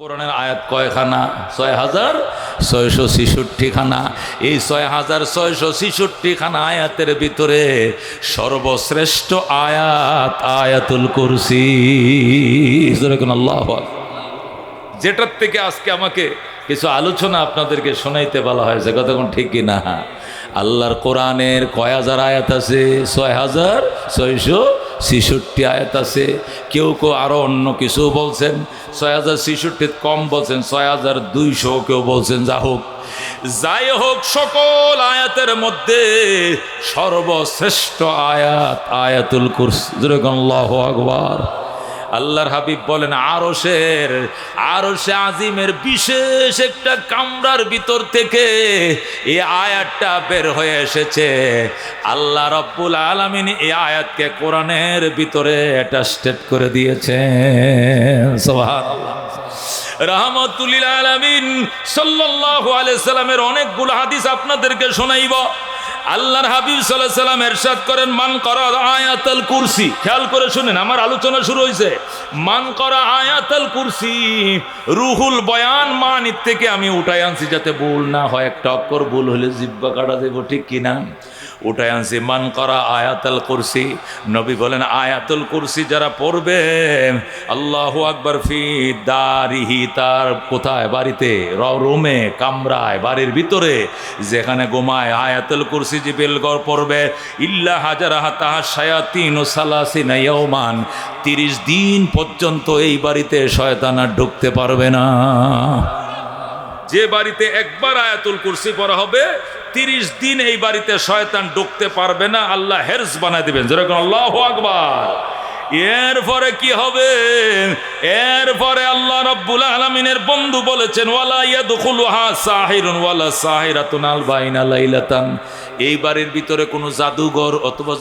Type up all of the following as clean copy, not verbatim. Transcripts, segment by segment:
কোরআনের আয়াত কয়খানা? ৬,৬৬৬ খানা। এই ৬,৬৬৬ খানা আয়াতের ভিতরে সর্বশ্রেষ্ঠ আয়াত আয়াতুল কুরসি। আল্লাহু আকবার। যেটার থেকে আজকে আমাকে কিছু আলোচনা আপনাদেরকে শোনাইতে বলা হয়েছে, কতক্ষণ ঠিক কিনা? আল্লাহর কোরআনের কয় হাজার আয়াত আছে? ৬,৬৬৬ আয়াত আছে। কেউ কেউ আরো অন্য কিছু বলছেন, ৬,০৬৬ কম বলছেন, ৬,২০০ কেউ বলছেন। যাই হোক, সকল আয়াতের মধ্যে সর্বশ্রেষ্ঠ আয়াত আয়াতুল কুরসি। আল্লাহু আকবার। আল্লাহর হাবিব বলেন, আরশে আজিমের বিশেষ একটা কামরার ভিতর থেকে এই আয়াতটা বের হয়ে এসেছে। আল্লাহ রাব্বুল আলামিন এই আয়াতকে কোরআনের ভিতরে অ্যাটাস্টেড করে দিয়েছেন। সুবহানাল্লাহ। রাহমাতুল লিল আলামিন সাল্লাল্লাহু আলাইহি সাল্লামের অনেকগুলো হাদিস আপনাদেরকে শোনাইব। আল্লাহর হাবিব সাল্লাল্লাহু আলাইহি সাল্লাম ইরশাদ করেন, মান করা আয়াতুল কুরসি। খেয়াল করে শুনেন, আমার আলোচনা শুরু হয়েছে। মান করা আয়াতুল কুরসি, রুহুল বয়ান মানির থেকে আমি উঠাই আনছি যাতে ভুল না হয়। একটা অক্ষর ভুল হলে জিহ্বা কাটা দেব, ঠিক কিনা? উঠাই আনছি মান করা আয়াতুল কুরসি। নবী বলেন, আয়াতুল কুরসি যারা পড়বে, আল্লাহু আকবার, ফি দারিহি, তার কোথায়? বাড়িতে, রুমে, কামরায়, বাড়ির ভিতরে যেখানে ঘুমায়, আয়াতুল কুরসি জিবরিল গড় পড়বে। ইল্লা হাজারাহা তাহা শায়াতিন ও সালাসিনা ইয়াওমান, 30 দিন পর্যন্ত এই বাড়িতে শয়তান আর ঢুকতে পারবে না। যে বাড়িতে একবার আয়াতুল কুরসি পড়া হবে, 30 দিন এই বাড়িতে শয়তান ঢুকতে পারবে না। আল্লাহ হেরস বানায় দিবেন। যেরকম আল্লাহু আকবার। এরপরে কি হবে? এরপরে আল্লাহ রাব্বুল আলামিনের বন্ধু বলেছেন, ওয়ালা ইয়াদখুলুহা সাহিরুন ওয়ালা সাহিরাতুন আলবাইনা লাইলাতান। এই বাড়ির ভিতরে কোনো জাদুঘর অথবা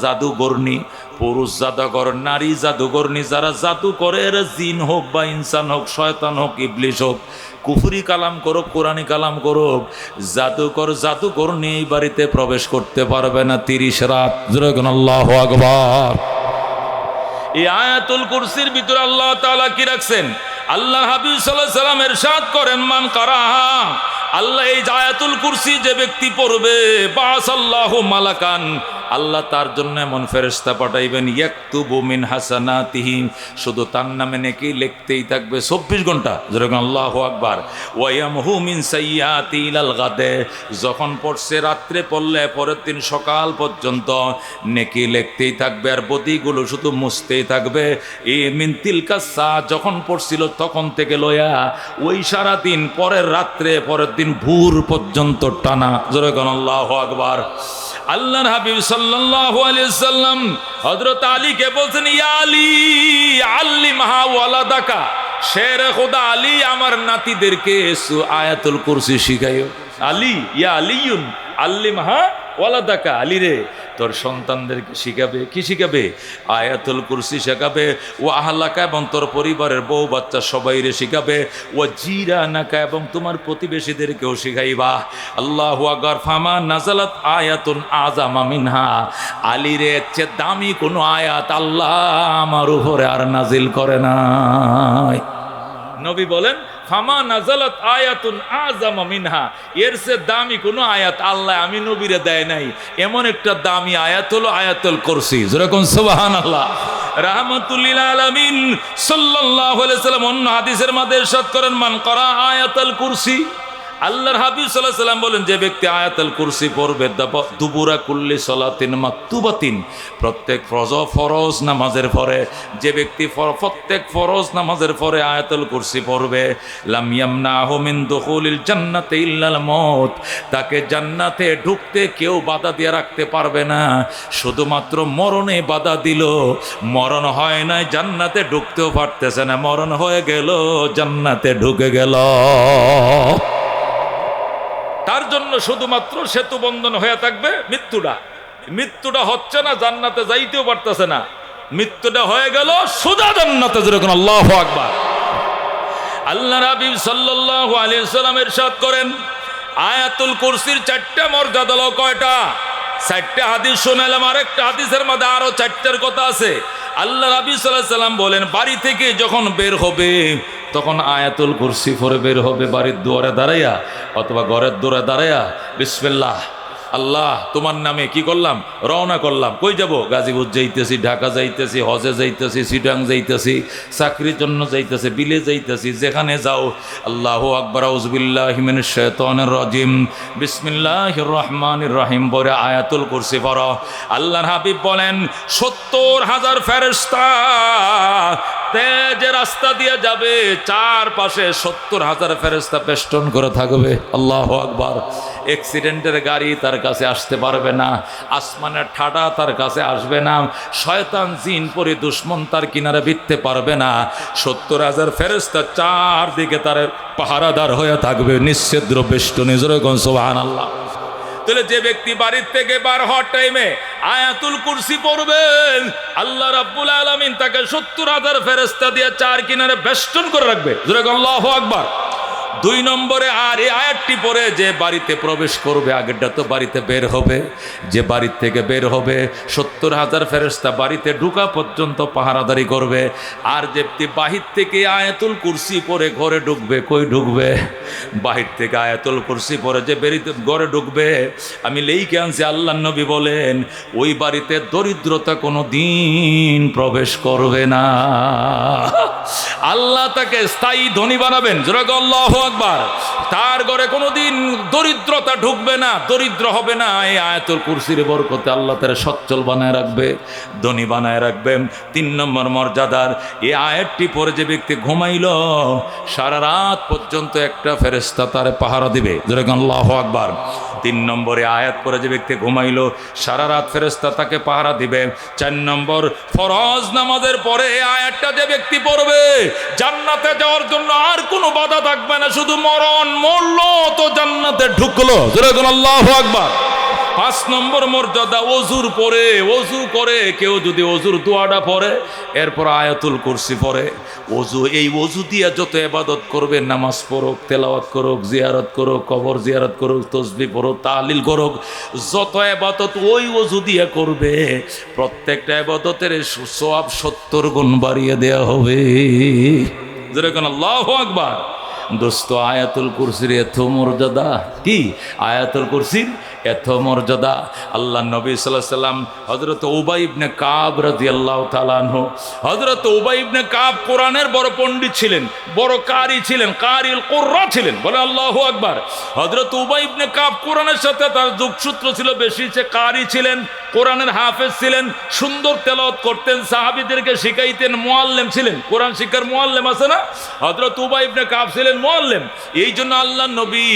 জাদুঘরনি, পুরুষ জাদুঘর, নারী জাদুঘরনি, যারা জাদু করে, এরা জিন হোক বা ইনসান হোক, শয়তান হোক, ইবলিশ হোক, কুফরি কালাম করুক, কোরআনি কালাম করুক, জাদুঘর নিয়ে এই বাড়িতে প্রবেশ করতে পারবে না 30 রাত। যেরকম আল্লাহু আকবার। এই আয়াতুল কুরসির ভিতরে আল্লাহ তাআলা কি রাখছেন? আল্লাহ হাবিব সাল্লাল্লাহু আলাইহি সাল্লাম ইরশাদ করেন, মান কারাহা, আল্লাহ এই আয়াতুল কুরসি যে ব্যক্তি পড়বে, বাসাল্লাহু মালাকান, আল্লাহ তার জন্য এমন ফেরেশতা পাঠাইবেন, ইয়াকতুবু মিন হাসানাতিহি, শুধু তার নামে নেকি লিখতেই থাকবে 24 ঘন্টা। যেরকম আল্লাহু আকবার। ওয়া ইয়ামহু মিন সাইয়্যাতি ইলাল গাদে, যখন পড়ছে রাত্রে পড়লে পরের দিন সকাল পর্যন্ত নেকি লিখতেই থাকবে, আর বদিগুলো শুধু মুছতেই থাকবে। এই মিন তিলকা সা, যখন পড়ছিল তখন থেকে লয়া ওই সারা দিন, পরের রাত্রে, পরের দিন ভোর পর্যন্ত টানা। যেরকম আল্লাহু আকবার। আল্লাহর হাবিব সাল্লাল্লাহু আলাইহি সাল্লাম হযরত আলীকে বলছেন, ইয়া আলী আল্লিমহা ওয়ালাদাকা, শেরে খোদা আলী, আমার নাতিদেরকে আয়াতুল কুরসি শিখাইও। আলী, ইয়া আলিয়ুন আল্লিমহা ওয়ালাদাকা, আলী রে, তোর সন্তানদেরকে শিখাবে। কি শিখাবে? আয়াতুল কুরসি শেখাবে। ও আহলাকা, এবং তোর পরিবারের বউ বাচ্চা সবাইরে শিখাবে। ও জিরানাকা, এবং তোমার প্রতিবেশীদেরকেও শিখাইবা। আল্লাহু আকবার। ফামা নাজালাত আয়াতুন আযামা মিনহা, আলী রে, এর চেয়ে দামি কোনো আয়াত আল্লাহ আমার উপরে আর নাজিল করে নাই। নবী বলেন, ফামা নাজালাত আয়াতুন আযামা মিনহা, এর চেয়ে দামি কোনো আয়াত আল্লাহ আমি নবীরে দেয় নাই। এমন একটা দামি আয়াত হলো আয়াতুল কুরসি। যেরকম সুবহানাল্লাহ। রাহমাতুল লিল আলামিন সাল্লাল্লাহু আলাইহি সাল্লাম অন্য হাদিসের মধ্যে ইরশাদ করেন, মান করা আয়াতুল কুরসি, আল্লাহর হাবিব সাল্লাল্লাহু আলাইহি সাল্লাম বলেন, যে ব্যক্তি আয়াতুল কুরসি পড়বে, দুবুরা কুল্লি সালাতিন মাকতুবাতিন, প্রত্যেক ফরজ নামাজের পরে, যে ব্যক্তি প্রত্যেক ফরজ নামাজের পরে আয়াতুল কুরসি পড়বে, লাম ইয়ামনাহু মিন দুখুলিল জান্নাতি ইল্লাল মউত, তাকে জান্নাতে ঢুকতে কেউ বাধা দিয়ে রাখতে পারবে না, শুধুমাত্র মরণে বাধা দিল। মরণ হয় নাই, জান্নাতে ঢুকতেও পারতেছে না, মরণ হয়ে গেল, জান্নাতে ঢুকে গেল। তার জন্য শুধুমাত্র সেতু বন্ধন হয়ে থাকবে মৃত্যুটা হচ্ছে না, জান্নাতে যাইতেও পারতেছে না, মৃত্যুটা হয়ে গেল সুদা জান্নাতে। যেরকম আল্লাহু আকবার। আল্লাহর হাবিব সাল্লাল্লাহু আলাইহি সাল্লাম ইরশাদ করেন, আয়াতুল কুরসির 4টা মর্যাদা হলো কয়টা? 4টা হাদিস শোনালাম, আরেকটা হাদিসের মধ্যে আরো 4টার কথা আছে। আল্লাহ রাব্বি সাল্লাল্লাহু আলাইহি সাল্লাম বলেন, বাড়ি থেকে যখন বের হবে তখন আয়াতুল কুরসি পড়ে বের হবে বাড়ির দুয়ারে দাঁড়াইয়া অথবা ঘরের দুয়ারে দাঁড়াইয়া, বিসমিল্লাহ আল্লাহ তোমার নামে কি করলাম, রওনা করলাম। কই যাব? গাজীপুর যাইতেছি, ঢাকা যাইতেছি, হজে যাইতেছি, চিটাং যাইতেছি, চাকরির জন্য যাইতেছি, বিলে যাইতেছি, যেখানে যাও আল্লাহু আকবার, আউযুবিল্লাহি মিনাশ শাইতানির রাজিম, বিসমিল্লাহির রহমানির রহিম পড়ে আয়াতুল কুরসি পড়ো। আল্লাহর হাবিব বলেন ৭০,০০০ ফেরেশতা যে রাস্তা দিয়ে যাবে, চারপাশে ৭০,০০০ ফেরেশতা বেষ্টন করে থাকবে। আল্লাহু আকবার। অ্যাক্সিডেন্টের গাড়ি তার কাছে আসতে পারবে না, আসমানের ঠাডা তার কাছে আসবে না, শয়তান জিন পরি দুশ্মন তার কিনারে ভিড়তে পারবে না। ৭০,০০০ ফেরেশতা চারদিকে তার পাহারাদার হয়ে থাকবে, নিশ্চিদ্র বেষ্টনী। জোরে কোন সুবহানাল্লাহ। তাহলে যে ব্যক্তি বাড়ির থেকে বার হওয়ার টাইমে আয়াতুল কুরসি পড়বেন, আল্লাহ রাব্বুল আলামিন তাকে ৭০,০০০ ফেরেশতা দিয়ে চার কিনারে বেষ্টন করে রাখবে। জোরে আল্লাহু আকবার। ২ নম্বরে, আর এই আয়াতটি পড়ে যে বাড়িতে প্রবেশ করবে, আগেরটা তো বাড়িতে বের হবে, যে বাড়ির থেকে বের হবে ৭০,০০০ ফেরেশতা বাড়িতে ঢুকা পর্যন্ত পাহারাদারি করবে। আর যে বাহির থেকে আয়াতুল কুরসি পড়ে ঘরে ঢুকবে, কই ঢুকবে? বাহির থেকে আয়াতুল কুরসি পড়ে যে বেরিতে ঘরে ঢুকবে, আমি লেইকে আনছি, আল্লাহর নবী বলেন ওই বাড়িতে দরিদ্রতা কোনো দিন প্রবেশ করবে না। আল্লাহ তাকে স্থায়ী ধনী বানাবেন। জোরে আল্লাহু আকবার। তার ঘরে কোনোদিন দরিদ্রতা ঢুকবে না, দরিদ্র হবে না। এই আয়াতুল কুরসির বরকতে আল্লাহ তারা সচ্ছল বানায় রাখবে, ধনী বানায় রাখবেন। ৩ নম্বর মর্যাদার এই আয়াতটি পরে যে ব্যক্তি ঘুমাইল, সারা রাত পর্যন্ত একটা ফেরেশতা তারে পাহারা দিবে। জোরে আল্লাহু আকবার। ৩ নম্বরে আয়াত পরে যে ব্যক্তি ঘুমাইল, সারা রাত ফেরেশতা তাকে পাহারা দিবে। ৪ নম্বর, ফরজ নামাজের পরে এই আয়াতটা যে ব্যক্তি পড়বে, জান্নাতে যাওয়ার জন্য আর কোনো বাধা থাকবে না, শুধু মরলো তো জান্নাতে ঢুকলো। জোরে বলুন আল্লাহু আকবার। ৫ নম্বর মর্যাদা, ওযুর পরে, ওযু করে কেউ যদি ওযুর দোয়াটা পড়ে, এরপর আয়াতুল কুরসি পড়ে, ওযু, এই ওযু দিয়ে যত ইবাদত করবে, নামাজ পড়ুক, তেলাওয়াত করুক, জিয়ারত করুক, কবর জিয়ারত করুক, তাসবিহ পড়ুক, তাহলিল করুক, যত ইবাদত ওই ওযু দিয়ে করবে, প্রত্যেকটা ইবাদতের সওয়াব ৭০ গুণ বাড়িয়ে দেওয়া হবে। যেরকম আল্লাহু আকবার। দোস্ত, আয়াতুল কুরসির এত মর্যাদা। কি আয়াতুল কুরসির এত মর্যাদা! আল্লাহ নবী সাল্লাল্লাহু আলাইহি সাল্লাম হযরত উবাই ইবনে কাব রাদিয়াল্লাহু তাআলা আনহু, হযরত উবাই ইবনে কাব কোরআনের বড় পণ্ডিত ছিলেন, বড় কারি ছিলেন, কারিউল কুররা ছিলেন। বলে আল্লাহু আকবার। হযরত উবাই ইবনে কাব কোরআনের সাথে তার যোগসূত্র ছিল বেশি, সে কারি ছিলেন, কোরআনের হাফেজ ছিলেন, সুন্দর তেলাওয়াত করতেন, সাহাবীদেরকে শিখাইতেন, মুআল্লিম ছিলেন, কোরআন শিক্ষার মুআল্লিম আছে না, হযরত উবাই ইবনে কাব ছিলেন মুআল্লিম। এই জন্য আল্লাহ নবী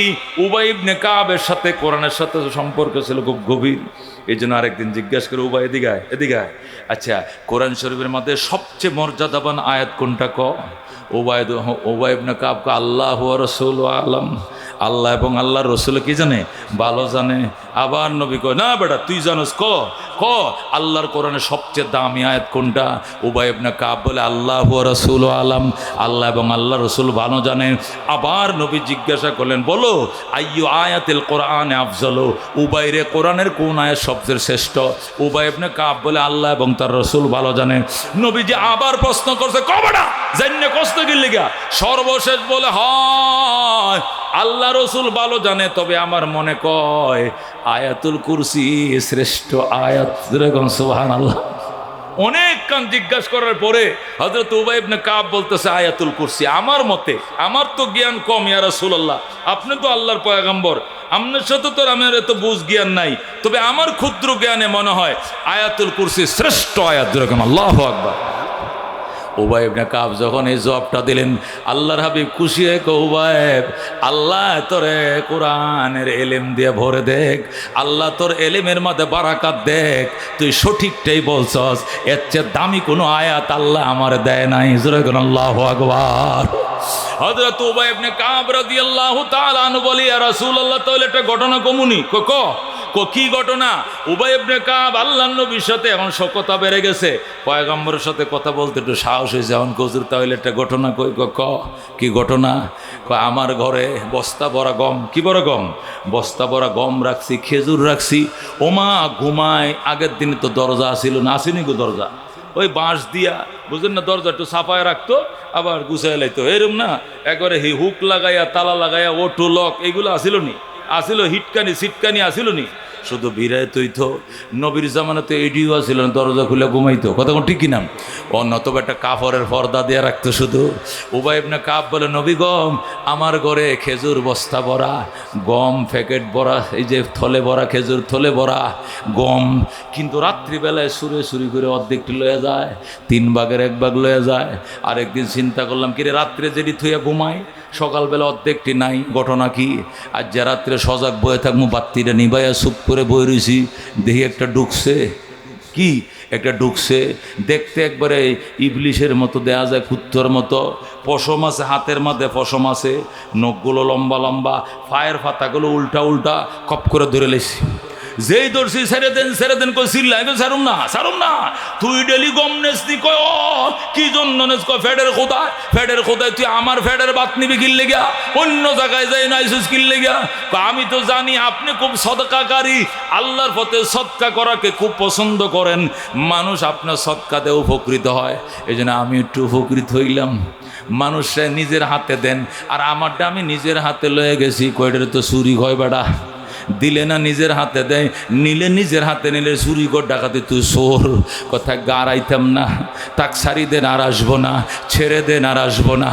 উবাই ইবনে কাবের সাথে কোরআনের সাথে সম্পর্ক ছিল খুব গভীর। এই জন্য আরেকদিন জিজ্ঞাসা করে, উবাই এদিকে আচ্ছা, কোরআন শরীফের মধ্যে সবচেয়ে মর্যাদাবান আয়াত কোনটা? উবাই ইবনে কাব ক আল্লাহু ওয়া রাসূলু আলাম, আল্লাহ এবং আল্লাহর রাসূল কি জানে? ভালো জানে। আবার নবী কয়, না বেটা তুই জানোস, ক আল্লাহর কোরআনের সবচেয়ে দামি আয়াত কোনটা? উবাই ইবনে কাব বলে আল্লাহু ওয়া রাসূলু আলাম, আল্লাহ এবং আল্লাহর রাসূল ভালো জানেন। আবার নবী জিজ্ঞাসা করলেন, বলো আইয়ু আয়াতিল কোরআনে আফজালু, উবাইরে কোরআনের কোন আয়াত সবচেয়ে শ্রেষ্ঠ? উবাই ইবনে কাব বলে আল্লাহ এবং তার রাসূল ভালো জানেন। নবীজি আবার প্রশ্ন করছে, কবড়া জান্নে কষ্ট গিল্লিগা, সর্বশেষ বলে হয় আল্লাহ রসুল ভালো জানে, তবে আমার মনে কয় আয়াতুল কুরসি শ্রেষ্ঠ আয়াত। সুবহানাল্লাহ। অনেক কান জিজ্ঞাসা করার পরে হযরত উবাই ইবনে কাব বলতেছে, আয়াতুল কুরসি আমার মতে, আমার তো জ্ঞান কম ইয়া রাসূলুল্লাহ, আপনি তো আল্লাহর পয়গম্বর, আপনার সাথে তো আমার এত বুঝ জ্ঞান নাই, তবে আমার ক্ষুদ্র জ্ঞানে মনে হয় আয়াতুল কুরসি শ্রেষ্ঠ আয়াত। যেরকম আল্লাহু আকবার। উবাই ইবনে কাব যখন এই জবাবটা দিলেন, আল্লাহর হাবিব খুশি হয়ে কয়, উবাইব, আল্লাহ তোরে কোরআনের এলেম দিয়ে ভরে দেখ, আল্লাহ তোর এলেমের মধ্যে বারাকাত দেখ, তুই সঠিকটাই বলছস, এর চেয়ে দামি কোনো আয়াত আল্লাহ আমার দেয় নাই। জোরে বলুন আল্লাহু আকবার। হযরত উবাই ইবনে কাব রাদিয়াল্লাহু তাআলা আনহু বলি, ইয়া রাসূলুল্লাহ, তাহলে একটা ঘটনা কমুনি। কি ঘটনা? উবাই ইবনে কাব আল্লাহর নবীর সাথে এখন শকতা বেড়ে গেছে, পয়গম্বরের সাথে কথা বলতে একটু সাহস হয়েছে। এখন হুজুর তাহলে একটা ঘটনা কই। কি ঘটনা? আমার ঘরে বস্তা ভরা গম। কি বড় গম? বস্তা ভরা গম রাখছি, খেজুর রাখছি। ওমা ঘুমায়, আগের দিনে তো দরজা ছিল না, আসেনি গো দরজা, ওই বাঁশ দিয়া বুঝলেন না, দরজা একটু ছাপায় রাখতো, আবার গুছাই লাইতো, এরম না একবারে হুক লাগাইয়া তালা লাগাইয়া ওটো লক এগুলো আসিল নি, আসিল হিটকানি সিটকানি আসিল নি, শুধু বিরায় তৈত। নবীর জামানাতে এডিও ছিল, দরজা খুলে ঘুমাইতো, কথা কোন ঠিক কিনা, অন্যতম একটা কাপড়ের পর্দা দিয়ে রাখতো শুধু। উবাই ইবনে কাব বলে, নবী গম আমার ঘরে খেজুর বস্তা ভরা, গম প্যাকেট ভরা, এই যে থলে ভরা খেজুর থলে ভরা গম, কিন্তু রাত্রিবেলায় সুরে সুরি করে অর্ধেকটি লয়ে যায়, 3 ভাগের 1 ভাগ লয়ে যায়। আরেকদিন চিন্তা করলাম কিরে রাত্রে যেটি থুয়ে ঘুমায় সকালবেলা অর্ধেকটি নাই, ঘটনা কি? আর যে রাত্রে সজাগ বয়ে থাকবো, বাত্তিটা নিবাইয়া চুপ করে বয়ে রয়েছি, দেখি একটা ঢুকছে, কি একটা ঢুকছে, দেখতে একবারে ইবলিশের মতো দেয়া যায়, কুত্তর মতো, পশম আছে হাতের মধ্যে, পশম আছে, নখগুলো লম্বা লম্বা, পায়ের পাতাগুলো উল্টা উল্টা, কপ করে ধরে লেছি। যেই ধরছি ছেড়ে দেন কই চিল্লাই, সারুম না তুই ডেলি গম নেস নি, কয় কি জন্য নেস, কয় ফেডের খোদায় তুই আমার ফেডের বাত নিবি কিনলে গিয়া, অন্য জায়গায় যাই নাইসুস কিনলে গিয়া, আমি তো জানি আপনি খুব সদকাকারী, আল্লাহর পথে সদকা করাকে খুব পছন্দ করেন, মানুষ আপনার সদকাতে উপকৃত হয়, এই জন্য আমি একটু উপকৃত হইলাম। মানুষরা নিজের হাতে দেন, আর আমারটা আমি নিজের হাতে লয়ে গেছি, কয়টার তো চুরি হয় বেড়া, দিলে না নিজের হাতে দেয়, নিলে নিজের হাতে নিলে চুরি কর ডাকাতে তুই সোর, কথা গাড়াইতাম না, তাক সারি দেন আর আসবো না, ছেড়ে দেন আর আসবো না।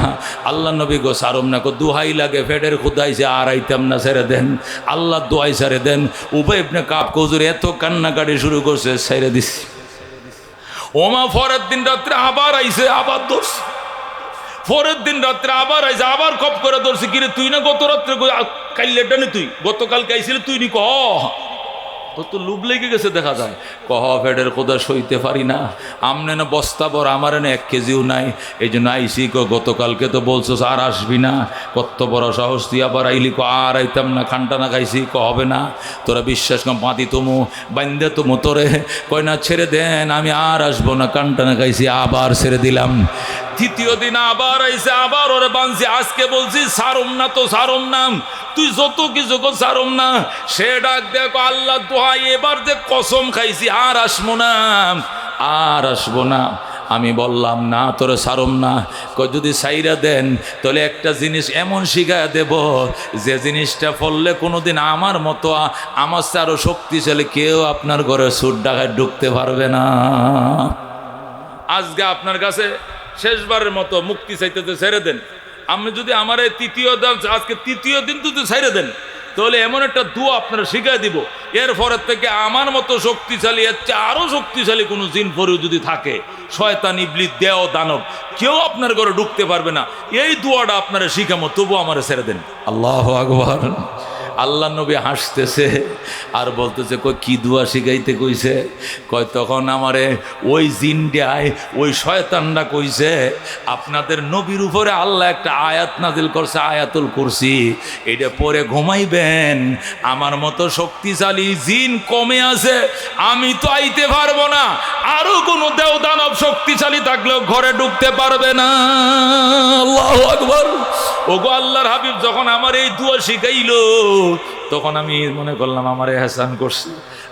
আল্লাহ নবী গো সারম না, দুহাই লাগে ফেডের খুদাইছে আর আইতাম না, ছেড়ে দেন, আল্লাহ দোয়াই ছেড়ে দেন। উবাই ইবনে কাব কজুর এত কান্নাকাটি শুরু করছে, ছেড়ে দিছি। ওমা পরের দিন রাত্রে আবার আইছে, আবার ধরছে, পরের দিন রাত্রে আবার আইসে, আবার কপ করে ধরছি, কিরে তুই না গত রাত্রে কাইলেটা নি, তুই গতকালকে আইছিলে, তুই নি, তোর তো লুব লেগে গেছে দেখা যায়, ফেডের কোদা সইতে পারি না, আমনে না বস্তা বর, আমার না 1 কেজিও নাই, এই জন্য আইসি, গতকালকে তো বলছো আর আসবি না, কত বড় সাহস তুই আবার আইলি, আর আইতাম না, খানটা না খাইছি, হবে না, তোরা বিশ্বাস কর বাঁধি তুমু বান্ধে তুমু তোরে, কয় না ছেড়ে দেন, আমি আর আসবো না, কানটা না খাইছি, আবার ছেড়ে দিলাম। 3য় দিন আবার আইসে, আবার ওরে বাঁধছি, আজকে বলছি সারম না, তো সারম নাম, তুই যত কিছু সারম না, সে ডাক দেখো আল্লাহ দোহাই, এবার যে কসম খাইছি আর আসবো না, আর আসবো না। আমি বললাম না তোরে সারম না, যদি সাইরা দেন তাহলে একটা জিনিস এমন শিখায় দেব, যে জিনিসটা পড়লে কোনোদিন আমার মতো আমার চেয়ে আরো শক্তিশালী কেউ আপনার ঘরে সুর ডাকায় ঢুকতে পারবে না। আজকে আপনার কাছে শেষবারের মতো মুক্তি চাইতে ছেড়ে দেন, আমি যদি আমার এই 3য় দিন, আজকে 3য় দিন যদি ছেড়ে দেন, তাহলে এমন একটা দোয়া আপনারা শিখাই দিব, এরপরের থেকে আমার মতো শক্তিশালী, এর চেয়ে আরো শক্তিশালী কোনো জিন পরেও যদি থাকে, শয়তান ইবলিস দেও দানব, কেউ আপনার ঘরে ঢুকতে পারবে না, এই দোয়াটা আপনারা শিখামো, তবু আমারে ছেড়ে দেন। আল্লাহু আকবার। আল্লাহ নবী হাসতেছে আর বলতেছে, কই কি দোয়া শিখাইতে কইছে, কয় তখন আমারে ওই জিনটায় ওই শয়তানরা কইছে, আপনাদের নবীর উপরে আল্লাহ একটা আয়াত নাজিল করছে, আয়াতুল কুরসি, এটা পরে ঘুমাইবেন, আমার মতো শক্তিশালী জিন কমে আছে, আমি তো আইতে পারবো না, আরো কোনো দেও দানব শক্তিশালী থাকলেও ঘরে ঢুকতে পারবে না। আল্লাহু আকবার। ওগো আল্লাহর হাবিব যখন আমার এই দোয়া শিখাইলো, তখন আমি মনে করলাম আমার এহসান করছে,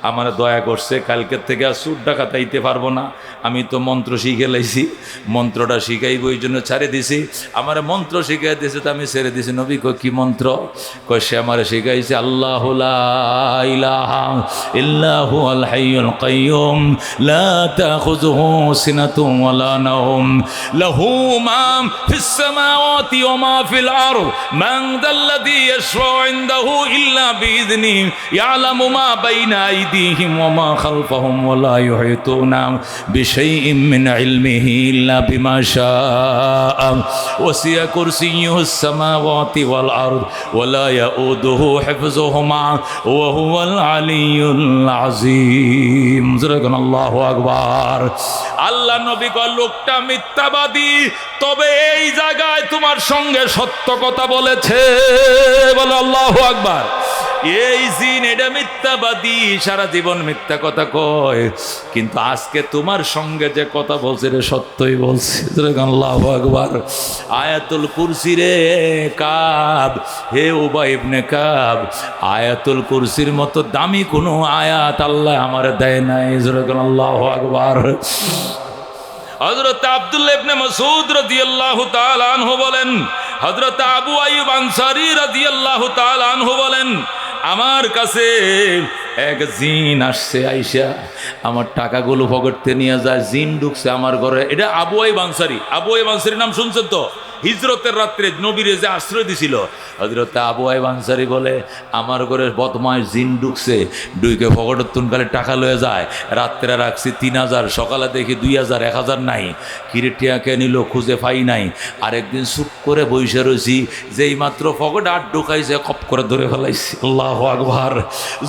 আমার দয়া করছে, কালকের থেকে আর সুর ডাকাতাইতে পারবো না, আমি তো মন্ত্র শিখে লাইছি, মন্ত্রটা শিখাইব এই জন্য ছেড়ে দিছি, আমার মন্ত্র শিখাই দিয়েছে তো আমি ছেড়ে দিছি। নবী কই কি মন্ত্র, কই সে আমার শিখাইছে, আল্লাহু লা ইলাহা ইল্লা হুয়াল হাইয়ুল কাইয়ুম লা তাখুযুহু সিনাতুন ওয়ালা নাওম লাহু মা ফিস সামাওয়াতি ওয়া মা ফিল আরদ মান যাল্লাযী ইয়াশফাউ ইনদাহু ইল্লা বিইذনি ইয়ালামু মা বাইনা আইদিহিম ওয়া মা খালফাহুম ওয়া লা ইউহিতুনা বিশাইইন মিন ইলমিহি ইল্লা বিমা শাআ ওয়াসিয়া কুরসিয়্যুহুস সামাওয়াতি ওয়াল আরদ ওয়া লা ইয়াউদুহু হিফযুহুমা ওয়া হুয়াল আলিয়্যুল আযীম। আল্লাহু আকবার। আল্লাহ নবী কয় লোকটা মিথ্যাবাদী, তবে এই জায়গায় তোমার সঙ্গে সত্য কথা বলেছে, বলে আল্লাহু আকবার। এই জিন এটা মিথ্যাবাদী, সারা জীবন মিথ্যা কথা কয়, কিন্তু আজকে তোমার সঙ্গে যে কথা বলছে রে সত্যই বলছে। আল্লাহু আকবার। আয়াতুল কুরসি রে কাব, হে উবাই ইবনে কাব, আয়াতুল কুরসির মতো দামি কোনো আয়াত আল্লাহ আমার দেয় নাই। আল্লাহু আকবার। হযরত আব্দুল্লাহ ইবনে মাসউদ রাদিয়াল্লাহু তাআলা আনহু বলেন, হযরত আবু আইয়ুব আনসারী রাদিয়াল্লাহু তাআলা আনহু বলেন, আমার কাছে এক জিন আসছে, আইসা আমার টাকাগুলো পকেটে নিয়ে যায়, জিন ঢুকছে আমার ঘরে। এটা আবু আইয়ুব আনসারী। আবু আইয়ুব আনসারীর নাম শুনছেন তো? হিজরতের রাত্রে নবীরে যে আশ্রয় দিছিল, হযরত আবু আইয়ুব আনসারী বলে, আমার ঘরে বদমাশ জিন ঢুকছে, ঢুকে পকেটের তুনকালে টাকা লয়ে যায়। রাত্রে রাখছি 3000, সকালে দেখি 2000, 1000 নাই। কিরিটিয়াকে নিল, খুঁজে পাই নাই। আরেকদিন চুপ করে বসে রয়েছি, যেই মাত্র পকেট আট ঢুকাইছে, খপ করে ধরে ফেলাইছি। আল্লাহু আকবার।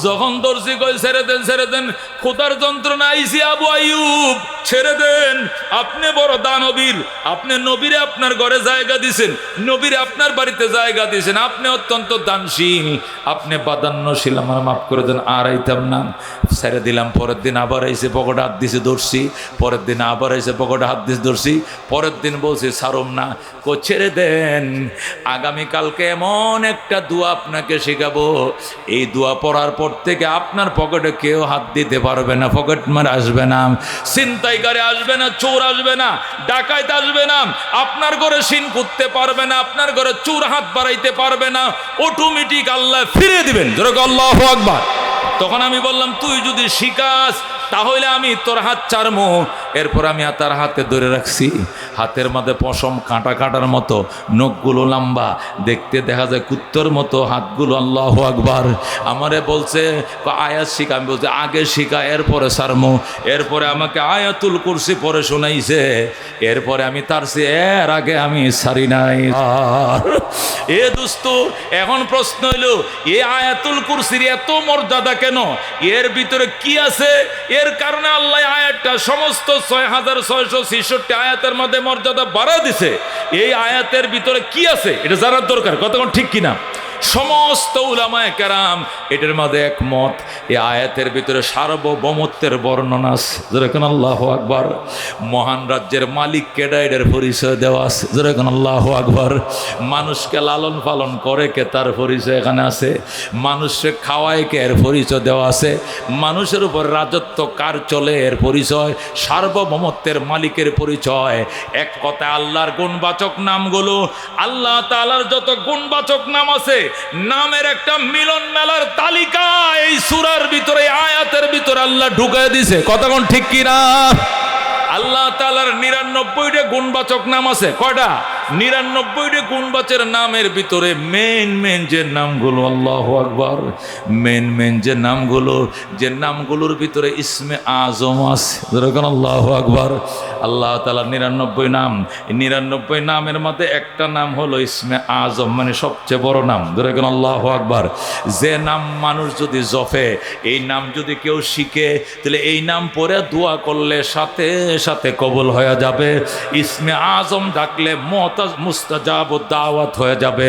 যখন ধরছি কই ছেড়ে দেন, ছেড়ে দেন, খোদার যন্ত্রণা আইছি আবু আইয়ুব, ছেড়ে দেন। আপনি বড় দানবীর, আপনি নবীরে আপনার ঘরে জায়গা দিয়েছেন, নবীরে আপনার বাড়িতে জায়গা দিয়েছেন, আপনি অত্যন্ত দানশীল, আপনি বাদান্নশীল, আমার মাফ করে দেন। আর আইতাম না, ছেড়ে দিলাম। পরের দিন আবার আইসে, পকেটে হাত দিছে, ধরছি। পরের দিন আবার আইসে, পকেটে হাত দিছে, ধরছি। পরের দিন বলছি ছাড়ুম না, কো ছেড়ে দেন। আগামীকালকে এমন একটা দোয়া আপনাকে শেখাবো, এই দোয়া পড়ার পর থেকে আপনার পকেটে কেউ হাত দিতে পারবে না, পকেট মার আসবে না, ছিনতাইকারী আসবে না, চোর আসবে না, ডাকাইত আসবে না, আপনার ঘরে সিন করতে পারবে না, আপনার ঘরে চোর হাত বাড়াইতে পারবে না, অটোমেটিক আল্লাহ ফিরে দিবেন। জোরে আল্লাহু আকবার। তখন আমি বললাম, তুই যদি শিখাস তাহলে আমি তোর হাত ছাড়মু। এরপর আমি তার হাতে ধরে রাখছি, হাতের মধ্যে পশম কাঁটা কাটার মতো, নখগুলো লম্বা, দেখতে দেখা যায় কুত্তর মতো, হাতগুলো। আল্লাহু আকবার। আমারে বলছে আয়াত শিখা, আমি বলছি আগে শিখা, এরপরে ছাড়মু। এরপরে আমাকে আয়াতুল কুরসি পরে শোনাইছে, এরপরে আমি তার এর আগে আমি ছাড়ি নাই। এ দোস্ত, এখন প্রশ্ন হইল, এ আয়াতুল কুরসির এত মর্যাদা কেন? এর ভিতরে কি আছে? এর কারণে আল্লাহ আয়াতটা সমস্ত 6666 আয়াতের মধ্যে মর্যাদা বাড়া দিছে। এই আয়াতের ভিতরে কি আছে এটা জানার দরকার, কতক্ষণ ঠিক কিনা? সমস্ত উলামায়ে কেরাম এটার মধ্যে একমত, এই আয়াতের ভিতরে সার্বভৌমত্বের বর্ণনা আছে। যেরকম আল্লাহু আকবার। মহান রাজ্যের মালিক কেডা এটার পরিচয় দেওয়া আছে। যেরকম আল্লাহু আকবার। মানুষকে লালন পালন করে কে, তার পরিচয় এখানে আছে। মানুষকে খাওয়ায় কে, এর পরিচয় দেওয়া আছে। মানুষের উপর রাজত্ব কার চলে, এর পরিচয়। সার্বভৌমত্বের মালিকের পরিচয়। এক কথায় আল্লাহর গুণবাচক নামগুলো, আল্লাহ তাআলার যত গুণবাচক নাম আছে, নামের একটা মিলন মেলার তালিকা এই সূরার ভিতরে, আয়াতের ভিতরে আল্লাহ ঢুকায় দিছে। কতক্ষণ ঠিক কিনা? আল্লাহ তাআলার 99টা গুণবাচক নাম আছে। কয়টা? 99টা গুণবাচকের নামের ভিতরে মেন যে নামগুলো, আল্লাহু আকবার, মেন যে নামগুলো, যে নামগুলোর ভিতরে ইসমে আজম আছে। যেরকম আল্লাহু আকবার। আল্লাহ তাআলার 99 নাম, 99 নামের মধ্যে একটা নাম হলো ইসমে আজম, মানে সবচেয়ে বড় নাম। যেরকম আল্লাহু আকবার। যে নাম মানুষ যদি জপে, এই নাম যদি কেউ শিখে, তাহলে এই নাম পড়ে দোয়া করলে সাথে সাথে কবুল হয়ে যাবে। ইসমে আজম ডাকলে মুস্তাজাব দাওয়াত হয়ে যাবে।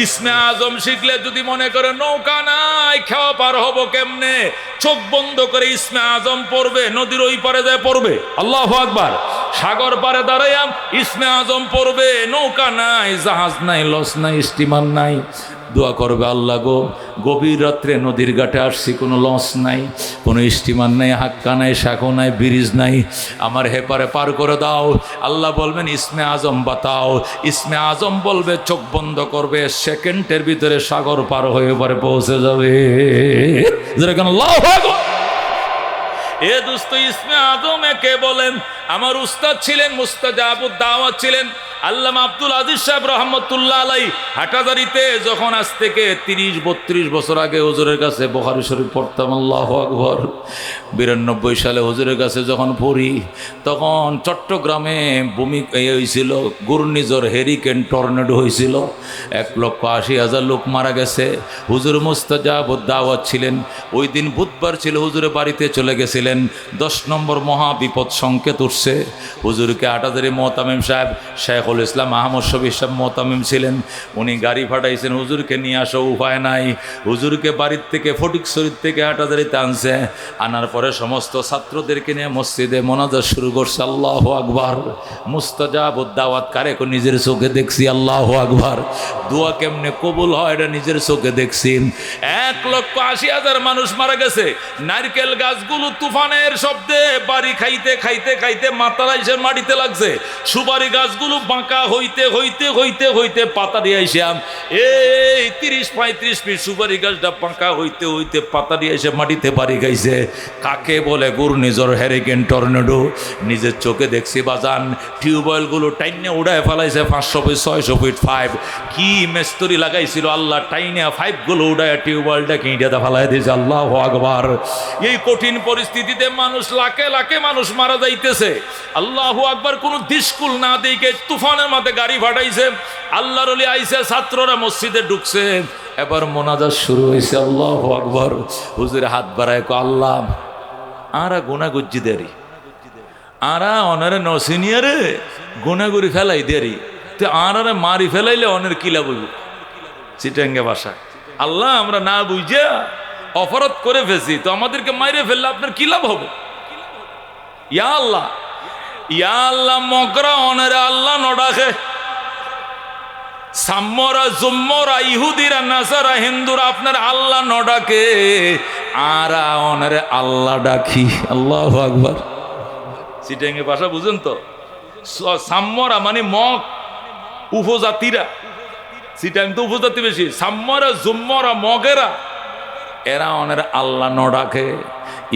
ইসমে আজম শিখলে যদি মনে করে নৌকা নাই, খাওয়া পার হব কেমনে, চোখ বন্ধ করে ইসমে আজম পড়বে, নদীর ওই পারে যায় পড়বে। আল্লাহু আকবার। সাগর পারে দাঁড়াইয়া ইসমে আজম পড়বে, নৌকা নাই, জাহাজ নাই, লঞ্চ নাই, স্টিমার নাই, দোয়া করবে, আল্লাহ গো, গভীর রাত্রে নদীর ঘাটে আসছি, কোনো লঞ্চ নাই, কোনো স্টিমার নাই, হাক্কা নাই, শাখো নাই, ব্রিজ নাই, আমার হেপারে পার করে দাও। আল্লাহ বলবেন ইসমে আজম বাতাও। ইসমে আজম বলবে, চোখ বন্ধ করবে, সেকেন্ডের ভিতরে সাগর পার হয়ে পারে পৌঁছে যাবে। যেরকম আল্লাহু আকবার। এ দোস্ত, ইসমে আজম একে বলেন। আমার উস্তাদ ছিলেন, মুস্তাজাবুদ দাওয়াত ছিলেন আল্লামা আব্দুল আজিজ সাহেব রহমতুল্লাহ আলাই। হাটাজারিতে যখন আজ থেকে 30-32 বছর আগে হুজুরের কাছে বুখারী শরীফ পড়তাম, আল্লাহু আকবার। 92 সালে হুজুরের কাছে যখন পড়ি, তখন চট্টগ্রামে হয়েছিল ঘূর্ণিঝড়, হেরিকেন, টর্নেডো হয়েছিল। 1,80,000 লোক মারা গেছে। হুজুর মুস্তাজাবুদ দাওয়াত ছিলেন। ওই দিন বুধবার ছিল, হুজুরের বাড়িতে চলে গেছিলেন। 10 নম্বর মহা বিপদ সংকেত উঠছে। হুজুরকে হাটাজারি মোহতামিম সাহেব, শেখ শেখুল ইসলাম আহমদ শফি সাহেব মোতামিম ছিলেন, উনি গাড়ি পাঠাইছেন হুজুরকে নিয়ে আসো, উপায় নাই, হুজুরকে বাড়ির থেকে ফটিকছড়ির থেকে হাটাজারিতে আনছে, আনার পরে সমস্ত ছাত্রদেরকে নিয়ে মসজিদে মোনাজাত শুরু করছে। আল্লাহু আকবার। মুস্তাজাবুদ দাওয়াত কারে কো নিজের চোখে দেখছি। আল্লাহু আকবার। দোয়া কেমনে কবুল হয় এটা নিজের চোখে দেখছি। 1,80,000 মানুষ মারা গেছে। নারকেল গাছগুলো তুফানের শব্দে বাড়ি খাইতে খাইতে খাইতে মাথায় এসে মাটিতে লাগছে। সুপারি গাছগুলো বাঁকা হইতে হইতে হইতে হইতে পাতা দিয়ে আইসাম, এই 30-35 ফিট সুপারি গাছটা বাঁকা হইতে হইতে পাতা দিয়ে এসে মাটিতে বাড়ি খাইছে। কাকে বলে ঘূর্ণিঝড়, হ্যারিকেন, টর্নেডো। নিজের চোখে দেখছি বাজান। টিউবওয়েলগুলো টাইনে উড়ায় ফেলাইছে 500 ফিট 600 ফিট পাইপ। কি মেস্তরি লাগাইছিল আল্লাহ, টাইনে পাইপগুলো উড়ায় টিউবওয়েলটাকে ইটাতে ফেলাই দিয়েছে। আল্লাহু আকবার। এই কঠিন পরিস্থিতিতে মানুষ লাখে লাখে মানুষ মারা যাইতেছে। আল্লাহু আকবার। কোনো দিশকুল না দিকে তুফানের মধ্যে গাড়ি ফাটাইছে। আল্লাহর ওলি আইছে, ছাত্ররা মসজিদে ঢুকছে, এবার মোনাজাত শুরু হয়েছে। আল্লাহু আকবার। হুজুর হাত বাড়ায় কো, আল্লাহ আরা গুনা গুজ্জি দেরি, আরা অনারে নসিনিয়ারে গুনাগুড়ি ফেলাই দেরি, তো আনারে মারি ফেলাইলে অনের কিলা বলব চিটাঙ্গে ভাষা। আল্লাহ আমরা না বুঝা অপরাধ করে ফেলছি, তো আমাদেরকে মাইরে ফেললে আপনার কি লাভ হবে? ইয়া আল্লাহ, ইয়া আল্লাহ। মকরা অনারে আল্লাহ নডাকে, সাম্মরা জুম্মরা ইহুদিরা নাসারা হিন্দুরা আপনার আল্লাহ নডাকে, আরা অনারে আল্লাহ ডাকি। আল্লাহু আকবার। চিটাঙ্গে ভাষা বুঝেন তো? সাম্মরা মানে মগ উপজাতিরা, চিটাং তো উপজাতি বেশি। সাম্মরা জুম্মরা মগেরা, এরা অনের আল্লাহ ন ডাকে।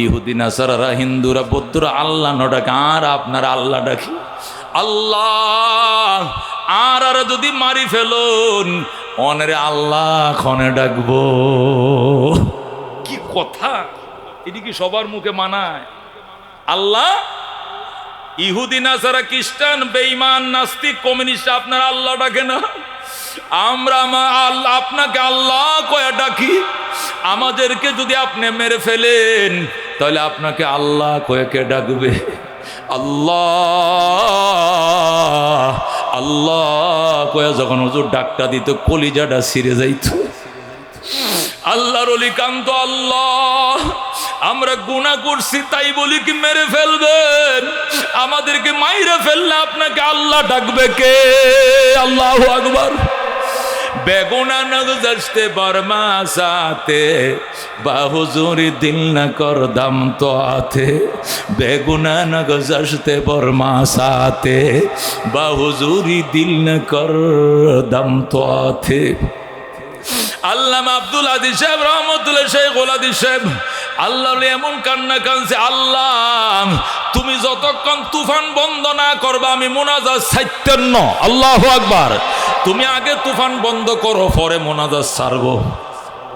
ইহুদি নাসারারা হিন্দুরা বৌদ্ধরা আল্লাহ ন ডাকে, আর আপনার আল্লাহ ডাকি। আল্লাহ আর যদি মারি ফেলুন অনের আল্লাহ খনে ডাকবো। কি কথা, এটি কি সবার মুখে মানায়? আল্লাহ ইহুদি নাসারা খ্রিস্টান বেঈমান নাস্তিক কমিউনিস্ট আপনার আল্লাহ ডাকে না, আমরা আপনাকে আল্লাহ কয়ে ডাকি। আমাদেরকে যদি আপনি মেরে ফেলেন তাহলে আপনাকে আল্লাহ কয়ে কে ডাকবে? আল্লাহ আল্লাহ কয়ে যখন হুজুর ডাকটা দিত কলিজাটা ছিঁড়ে যাইত। আল্লাহর ওলি কান্ত, আল্লাহ আমরা গুনাহ করছি তাই বলি কি মেরে ফেলবেন? আমাদেরকে মাইরে ফেললে আপনাকে আল্লাহ ডাকবে কে? আল্লাহু আকবার। বেগুনা নগজতে বর্মা সাথে বাহুজুরি দিল না কর দাম তো আতে, বেগুনা নগজতে বর্মা সাথে বাহুজুরি দিল না কর দাম তো আতে। আল্লামা আব্দুল আদিস সাহেব রহমতুল্লাহ, শেখুল আদিস সাহেব আল্লাহ এমন কান্না কানছে, আল্লাহ তুমি যতক্ষণ তুফান বন্ধ না করবা আমি মোনাজাত ছাড়তেন না। আল্লাহু আকবার। তুমি আগে তুফান বন্ধ করো, পরে মোনাজাত ছাড়বো।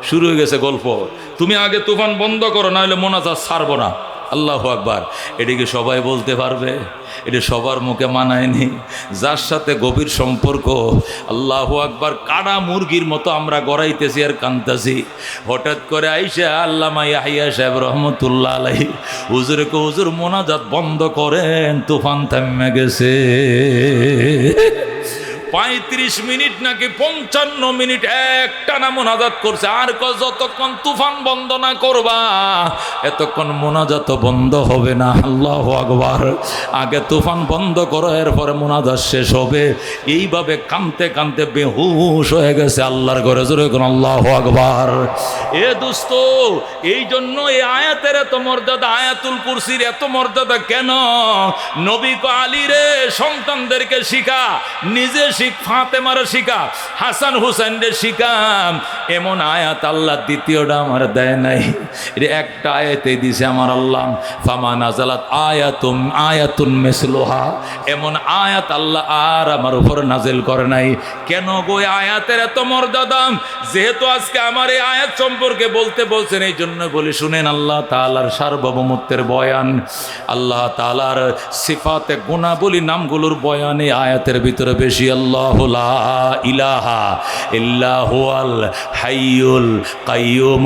শুরু হয়ে গেছে গল্প। তুমি আগে তুফান বন্ধ করো, না হলে মোনাজাত ছাড়বো না। আল্লাহু আকবার। এটিকে সবাই বলতে পারবে? এটি সবার মুখে মানায়নি। যার সাথে গভীর সম্পর্ক, আল্লাহু আকবার, কাড়া মুরগির মতো আমরা গড়াইতেছি আর কান্তাছি। হঠাৎ করে আইসা আল্লামা ইয়াহিয়া সাহেব রহমতুল্লাহ আলাইহি হুজুরে কো, হুজুর মোনাজাত বন্ধ করেন, তুফান থামে গেছে। 35 মিনিট নাকি 55 মিনিট একটানা মোনাজাত করছে। আর যতক্ষণ তুফান বন্ধ না করবা এতক্ষণ মোনাজাত বন্ধ হবে না। আল্লাহু আকবার। আগে তুফান বন্ধ করো, এরপরে মোনাজাত শেষ হবে। এইভাবে কানতে কানতে বেহুশ হয়ে গেছে আল্লাহর ঘরে। জোরে কোন আল্লাহু আকবার। এ দোস্ত, এই জন্য এই আয়াতের এত মর্যাদা, আয়াতুল কুরসির এত মর্যাদা কেন? নবী কো, আলী রে সন্তানদেরকে শিখা, নিজে শিখ, ফাতেমারে শিখা, হাসান হুসেন রে শিখা। এমন আয়াত আল্লাহ দ্বিতীয়টা আমার দেয় নাই, এটা একটা আয়াতে দিছে আমার আল্লাহ। ফামা নাজালাত আয়াতুন মিসলুহা, এমন আয়াত আল্লাহ আর আমার উপর নাজিল করে নাই। কেন গো আয়াতের এত মর্যাদা? যেহেতু আজকে আমার এই আয়াত সম্পর্কে বলতে বলছেন, এই জন্য বলি শুনেন। আল্লাহ তাআলার সার্বভৌমত্বের বয়ান, আল্লাহ তাআলার সিফাতে গুণাবলী নামগুলোর বয়ান এই আয়াতের ভিতরে বেশি। আল্লাহ আল্লাহু লা ইলাহা ইল্লা হুয়াল হাইয়ুল কাইয়্যুম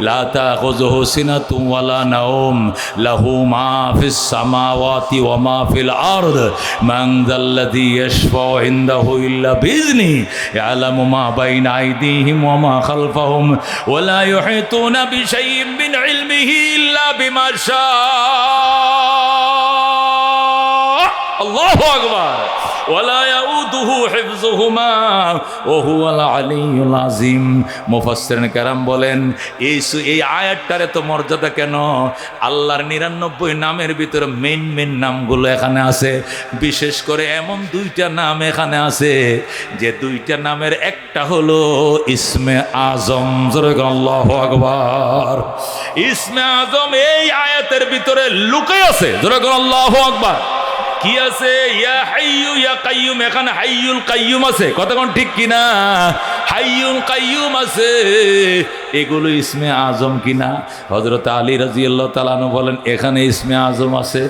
লা তাখুযুহু সিনাতুন ওয়ালা নাওম লাহু মা ফিস সামাওয়াতি ওয়া মা ফিল আরদ মান যাল্লাযী ইয়াশফাউ ইনদাহু ইল্লা বিইذনি ইয়ালামু মা বাইনা আইদিহিম ওয়া মা খালফাহুম ওয়া লা ইউহিতুনা বিশাইইন মিন ইলমিহি ইল্লা বিমা শাআ আল্লাহু আকবার ওয়ালা ইয়াউদুহু হিফযুহুমা ওয়া হুয়াল আলিয়্যুল আযীম। মুফাসসিরিন কেরাম বলেন এই আয়াতটার এত মর্যাদা কেন? আল্লাহর 99 নামের ভিতরে মেইন নামগুলো এখানে আছে। বিশেষ করে এমন দুইটা নাম এখানে আছে যে দুইটা নামের একটা হলো ইসমে আজম। জোরে আল্লাহু আকবার। ইসমে আজম এই আয়াতের ভিতরে লুকিয়ে আছে। জোরে আল্লাহু আকবার। কি আছে? ইয়া হাইয়ু ইয়া কাইয়ুম। এখানে হাইয়ুল কাইয়ুম আছে, কতক্ষণ ঠিক কিনা? হাইয়ুল কাইয়ুম আছে, এগুলো ইসমে আজম কিনা? হযরত আলী রাদিয়াল্লাহু তাআলা আনহু বলেন এখানে ইসমে আজম আছে।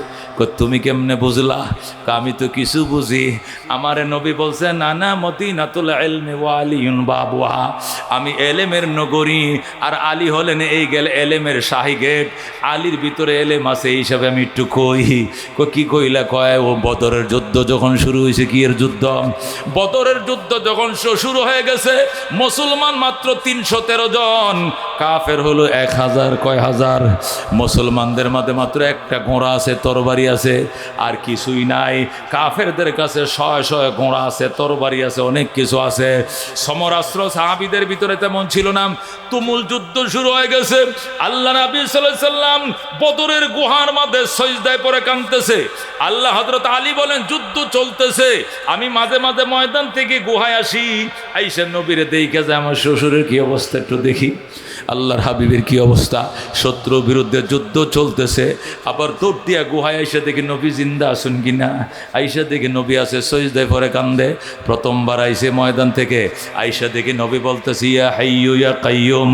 তুমি কেমনে বুঝলা? আমি তো কিছু বুঝি। আমারে নবী বলছেন আনা মদিনাতুল ইলমি ওয়া আলিয়ুন বাবুহা, আমি এলেমের নগরী আর আলী হলেন এই গেল এলেমের শাহী গেট। আলীর ভিতরে এলেম আছে এই হিসাবে আমি একটু কি কইলা? কয় ও বদরের যুদ্ধ যখন শুরু হয়েছে। কি এর যুদ্ধ? বদরের যুদ্ধ যখন শুরু হয়ে গেছে, মুসলমান মাত্র 313 জন, কাফের হলো 1000। কয় হাজার? মুসলমানদের মাঝে মাত্র একটা ঘোড়া আছে, তরবারি আছে, আর কিছুই নাই। কাফেরদের কাছে শয়ে শয়ে ঘোড়া আছে, তরবারি আছে, অনেক কিছু আছে। সমরাস্ত্র সাহাবীদের ভিতরে তেমন ছিল না। তুমুল যুদ্ধ শুরু হয়ে গেছে। আল্লাহ নবী সাল্লাল্লাহু আলাইহি সাল্লাম বদরের গুহার মধ্যে সিজদায় পড়ে কাঁদতেছে। আল্লাহ হযরত আলী বলেন যুদ্ধ চলতেছে, আমি মাঝে মাঝে ময়দান থেকে গুহায় আসি, আইসা নবীরে দেখে যায় আমার শ্বশুরের কি অবস্থা একটু দেখি, আল্লাহর হাবিবের কি অবস্থা। শত্রুর বিরুদ্ধে যুদ্ধ চলতেছে, আবার দৌড় দিয়া গুহায় আইসা দেখি নবী জিন্দা আসুন কিনা। আইসা দেখি নবী আছে, সিজদায় পড়ে কান্দে। প্রথমবার আইসে ময়দান থেকে, আইসা দেখি নবী বলতেছে ইয়া হাইয়ু ইয়া কাইয়্যুম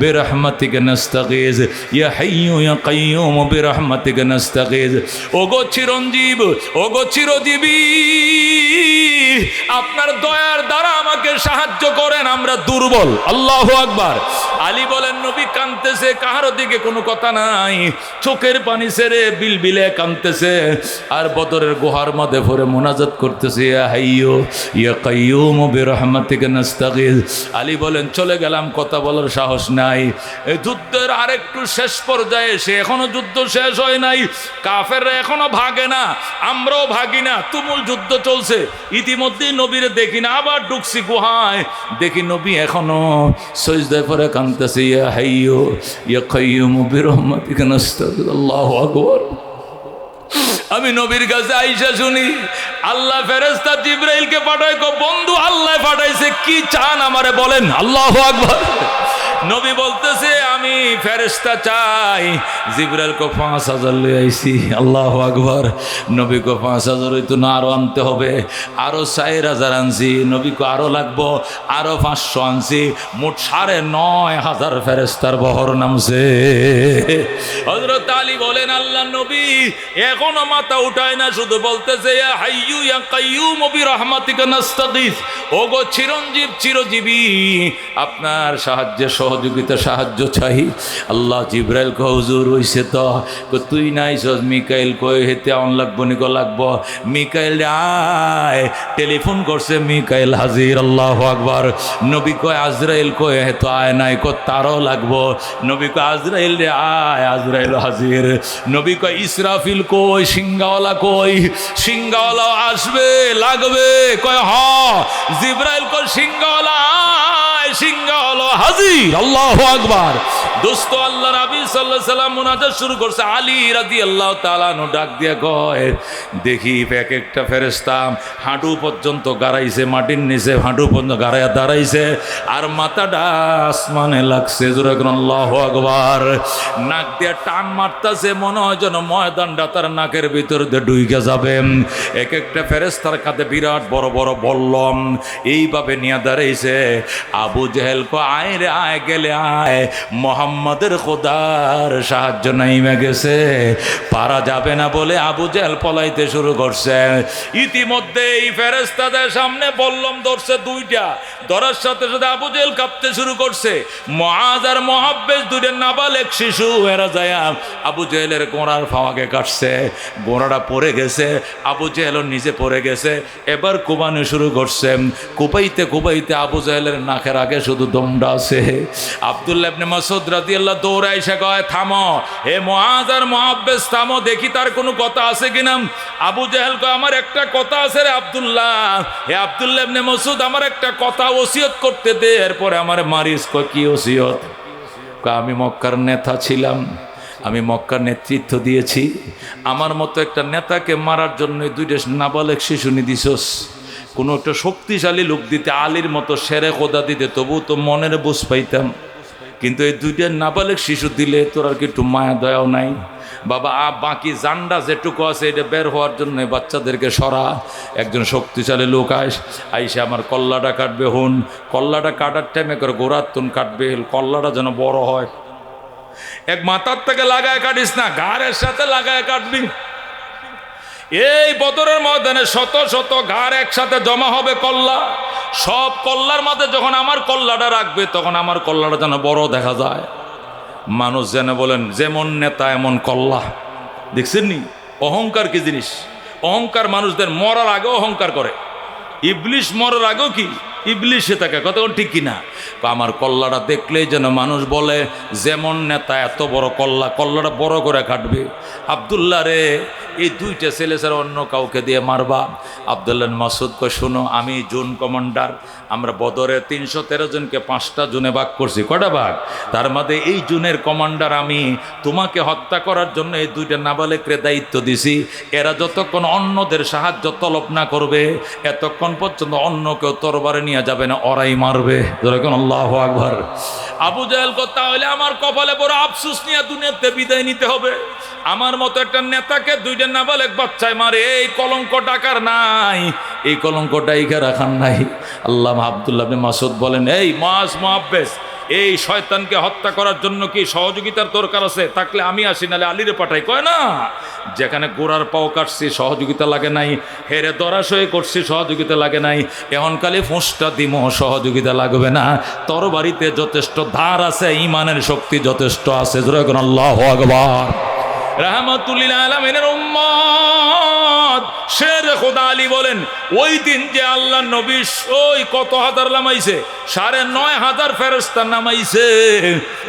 বিরহমাতিকা নাস্তাগীজ, ইয়া হাইয়ু ইয়া কাইয়্যুম বিরহমাতিকা নাস্তাগীজ। ওগো চিরঞ্জীব, ওগো চিরজীবী, আপনার দয়ার দ্বারা আমাকে সাহায্য করেন, আমরা দুর্বল। আল্লাহু আকবার। আলী বলেন নবী কাঁদতেছে, কাহারো দিকে কোনো কথা নাই, চোখের পানি ছেড়ে বিলবিলে কাঁদতেছে, আর বদরের গুহার মধ্যে ভরে মুনাজাত করতেছে ইয়া হাইয়ু ইয়া কাইয়্যুম বিরহমাতিকা নাস্তাগীজ। আলী বলেন চলে গেলাম, কথা বলার সাহস নাই। এই যুদ্ধের আরেকটু শেষ পর্যায়ে এসে, এখনো যুদ্ধ শেষ হয় নাই, কাফেররা এখনো ভাগে না, আমরাও ভাগি না, তুমুল যুদ্ধ চলছে। ইতিমধ্যেই নবীরে দেখি না, আবার ঢুকছি গুহায়, দেখি নবী এখনো সিজদায় পড়ে কাঁদতেছে ইয়া হাইয়ু ইয়া কাইয়্যুম বিরহমাতিকা নাস্তাগীজ। আল্লাহু আকবার। আমি নবীর কাছে আইসা শুনি আল্লাহ ফেরেশতা জিবরাইলকে পাঠায়, বন্ধু আল্লাহ পাঠাইছে, কি চান আমারে বলেন। আল্লাহু আকবার। নবী বলতেছে আমি ফেরেশতা চাই। জিবরাইল কো 5000 লই আইছি। আল্লাহু আকবার। নবী কো 5000 হইতো না, আরো আনতে হবে। আরো 4000 আনছি। নবী কো আরো লাগবো, আরো 500 আনছি। মোট 9500 ফেরেশতার বহর নামছে। হযরত আলী বলেন আল্লাহ নবী এখনো মাথা উঠায় না, শুধু বলতেছে ইয়া হাইয়ু ইয়া কাইয়্যুম বিরহমাতিকা নাস্তাগীজ। ওগো চিরঞ্জীব, চিরজীবী, আপনার সাহায্য সহযোগিতা সাহায্য চাই। আল্লাহ জিবরাইল কো হুজুর হইছে তো, তুই নাইছস, মিকাইল কই হেতে অন লাগবো নিকো লাগবো। মিকাইল আয়, টেলিফোন করছে, মিকাইল হাজির। আল্লাহু আকবার। নবী কয় আজরাইল কই হেতো আয় নাই, কো তারও লাগবো। নবী কয় আজরাইল রে আয়, আজরাইল হাজির। নবী কয় ইসরাফিল কই, সিংহাওয়ালা কই? সিংহাওয়ালা আসবে, লাগবে। কয় হ। জিবরাইল কয় সিংহাওয়ালা আয়, সিংহাওয়ালা হাজির। আল্লাহু আকবার। দোস্ত আল্লাহ নবী সাল্লাল্লাহু আলাইহি সাল্লাম মুনাজাত শুরু করছে। আলী রাদিয়াল্লাহু তাআলা আনহু ডাক দিয়া কয় দেখি এক একটা ফেরেশতা হাঁটু পর্যন্ত গাড়াইছে, মাটির নিচে হাঁটু পর্যন্ত গাড়াইয়া দাঁড়াইছে, আর মাথাটা আসমানে লাগছে। জোরে বলুন আল্লাহু আকবার। নাক দিয়া টান মারতাছে, মনে হয় যেন ময়দানটা তার নাকের ভিতর দিয়ে ঢুইকে যাবে। এক একটা ফেরেশতার কাঁধে বিরাট বড় বড় বল্লম এইভাবে নিয়ে দাঁড়াইছে। আবু জেহেল কো আয় রে আয়, গেলে আয়। মোহাম্মদ মুহাম্মাদের খোদার সাহায্য নাইমে গেছে, পারা যাবে না বলে আবু জেহেল পলাইতে শুরু করছে। ইতিমধ্যে এই ফেরেশতাদের সামনে বল্লম ধরছে দুইটা, ধরার সাথে সাথে আবু জেহেল কাঁপতে শুরু করছে। মুআজ আর মুহাব্বিস দুইটা নাবালেগ শিশু, এরা যায় আবু জেহেলের গোড়ার ফাওয়াকে কাটছে। গোড়াটা পড়ে গেছে, আবু জেহেলও নিজে পড়ে গেছে। এবার কোবানো শুরু করছে। কোবাইতে কোবাইতে আবু জেহেলের নাকের আগে শুধু দমটা আছে। আব্দুল্লাহ ইবনে মাসউদ রাদিয়াল্লাহু দৌড়ায় এসে কয়, থামো হে মুআজ আর মুহাব্বিস, থামো, দেখি তার কোনো কথা আছে কিনা। আবু জেহেল কয়, আমার একটা কথা আছে রে আব্দুল্লাহ। হে আব্দুল্লাহ ইবনে মাসউদ, আমার একটা কথা ওসিয়ত করতে দে। এরপরে আমার মারিস। কয়, কি ওসিয়ত? কয়, আমি মক্কার নেতা ছিলাম, আমি মক্কার নেতৃত্ব দিয়েছি, আমার মতো একটা নেতাকে মারার জন্য দুইটা নাবালেগ শিশু দিছস। কোনো একটা শক্তিশালী লোক দিতে, আলীর মতো শেরে খোদা দিতে, তবু তো মনের বুঝ পাইতাম, কিন্তু এই দুইটা নাবালেগ শিশু দিলে তোর আর কি একটু মায়া দয়াও নাই? বাবা, বাকি জান্ডা যেটুকু আছে এটা বের হওয়ার জন্য বাচ্চাদেরকে সরা। একজন শক্তিশালী লোক আইসে আমার কল্লাটা কাটবে। হুন, কল্লাটা কাটার টাইমে করে গোড়ার তুন কাটবে, কল্লাটা যেন বড় হয়। এক মাথার থেকে লাগায় কাটিস না, ঘাড়ের সাথে লাগায় কাটবি। এই বদরের ময়দানে শত শত ঘাড় একসাথে জমা হবে কল্লা। সব কল্লার মধ্যে যখন আমার কল্লাটা রাখবে, তখন আমার কল্লাটা যেন বড় দেখা যায়। মানুষ যেন বলেন, যেমন নেতা এমন কল্লা। দেখছেন নি অহংকার কি জিনিস? অহংকার মানুষদের মরার আগেও অহংকার করে। ইবলিশ মরার আগেও কি ইবলিশে থাকে, কতক্ষণ ঠিক কিনা? আমার কল্লাটা দেখলেই যেন মানুষ বলে, যেমন নেতা এত বড় কল্লা, কল্লাটা বড় করে কাটবে। আব্দুল্লাহ রে, এই দুইটা ছেলে ছাড়া অন্য কাউকে দিয়ে মারবা? আব্দুল্লাহ মাসউদ কয়, শোনো, আমি জোন কমান্ডার, আমরা বদরে 313 জনকে 5টা জোনে ভাগ করছি। কটা ভাগ? তার মধ্যে এই জোনের কমান্ডার আমি। তোমাকে হত্যা করার জন্য এই দুইটা নাবালেগকে দায়িত্ব দিছি। এরা যতক্ষণ অন্যদের সাহায্য তলব না করবে, এতক্ষণ পর্যন্ত অন্য কেউ তরবারে নিয়ে যাবে না, ওরাই মারবে। যেরকম আল্লাহু আকবার। আবু জেহেল কয়, তাহলে আমার কপালে বড় আফসোস নিয়ে দুনিয়াতে বিদায় নিতে হবে। আমার মতো একটা নেতাকে দুইটা নাবালেগ বাচ্চায় মারে, এই কলঙ্ক টাকার নাই, এই কলঙ্কটা এইখা রাখার নাই। আল্লাহ আব্দুল্লাহ ইবনে মাসউদ বলেন, এই মুআজ মুহাব্বিস, এই শয়তানকে হত্যা করার জন্য কি সহযোগিতার দরকার আছে? থাকলে আমি আসি, নালে আলীরে পাঠাই। কয় না, যেখানে গোড়ার পাও কাটছি সহযোগিতা লাগে নাই, হেরে দরাশয় করছি সহযোগিতা লাগে নাই, এখন কালে ফোঁসটা দিমো সহযোগিতা লাগবে না। তোর বাড়িতে যথেষ্ট ধার আছে, ইমানের শক্তি যথেষ্ট আছে। যেরকম আল্লাহু আকবার। রাহমাতুল্লিল আলামিনের উম্মত শের খোদা আলী বলেন, ওই দিন যে আল্লাহ নবী ওই কত হাজার নামাইছে, 9,500 ফেরেশতা নামাইছে,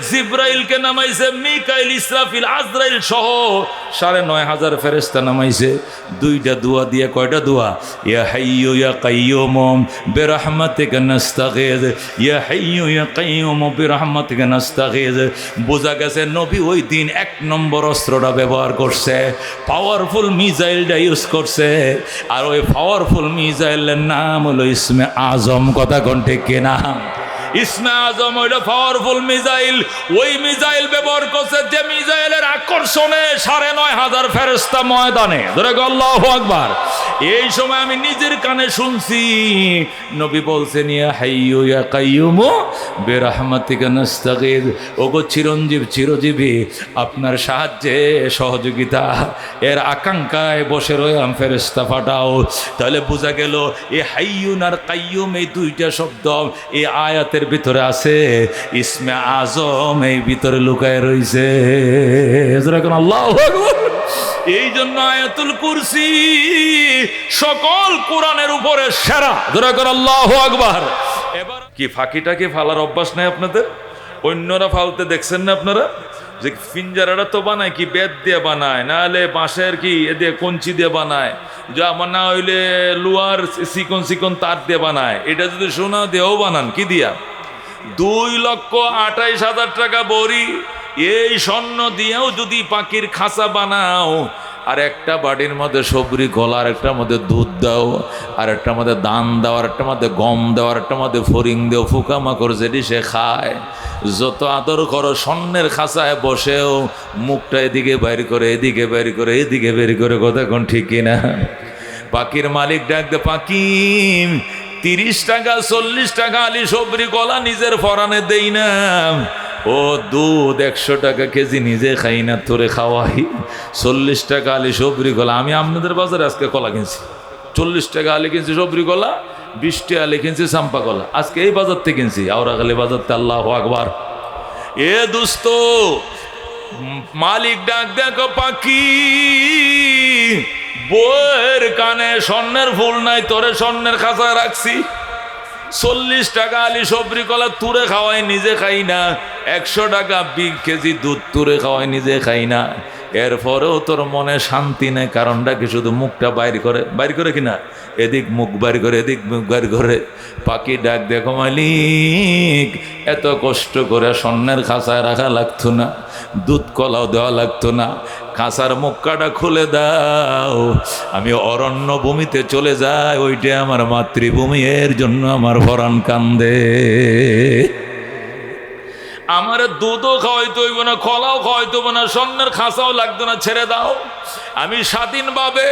জিব্রাইলকে নামাইছে, মিকাইল, ইসরাফিল, আজরাইল সহ 9,500 ফেরেশতা নামাইছে। দুইটা দোয়া দিয়ে, কয়টা দোয়া? ইয়া হাইয়্যু ইয়া কাইয়্যুম বিরহমাতিকা নাস্তাগীথ, ইয়া হাইয়্যু ইয়া কাইয়্যুম বিরহমাতিকা নাস্তাগীথ। বোঝা গেছে নবী ওই দিন 1 নম্বর অস্ত্রটা ব্যবহার করছে, পাওয়ারফুল মিসাইলটা ইউজ করছে। আর ওই পাওয়ারফুল মিসাইলের নাম হলো ইসমে আজম। কথা কোন ঠিক কিনা? ইসমে আজম হইল পাওয়ারফুল মিসাইল। ওই মিসাইল ব্যবহার করছে যে মিসাইলের আকর্ষণে 9,500 ফেরেশতা ময়দানে। ধরে আল্লাহু আকবার। এই সময় আমি নিজের কানে শুনছি নবী বলছেন, ইয়া হাইয়্যু ইয়া কাইয়্যুম বিরহমাতিকা নাস্তাগীথ। ওগো চিরঞ্জীব, চিরজীবী, আপনার সাহায্যে সহযোগিতা এর আকাঙ্ক্ষায় বসে রইলাম, ফেরেশতা পাঠাও। তাহলে বোঝা গেল এই হাইয়্যুন আর কাইয়্যুম এই দুইটা শব্দ এই আয়াতের ভিতরে আছে, ইসমে আজম এই ভিতরে লুকায় রইছে। যেরকম আল্লাহু আকবার। এই জন্য আয়াতুল কুরসি সকল কোরআনের উপরে সেরা। যেরকম আল্লাহু আকবার। এবার কি ফাঁকিটাকে ফালার অভ্যাস নাই আপনাদের? অন্যরা ফালতে দেখছেন না আপনারা? যে পিঞ্জারাটা তো বানায় কি বেত দিয়ে বানায়, না হলে বাঁশের কি দিয়ে কঞ্চি দিয়ে বানায়, যা না হইলে লোহার চিকন চিকন তার দিয়ে বানায়। এটা যদি সোনা দিয়েও বানান, কি দিয়া? 2,28,000 টাকা বড়ি। এই স্বর্ণ দিয়েও যদি পাখির খাঁচা বানাও, আর একটা বাড়ির মধ্যে সবরি গলা, আর একটার মধ্যে দুধ দাও, আর একটার মধ্যে দান দাও, আর একটার মধ্যে গম দাও, আর একটার মধ্যে ফরিং দেও, ফুকামাকড় যেটি সে খায়। যত আদর করো, স্বর্ণের খাঁচায় বসেও মুখটা এদিকে বাইর করে, এদিকে বাইর করে, এদিকে বের করে। কথা কোন ঠিক কিনা? পাখির মালিক ডাক দে, পাখি 30 টাকা 40 টাকা আলি সবরি গলা নিজের ফরানে দেই না, ও দুধ 100 টাকা কেজি, নিজে খাই না, তোরে খাওয়াই। 40 টাকা আলি সবরি কলা। আমি আপনাদের বাজারে আজকে কলা কিনছি, 40 টাকা আলি কিনছি সবরি কলা, 20 টাকা আলি কিনছি চাম্পা কলা। আজকে এই বাজার থেকে কিনছি, আওরাখালী বাজার থেকে। আল্লাহু আকবার। এ দোস্ত, মালিক ডাক দেখো পাখি, বইয়ের কানে স্বর্ণের ফুল নাই, তোরে স্বর্ণের খাঁচায় রাখছি। 40 টাকা আলি সবরি কলা তুরে খাওয়াই, নিজে খাই না। 100 টাকা কেজি দুধ তুরে খাওয়াই, নিজে খাই না। এরপরেও তোর মনে শান্তি নেই, কারণটা কি? শুধু মুখটা বাইর করে কিনা, এদিক মুখ বাইর করে, এদিক মুখ বাইর করে। পাখি ডাক দেখো, মালিক এত কষ্ট করে স্বর্ণের খাঁচায় রাখা লাগতো না, দুধ কলাও দেওয়া লাগতো না, খাঁচার মুখটা খুলে দাও, আমি অরণ্য ভূমিতে চলে যাই, ওইটা আমার মাতৃভূমি, এর জন্য আমার পরাণ কান্দে। আমার দুধও খাওয়াইতে হইব না, কলাও খাওয়াইতে হইব না, স্বর্ণের খাঁচাও লাগতো না, ছেড়ে দাও। আমি স্বাধীনভাবে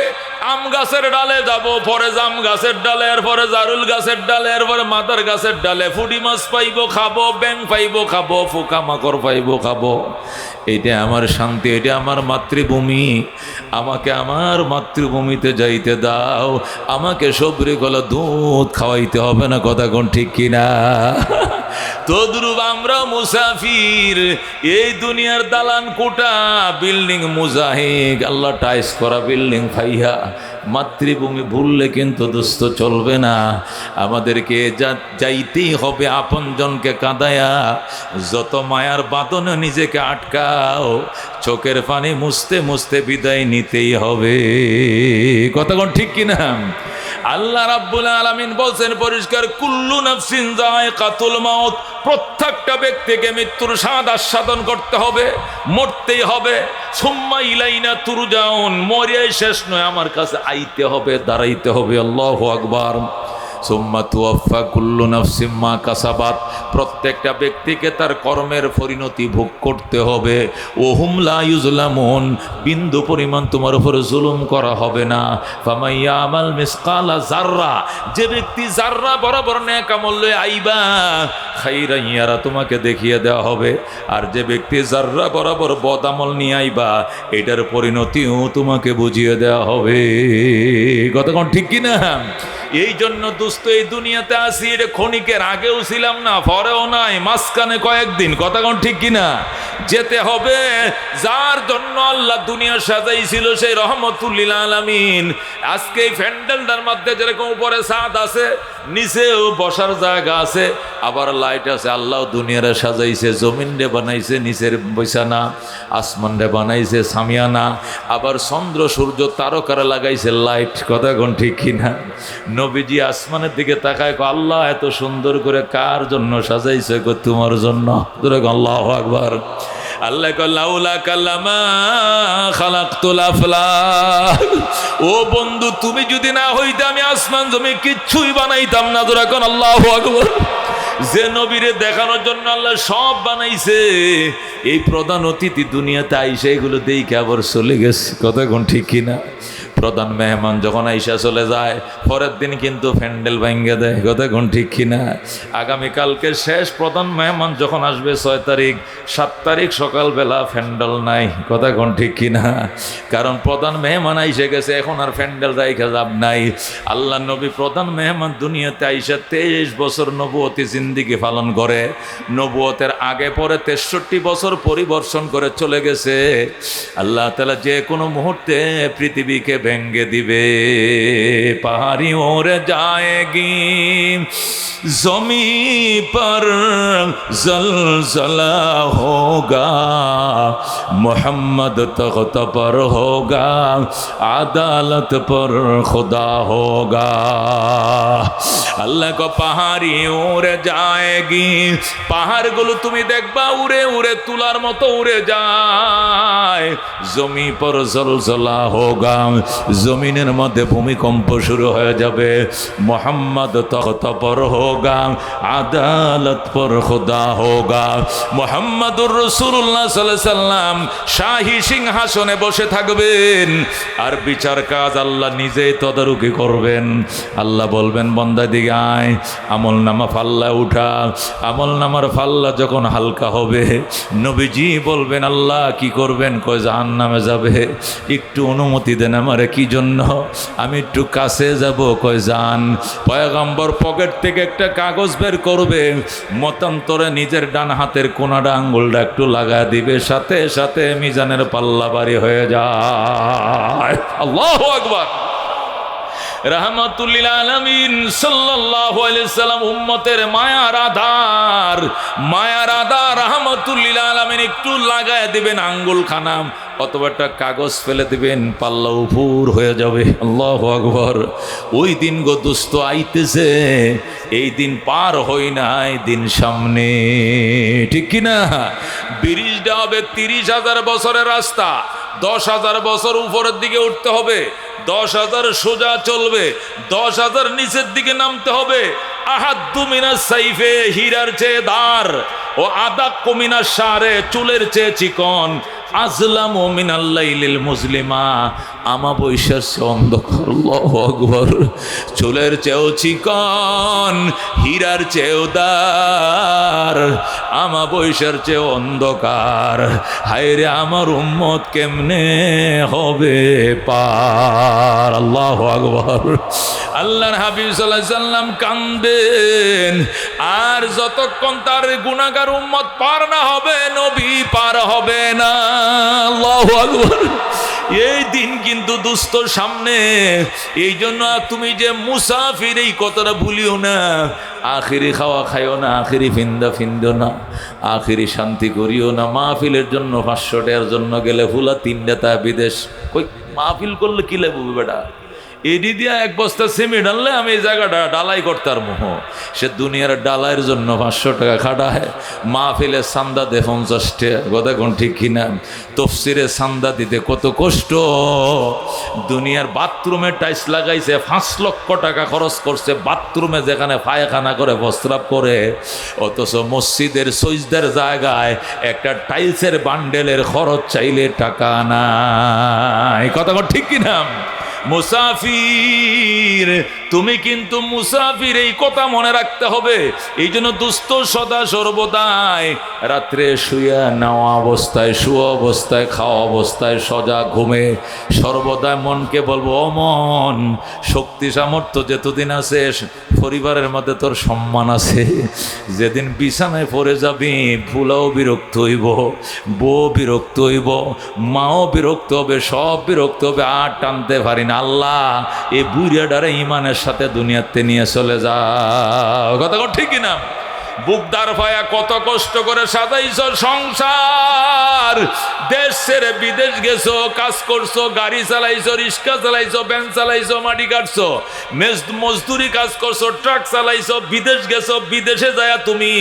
আম গাছের ডালে যাব, পরে জাম গাছের ডালে, এরপরে জারুল গাছের ডালে, এরপরে মাদার গাছের ডালে ফুটি মাছ পাইব খাবো, ব্যাং পাইব খাবো, পোকা মাকড় পাইব খাবো। এটা আমার শান্তি, এটা আমার মাতৃভূমি। আমাকে আমার মাতৃভূমিতে যাইতে দাও, আমাকে সবরি কলা দুধ খাওয়াইতে হবে না। কথা কোন ঠিক কিনা? তদ্রুপ আমরা মুসাফির, এই দুনিয়ার দালান কোটা, বিল্ডিং মুজাহিদ, আল্লাহ টাইস করা বিল্ডিং ফাইয়া মাতৃভূমি ভুললে কিন্তু দোস্ত চলবে না। আমাদেরকে যাইতেই হবে আপনজনকে কাঁদায়া। যত মায়ার বাঁধনে নিজেকে আটকাও, চোখের পানি মুছতে মুছতে বিদায় নিতেই হবে। কথা কোন ঠিক কিনা? আল্লাহ রাব্বুল আলামিন বলছেন পরিষ্কার, কুল্লু নাফসিন যায়কাতুল মাউত, প্রত্যেকটা ব্যক্তিকে মৃত্যুর স্বাদ আস্বাদন করতে হবে, মরতেই হবে। সুম্মা ইলাইনা তুরজাউন, মরিয়াই শেষ নয়, আমার কাছে আইতে হবে, দাঁড়াইতে হবে। আল্লাহু আকবার। সুম্মা তুওয়াফা কুল্লু নাফসিম মা কাসাবাত, প্রত্যেকটা ব্যক্তিকে তার কর্মের পরিণতি ভোগ করতে হবে। ওহুম লা ইউজলামুন, বিন্দু পরিমাণ তোমার উপরে জুলুম করা হবে না। ফামাইয়া আমাল মিসকালা জাররা, যে ব্যক্তি জাররা বরাবর নেক আমল লয়ে আইবা, খাইরান ইয়ারা, তোমাকে দেখিয়ে দেওয়া হবে। আর যে ব্যক্তি জাররা বরাবর বদ আমল নিয়ে আইবা, এটার পরিণতিও তোমাকে বুঝিয়ে দেওয়া হবে। কথা কোন ঠিক কিনা? এই জন্য দোস্ত, এই দুনিয়াতে আসি, এটা ক্ষণিকের আগেও ছিলাম না, পরেও নাই, মাঝখানে কয়েকদিন। কথা কোন ঠিক কিনা? যেতে হবে। যার জন্য আল্লাহ দুনিয়া সাজাইছিল, সেই রহমতুল লিল আলামিন। আজকে এই প্যান্ডেলটার মধ্যে যেরকম উপরে ছাদ আছে, নিচেও বসার জায়গা আছে, আবার লাইট আছে। আল্লাহ দুনিয়ারে সাজাইছে, জমিন রে বানাইছে নিচের বিছানা, আসমান রে বানাইছে সামিয়ানা, আবার চন্দ্র সূর্য তারকারে লাগাইছে লাইট। কথা কোন ঠিক কিনা? নবীজি আসমানের দিকে তাকায়, আল্লাহ এত সুন্দর করে কার জন্য সাজাইছে? তোমার জন্য। আল্লাহু আকবার। আল্লাহ লাউলা কাল্লামা খালাকতুল আফলাক, ও বন্ধু তুমি যদি না হইতে আমি আসমান জমি কিচ্ছুই বানাইতাম না। তোরা কোন আল্লাহু আকবার। যে নবীরে দেখানোর জন্য আল্লাহ সব বানাইছে, এই প্রধান অতিথি দুনিয়াতে আইসা এগুলো দেখে আবার চলে গেছে। কথা কোন ঠিক কিনা? প্রধান মেহমান যখন আইসা চলে যায়, পরের দিন কিন্তু প্যান্ডেল ভাঙ্গে দেয়। কথা কোন ঠিক কিনা? আগামীকালকে শেষ প্রধান মেহমান যখন আসবে 6 তারিখ, 7 তারিখ সকালবেলা প্যান্ডেল নাই। কথা কোন ঠিক কিনা? কারণ প্রধান মেহমান আইসে গেছে, এখন আর প্যান্ডেল রাইখা লাভ নাই। আল্লাহ নবী প্রধান মেহমান দুনিয়াতে আইসা 23 বছর নবুয়তি জিন্দিগি পালন করে। নবুয়তের আগে পরে 63 বছর পরিবর্তন করে চলে গেছে। আল্লাহ তাআলা যে কোনো মুহূর্তে পৃথিবীকে ভেঙ্গে দিবে। পাহাড়ি ওরে যায়গি জমি पर जलजला होगा, मोहम्मद तख्त पर होगा, आदालत पर खुदा होगा। আল্লাহ কো পাহাড়ি উড়ে যায়গি, পাহাড়গুলো তুমি দেখবা উড়ে উড়ে তুলার মতো উড়ে যায়। জমি পর জলজলা হোগা, জমিনের মধ্যে ভূমিকম্প শুরু হয়ে যাবে। মোহাম্মদ তখত পর হোগা, আদালত পর খুদা হোগা। মোহাম্মদুর রাসূলুল্লাহ সাল্লাল্লাহু আলাইহি সাল্লাম শাহী সিংহাসনে বসে থাকবেন, আর বিচার কাজ আল্লাহ নিজেই তদারকি করবেন। আল্লাহ বলবেন, বান্দা দিকে আয়, আমল নামা ফাল্লা উঠা। আমল নামার ফাল্লা যখন হালকা হবে, নবীজি বলবেন, আল্লাহ কি করবেন? কয় জাহান্নামে যাবে। একটু অনুমতি দেন আমারে। কি জন্য? আমি একটু কাছে যাব। কয় যান। পয়গম্বর পকেট থেকে একটা কাগজ বের করবে, মতান্তরে নিজের ডান হাতের কোনাটা আঙ্গুলটা একটু লাগা দিবে, সাথে সাথে মিজানের পাল্লা বাড়ি হয়ে যায়। আল্লাহু আকবার। রাহমাতুল লিল আলামিন সাল্লাল্লাহু আলাইহি সাল্লাম উম্মতের মায়ার আধার, মায়ার আধার রাহমাতুল লিল আলামিন একটু লাগায় দিবেন আঙ্গুল খানাম, অথবা একটা কাগজ ফেলে দিবেন, পাল্লা উপর হয়ে যাবে। আল্লাহু আকবার। ওই দিন গো দোস্ত আইতেছে, এই দিন পার হই নাই, দিন সামনে, ঠিক কিনা? ব্রিজটা হবে 30,000 বছরের রাস্তা, 10,000 বছর উপরের দিকে উঠতে হবে, 10,000 সোজা চলবে, 10,000 নিচের দিকে নামতে হবে। আহাদ্দু মিনাস সাইফে, হীরার চেয়ে ধার, ও আদাক্কু মিনাস শারে, চুলের চেয়ে চিকন, আজলামু মিনাল লাইলিল মুজলিমা, আমাবস্যার চেয়ে অন্ধকার। আল্লাহু আকবার। চুলের চেয়েও চিকন, হীরার চেয়েও ধার, আমাবস্যার চেয়ে অন্ধকার। হায়রে আমার উম্মত কেমনে হবে পার? আল্লাহু আকবার। আল্লাহর হাবিব সাল্লাল্লাহু আলাইহি সাল্লাম কাঁদবেন, আর যতক্ষণ তার গুনাহগার উম্মত পার না হবে, নবী পার হবে না। আল্লাহু আকবার। এই দিন কিন্তু দুস্থ সামনে। এই জন্য তুমি যে মুসাফির, এই কথাটা ভুলিও না। আখিরি খাওয়া খাইও না, আখিরি ফিন্দা ফিন্দো না, আখিরি শান্তি করিও না। মাহফিলের জন্য 500 টাকার জন্য গেলে ফুলা 3টা তা বিদেশ। কই মাহফিল করলে কি লাগবে বেটা? এডি দিয়া 1 বস্তা সিমেন্ট আনলে আমি এই জায়গাটা ডালাই করতার মোহ। সে দুনিয়ার ডালাইয়ের জন্য 500 টাকা খাটায়, মাহফিলের চান্দা দে 50 টাকা। কথা কোন ঠিক কিনা? তফসিরে চান্দা দিতে কত কষ্ট। দুনিয়ার বাথরুমে টাইলস লাগাইছে, 5 লক্ষ টাকা খরচ করছে বাথরুমে, যেখানে পায়খানা করে প্রস্রাব করে, অথচ মসজিদের সজদার জায়গায় একটা টাইলসের বান্ডেলের খরচ চাইলে টাকা নাই। কথা কোন ঠিক কিনা? মুসাফির, তুমি কিন্তু মুসাফির, এই কথা মনে রাখতে হবে। এই জন্য দুস্থ সদা সর্বদাই রাত্রে শুয়া নেওয়া অবস্থায়, শুয়া অবস্থায়, খাওয়া অবস্থায়, সজা ঘুমে সর্বদাই মনকে বলবো, ও মন, শক্তি সামর্থ্য যেতদিন আছে পরিবারের মধ্যে তোর সম্মান আছে। যেদিন বিছানায় পড়ে যাবি, ফুলাও বিরক্ত হইব, বউ বিরক্ত হইব, মাও বিরক্ত হবে, সব বিরক্ত হবে, আর টানতে পারি না। আল্লাহ এই বুড়িয়াডারে ইমানের সাথে দুনিয়াতে নিয়ে চলে যাও। কথা ঠিক না? বুকদার ভাইয়া কত কষ্ট করে সাজাইছো সংসার, দেশ ছেড়ে বিদেশ গেছো, কাজ করছো, গাড়ি চালাইছো, রিক্সা চালাইছো, ভ্যান চালাইছো, মাটি কাটছো, মজদুরি কাজ করছো, ট্রাক চালাইছো, বিদেশ গেছো। বিদেশে যায় তুমি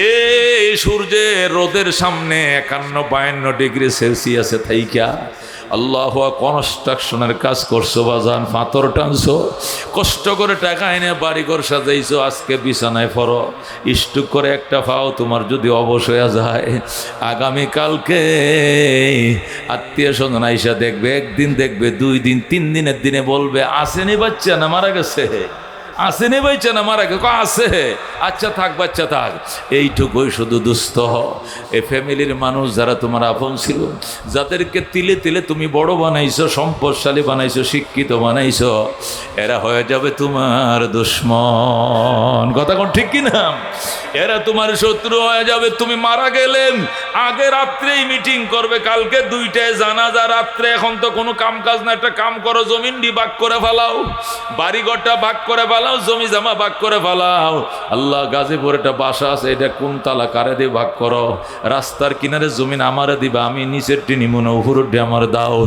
এই সূর্যের রোদের সামনে 51-52 ডিগ্রি সেলসিয়াসে থাইকা আল্লাহ কনস্ট্রাকশনের কাজ করছো, বাজান পাথর টানছো, কষ্ট করে টাকা এনে বাড়িঘর সাজাইছো, আজকে বিছানায় পড়ো, স্টুক করে একটা পাও তোমার যদি অবশ হয়ে যায়, আগামীকালকে আত্মীয় স্বজন আইসা দেখবে, একদিন দেখবে, 2 দিন 3 দিনের দিনে বলবে, আসেনি বাচ্চা না মারা গেছে, আসেনি বাচ্চা না মারা গেছে, আছে, আচ্ছা থাক বাচ্চা থাক। এইটুকুই শুধু দুস্থ। এ ফ্যামিলির মানুষ যারা তোমার আপন ছিল, যাদেরকে তিলে তিলে তুমি বড় বানাইছো, সম্পদশালী বানাইছো, শিক্ষিত বানাইছো, এরা হয়ে যাবে তোমার দুশ্মন। কথা কোন ঠিক কিনা? এরা তোমার শত্রু হয়ে যাবে। তুমি মারা গেলেন, আগে রাত্রেই মিটিং করবে, কালকে 2টায় জানাজা, রাত্রে এখন তো কোনো কাম কাজ না, একটা কাম করো, জমিনটি ভাগ করে ফেলাও, বাড়িঘরটা ভাগ করে ফেলাও, জমি জামা ভাগ করে ফেলাও। আল্লাহ গাজীপুর একটা বাসা আছে, এটা কোন তালা, কারে দিয়ে ভাগ করো, রাস্তার কিনারে জমিন আমারে দিবা, আমি নিচের টিনি মনে উপরটি আমার দাও।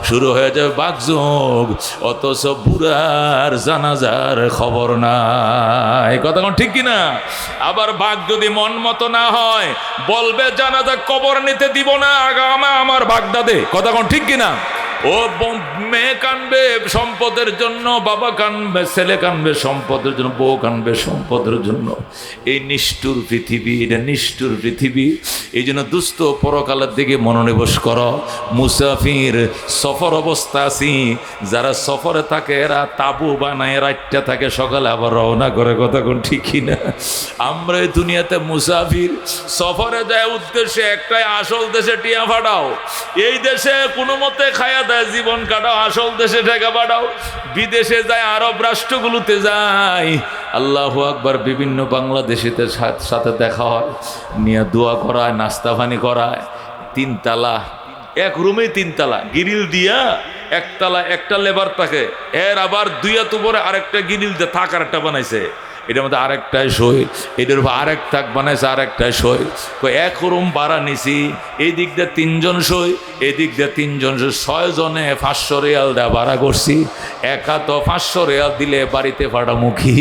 শুরু হয়ে যাবে বাকযোগ, অথচ বুড়ার জানাজার খবর নাই। কথা কোন ঠিক কিনা? আবার ভাগ যদি মন মতো না হয়, বলবে জানাজা কবর নিতে দিব না, আগামা আমার ভাগটা দে। কথা কোন ঠিক কিনা? ও মেয়ে কানবে সম্পদের জন্য, বাবা কানবে, ছেলে কানবে সম্পদের জন্য, বউ কানবে সম্পদের জন্য। এই নিষ্ঠুর পৃথিবী, এটা নিষ্ঠুর পৃথিবী। এই জন্য দুস্থ পরকালের দিকে মনোনিবেশ করো। মুসাফির সফর অবস্থা আছি, যারা সফরে থাকে এরা তাবু বানায় রাতটা থাকে, সকালে আবার রওনা করে। কথা কোন ঠিক কিনা? আমরা এই দুনিয়াতে মুসাফির, সফরে যায় উদ্দেশ্যে একটাই, আসল দেশে টিয়া ফাটাও। এই দেশে কোনো মতে খায়া দেয় জীবন কাটাও, আসল দেশে টাকা পাঠাও। বিদেশে যায়, আরব রাষ্ট্রগুলোতে যায়, আল্লাহু আকবার, বিভিন্ন বাংলাদেশিতে সাথে দেখা হয়, নিয়ে দোয়া করায়, নাস্তা পানি করায়। 3 তালা, এক রুমে 3 তালা গিরিল দিয়া, একতলা একটা লেবার থাকে, এর আবার 2 হাত উপরে আরেকটা গিরিল দিয়ে থাকার একটা বানাইছে, এটার মধ্যে আরেকটাই সই, এটার উপর আরেক থাক বানাইছে, আরেকটাই সই। এক রুম ভাড়া নিছি, এই দিক দিয়ে 3 জন সই, এই দিক দিয়ে 3 জন সই, 6 জনে 500 রিয়াল দেওয়া ভাড়া করছি। একা তো 500 রিয়াল দিলে বাড়িতে ভাড়ামুখী,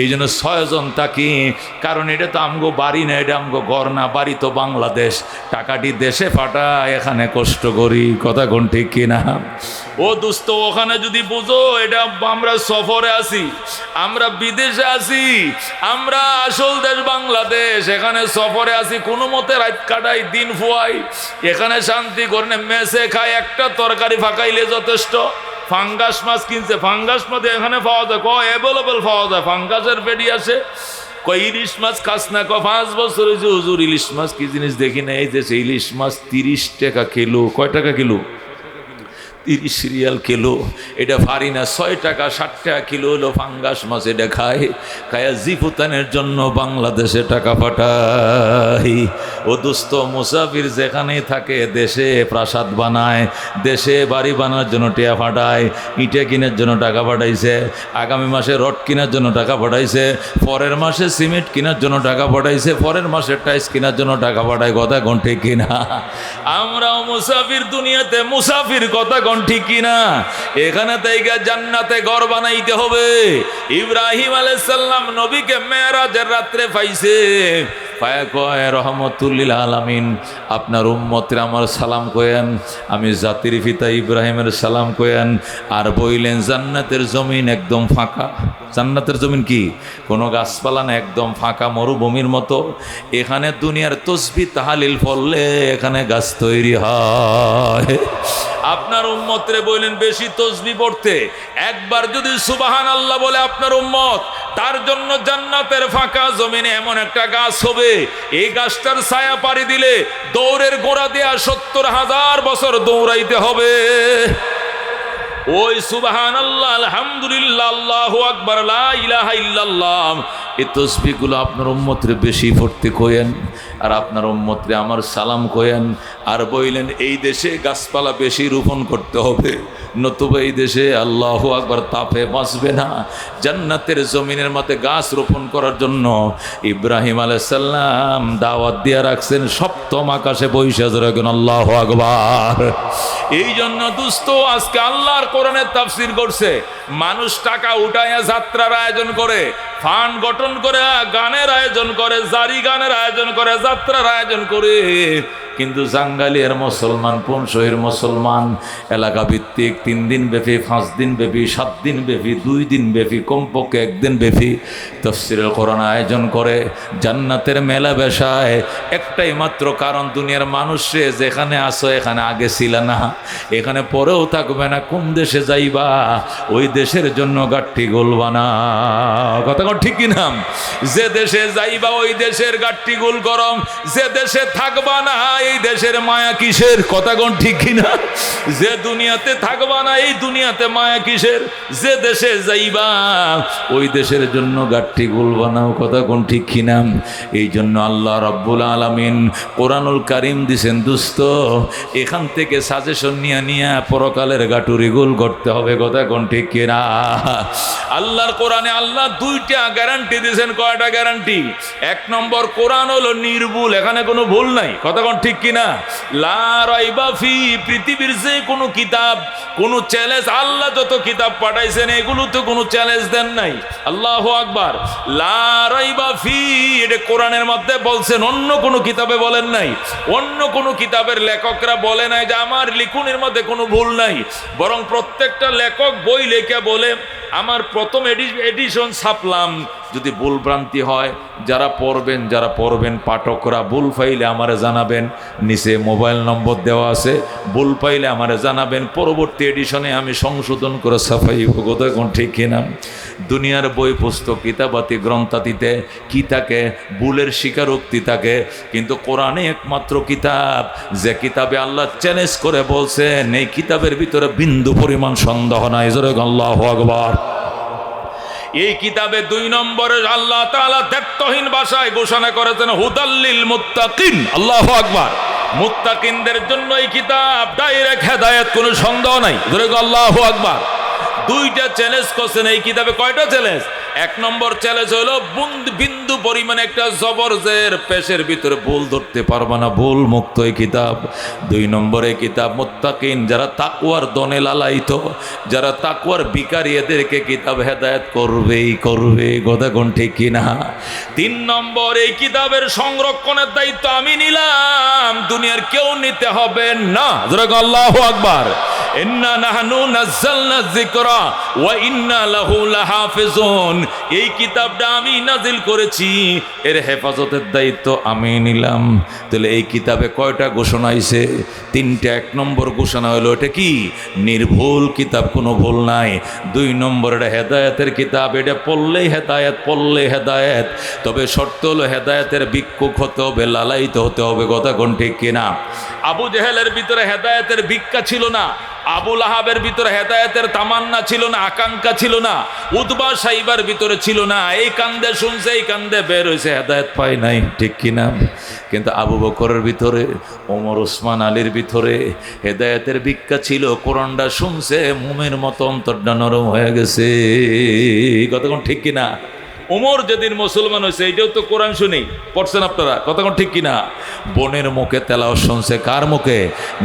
এই জন্য 6 জন থাকি। কারণ এটা তো আমগো বাড়ি না, এটা আমগো ঘর না, বাড়ি তো বাংলাদেশ। টাকাটি দেশে ফাটা, এখানে কষ্ট করি। কথা কোন ঠিক কিনা? ও দোস্ত, ওখানে যদি বুঝো এটা আমরা সফরে আছি, আমরা বিদেশে আছি, আমরা আসল দেশ বাংলাদেশ, এখানে সফরে আছি, কোনো মতে রাত কাটাই, দিন ফুয়াই, এখানে শান্তি করে মেসে খাই, একটা তরকারি ফাঁকাইলে যথেষ্ট। ফাঙ্গাস মাছ কিনছে, ফাঙ্গাস মাছ এখানে পাওয়া যায়, অ্যাভেলেবেল পাওয়া যায়, ফাঙ্গাসের পেডি আছে। ইলিশ মাছ খাস না? 5 বছর হয়েছে হুজুর ইলিশ মাছ কি জিনিস দেখি না। এই দেশে ইলিশ মাছ 30 টাকা কিলো। কয় টাকা কিলো? 30 Real kilo. এটা পারি না, 6 টাকা 60 টাকা কিলো হলো ফাঙ্গাস মাছ। এটা খায়া জিফুতানের জন্য বাংলাদেশে টাকা পাঠাই। ও দোস্ত, মুসাফির যেখানেই থাকে, দেশে প্রাসাদ বানায়, দেশে বাড়ি বানানোর জন্য টিয়া পাঠায়, ইটা কেনার জন্য টাকা পাঠাইছে, আগামী মাসে রড কেনার জন্য টাকা পাঠাইছে, পরের মাসে সিমেন্ট কেনার জন্য টাকা পাঠাইছে, পরের মাসে টাইস কেনার জন্য টাকা পাঠায়। কথা কোন ঠিক কিনা? আমরাও মুসাফির, দুনিয়াতে মুসাফির। কথা কোন ঠিক কিনা? এখানে থেকে জান্নাতে ঘর বানাইতে হবে। ইব্রাহিম আলাইহিস সালাম নবীকে মেরাজের রাত্রে পাইছে, পায়া কয় রহমতুল্লিল আলামিন, আপনার উম্মতের আমার সালাম কয়েন, আমি জাতির পিতা ইব্রাহিমের সালাম কয়েন। আর বইলেন জান্নাতের জমিন একদম ফাঁকা। জান্নাতের জমিন কি? কোনো গাছপালা না, একদম ফাঁকা, মরুভূমির মতো। এখানে দুনিয়ার তসবিহ তাহলিল পড়লে এখানে গাছ তৈরি হয়। আপনার উম্মতরে বললেন বেশি তসবিহ পড়তে। একবার যদি সুবহানাল্লাহ বলে আপনার উম্মত, তার জন্য জান্নাতের ফাঁকা জমিনে এমন একটা গাছ হবে, এই গাছটার ছায়া পাড়ি দিলে দৌড়ের গোড়া দেয়া 70,000 বছর দৌড়াইতে হবে। ওই সুবহানাল্লাহ, আলহামদুলিল্লাহ, আল্লাহু আকবার, লা ইলাহা ইল্লাল্লাহ, এই তসবিহগুলো আপনার উম্মতরে বেশি পড়তে কয়েন, আর আপনার উম্মতরে আমার সালাম কয়েন। আর বললেন এই দেশে গাছপালা বেশি রোপণ করতে হবে, নতুবা এই দেশে আল্লাহু আকবার তাপে বাঁচবে না। জান্নাতের জমিনের মধ্যে গাছ রোপণ করার জন্য ইব্রাহিম আলাইহিস সালাম দাওয়াত দিয়ে রাখছেন, সপ্তম আকাশে বৈশা রাখেন। আল্লাহু আকবার। এই জন্য দোস্ত, আজকে আল্লাহর কোরআনের তাফসীর করছে, মানুষ টাকা উঠাইয়া যাত্রার আয়োজন করে, ফান্ড গঠন করে, গানের আয়োজন করে, জারি গানের আয়োজন করে, যাত্রার আয়োজন করে। কিন্তু জাঙ্গালিয়ার মুসলমান, পনশহীর মুসলমান, এলাকা ভিত্তিক 3 দিন ব্যাপী, 5 দিন ব্যাপী, 7 দিন ব্যাপী, 2 দিন ব্যাপী, কমপক্ষে 1 দিন ব্যাপী তাফসীরুল কোরআন আয়োজন করে, জান্নাতের মেলা বেশায়। একটাই মাত্র কারণ, দুনিয়ার মানুষে যেখানে আসো এখানে আগে ছিল না, এখানে পরেও থাকবে না। কোন দেশে যাইবা ওই দেশের জন্য গাঠি গোলবা না। কথা ঠিক কিনা? যে দেশে যাইবা ওই দেশের গাঠি গোল গরম, যে দেশে থাকবা না এই দেশের মায়া কিসের? কথা কোন ঠিক কিনা? যে দুনিয়াতে থাকবা না এই দুনিয়াতে মায়া কিসের? যে দেশে যাইবা ওই দেশের জন্য গাঠি গোল বানাও। কথা কোন ঠিক কিনা? এই জন্য আল্লাহ রাব্বুল আলামিন কোরআনুল কারীম দিছেন। দোস্ত, এখান থেকে সাজেশন নিয়ে পরকালের গাটুরি গোল করতে হবে। কথা কোন ঠিক কিনা? আল্লাহর কোরআনে আল্লাহ 2টা গ্যারান্টি দিয়েছেন। কয়টা গ্যারান্টি? 1 নম্বর, কোরআন হলো নির্ভুল, এখানে কোনো ভুল নাই। কথা কোন ঠিক কিনা? লা রাইবা ফি, পৃথিবীর যে কোনো কিতাব, কোনো চ্যালেঞ্জ, আল্লাহ যত কিতাব পাঠাইছেন এগুলো তো কোনো চ্যালেঞ্জ দেন নাই। আল্লাহু আকবার। লা রাইবা ফি, এটা কোরআনের মধ্যে বলছেন, অন্য কোনো কিতাবে বলেন নাই। অন্য কোনো কিতাবের লেখকরা বলে নাই যে আমার লিখনের মধ্যে কোনো ভুল নাই, বরং প্রত্যেকটা লেখক বই লেখা বলে আমার প্রথম এডিশন ছাপলাম, যদি ভুল ভ্রান্তি হয় যারা পড়বেন পাঠকরা, ভুল পাইলে আমারে জানাবেন, নিচে মোবাইল নম্বর দেওয়া আছে, ভুল পাইলে আমারে জানাবেন, পরবর্তী এডিশনে আমি সংশোধন করে ছাপাই। কোন ঠিক কিনা? দুনিয়ার বই পুস্তক কিতাবাতি গ্রন্থাতিতে কি থাকে? ভুলের স্বীকারোক্তি থাকে, কিন্তু কোরআনে একমাত্র কিতাব যে কিতাবে আল্লাহ চ্যালেঞ্জ করে বলছেন এই কিতাবের ভিতরে বিন্দু পরিমাণ সন্দেহ নাই। জোরে আল্লাহু আকবার। এই কিতাবে 2 নম্বরে আল্লাহ তাআলা দ্ব্যর্থহীন ভাষায় ঘোষণা করেছেন হুদাল্লিল মুত্তাকিন। আল্লাহু আকবার। মুত্তাকিনদের জন্য এই কিতাব ডাইরেক্ট হেদায়েত, কোনো সন্দেহ নাই। ধরে আল্লাহু আকবার। 2টা চ্যালেঞ্জ করছেন এই কিতাবে। কয়টা চ্যালেঞ্জ? 1 নম্বর চ্যালেঞ্জ হলো বিন্দু পরিমাণে একটা জবরজের পেশের ভিতরে ভুল ধরতে পারবে না, ভুল মুক্ত এই কিতাব। 2 নম্বরে কিতাব মুত্তাকিন, যারা তাকওয়ার দনে লালায়িত, যারা তাকওয়ার ভিখারি, এদেরকে কিতাব হেদায়েত করবে। কথা কোন ঠিক কিনা? 3 নম্বর, এই কিতাবের সংরক্ষণের দায়িত্ব আমি নিলাম, দুনিয়ার কেউ নিতে হবে না। আল্লাহু আকবার। ইন্না নাহনু নাযালনা যিকরা ওয়া ইন্না লাহু লাহাফিজুন। এই কিতাবটা আমি নাজিল করেছি, এর হেফাজতের দায়িত্ব আমি নিলাম। তাহলে এই কিতাবে কয়টা ঘোষণা আইছে? 3টা। 1 নম্বর ঘোষণা হলো এটা কি? নির্ভুল কিতাব, কোনো ভুল নাই। 2 নম্বর, এটা হেদায়েতের কিতাব, এটা পড়লেই হেদায়েত। তবে শর্ত হলো হেদায়েতের ভিক্ষুক হতে হবে, লালায়িত হতে হবে। কথা কোন ঠিক কিনা? আবু জেহেলের ভিতরে হেদায়েতের ভিক্ষা ছিল না, আবু লাহাবের ভিতরে হেদায়েতের তামান্না ছিল না, আকাঙ্ক্ষা ছিল না, উতবা সাইবার ভিতরে ছিল না। এই কান্দে শুনছে, এই কান্দে বের হয়েছে, হেদায়েত পায় নাই। ঠিক কিনা? কিন্তু আবু বকরের ভিতরে, ওমর ওসমান আলীর ভিতরে হেদায়েতের ভিক্ষা ছিল। কোরআনটা শুনছে, মোমের মতো অন্তরটা নরম হয়ে গেছে। কতক্ষণ ঠিক কিনা? ওমর যেদিন মুসলমান হয়েছে, এইটাও তো কোরআন শুনেই পড়ছেন আপনারা। কতক্ষণ ঠিক কিনা? বোনের মুখে তেলাওয়াত শুনছে। কার মুখে?